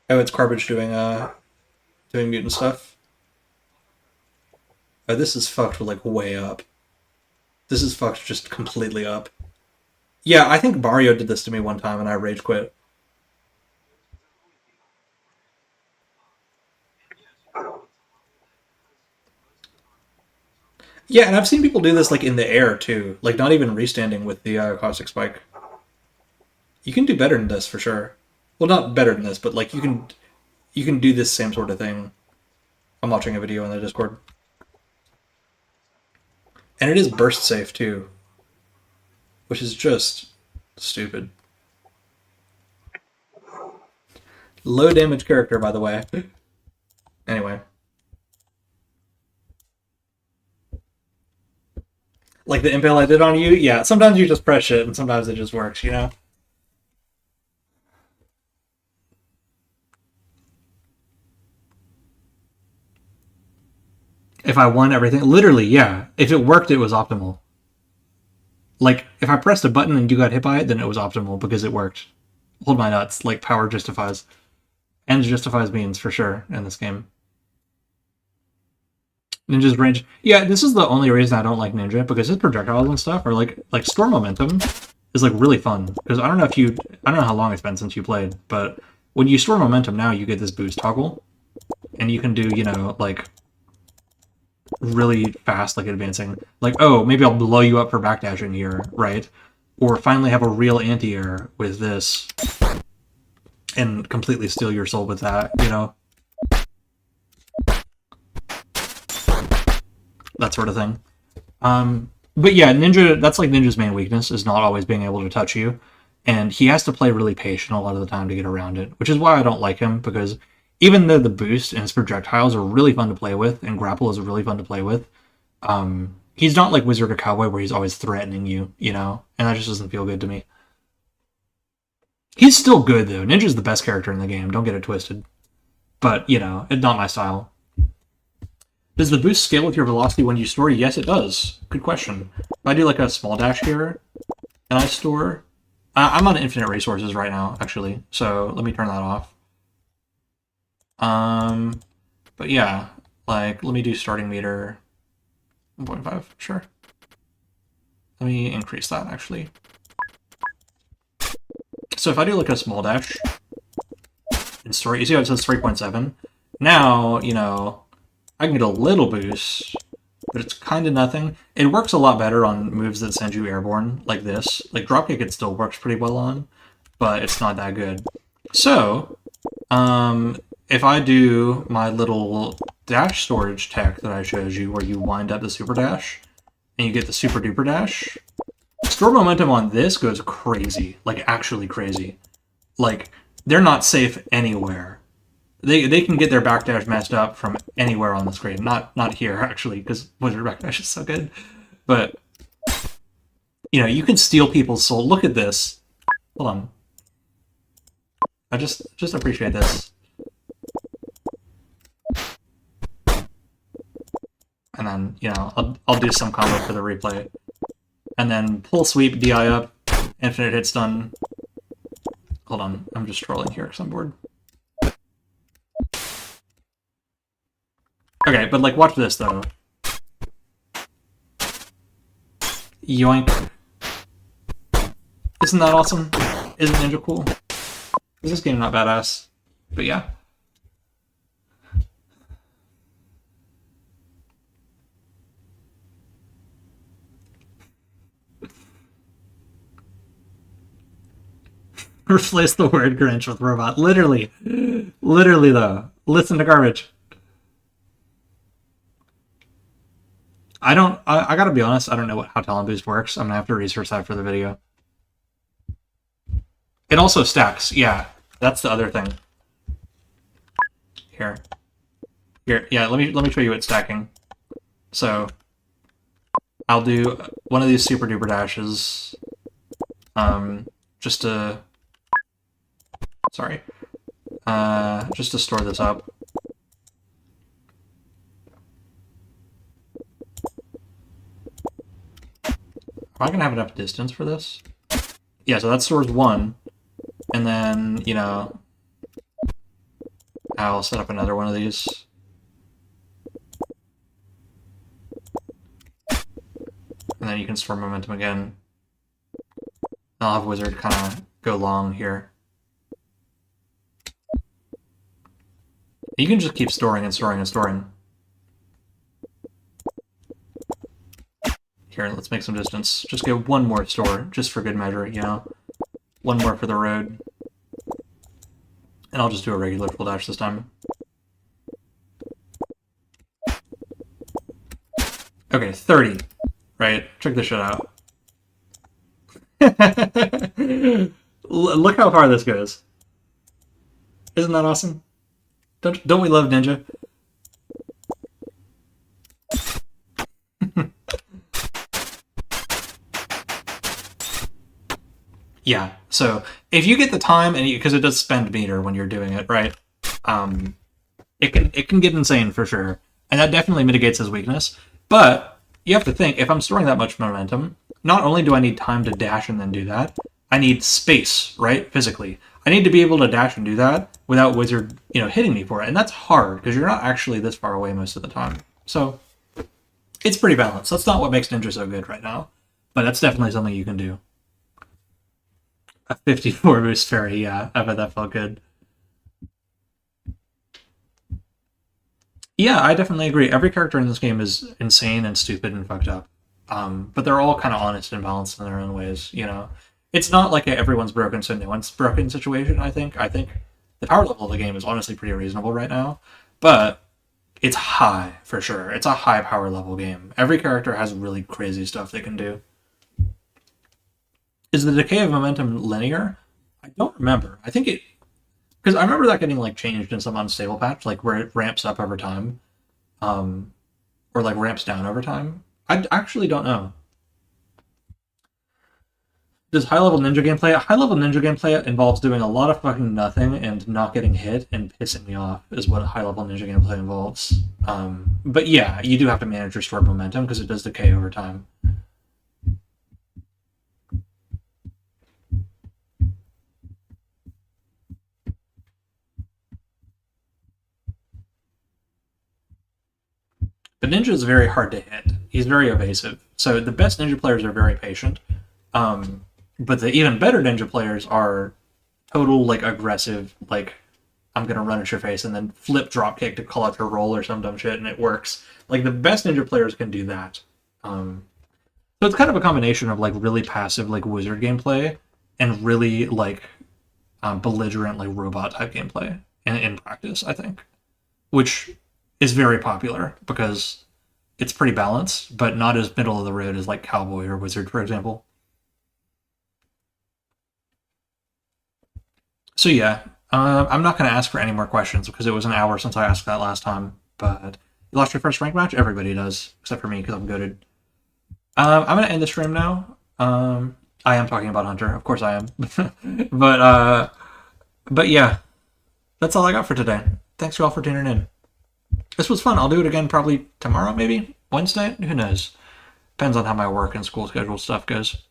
Oh, it's Garbage doing mutant stuff. Oh, this is fucked like way up. This is fucked just completely up. Yeah, I think Mario did this to me one time and I rage quit. Yeah, and I've seen people do this like in the air too, like not even restanding with the caustic spike. You can do better than this for sure. Well, not better than this, but like you can do this same sort of thing. I'm watching a video on the Discord, and it is burst safe too, which is just stupid. Low damage character, by the way. Anyway, like the impale I did on you, yeah. Sometimes you just press it, and sometimes it just works, you know. If I won everything, literally, yeah. If it worked, it was optimal. Like, if I pressed a button and you got hit by it, then it was optimal because it worked. Hold my nuts. Like, power justifies. Ends justifies means, for sure, in this game. Ninja's range. Yeah, this is the only reason I don't like Ninja, because his projectiles and stuff are like store momentum is like really fun. Because I don't know how long it's been since you played, but when you store momentum now, you get this boost toggle, and you can do, you know, like really fast, like advancing. Like, oh, maybe I'll blow you up for backdashing here, right? Or finally have a real anti-air with this and completely steal your soul with that, you know? That sort of thing. But yeah, Ninja, that's like Ninja's main weakness, is not always being able to touch you. And he has to play really patient a lot of the time to get around it, which is why I don't like him, because even though the boost and his projectiles are really fun to play with, and grapple is really fun to play with, he's not like Wizard or Cowboy where he's always threatening you, you know? And that just doesn't feel good to me. He's still good, though. Ninja's the best character in the game, don't get it twisted. But, you know, it's not my style. Does the boost scale with your velocity when you store? Yes, it does. Good question. If I do like a small dash here, and I store... I'm on infinite resources right now, actually, so let me turn that off. But yeah, like, let me do starting meter 1.5, sure. Let me increase that, actually. So if I do like a small dash in story, you see how it says 3.7? Now, you know, I can get a little boost, but it's kind of nothing. It works a lot better on moves that send you airborne, like this. Like, dropkick it still works pretty well on, but it's not that good. So, If I do my little dash storage tech that I showed you, where you wind up the super dash, and you get the super duper dash, store momentum on this goes crazy, like actually crazy. Like, they're not safe anywhere. They can get their backdash messed up from anywhere on the screen. Not here, actually, because Wizard backdash is so good. But, you know, you can steal people's soul. Look at this. Hold on. I just appreciate this. And then, you know, I'll do some combo for the replay. And then pull sweep, DI up, infinite hit stun. Hold on, I'm just trolling here because I'm bored. Okay, but like, watch this though. Yoink. Isn't that awesome? Isn't Ninja cool? Is this game not badass? But yeah. Replace the word Grinch with robot. Literally. Literally, though. Listen to garbage. I gotta be honest, I don't know how talent boost works. I'm gonna have to research that for the video. It also stacks, yeah. That's the other thing. Here, yeah, let me show you it stacking. So, I'll do one of these super duper dashes, just to store this up. Am I gonna have enough distance for this? Yeah, so that stores one, and then, you know, I'll set up another one of these. And then you can store momentum again. I'll have Wizard kind of go long here. You can just keep storing and storing and storing. Here, let's make some distance. Just get one more store, just for good measure, you know? One more for the road. And I'll just do a regular full dash this time. Okay, 30. Right? Check this shit out. Look how far this goes. Isn't that awesome? Don't we love Ninja? Yeah, so if you get the time, and because it does spend meter when you're doing it, right? It can get insane for sure, and that definitely mitigates his weakness. But you have to think, if I'm storing that much momentum, not only do I need time to dash and then do that, I need space, right? Physically, I need to be able to dash and do that without Wizard, you know, hitting me for it, and that's hard because you're not actually this far away most of the time. So it's pretty balanced. That's not what makes Ninja so good right now, but that's definitely something you can do. A 54 boost fairy, yeah, I bet that felt good. Yeah, I definitely agree. Every character in this game is insane and stupid and fucked up. But they're all kind of honest and balanced in their own ways, you know? It's not like a everyone's broken so no one's broken situation, I think. I think the power level of the game is honestly pretty reasonable right now, but it's high, for sure. It's a high power level game. Every character has really crazy stuff they can do. Is the decay of momentum linear? I don't remember. I think it... Because I remember that getting, like, changed in some unstable patch, like, where it ramps up over time. Or, like, ramps down over time. I actually don't know. Does high-level ninja gameplay... High-level ninja gameplay involves doing a lot of fucking nothing and not getting hit and pissing me off, is what high-level ninja gameplay involves. But yeah, you do have to manage your stored momentum, because it does decay over time. But Ninja is very hard to hit. He's very evasive. So the best Ninja players are very patient. But the even better Ninja players are total, like, aggressive, like, I'm gonna run at your face and then flip dropkick to call out your roll or some dumb shit, and it works. Like, the best Ninja players can do that. So it's kind of a combination of, like, really passive, like, Wizard gameplay and really, like, belligerent, like, robot-type gameplay. in practice, I think, which is very popular because it's pretty balanced, but not as middle of the road as like Cowboy or Wizard, for example. So yeah, I'm not going to ask for any more questions because it was an hour since I asked that last time. But you lost your first rank match. Everybody does, except for me because I'm goaded. I'm going to end the stream now. I am talking about Hunter, of course I am. But yeah, that's all I got for today. Thanks you all for tuning in. This was fun. I'll do it again probably tomorrow, maybe Wednesday. Who knows? Depends on how my work and school schedule stuff goes.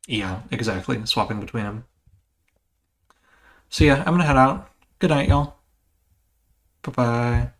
Yeah, exactly. Swapping between them. So yeah, I'm gonna head out. Good night, y'all. Bye bye.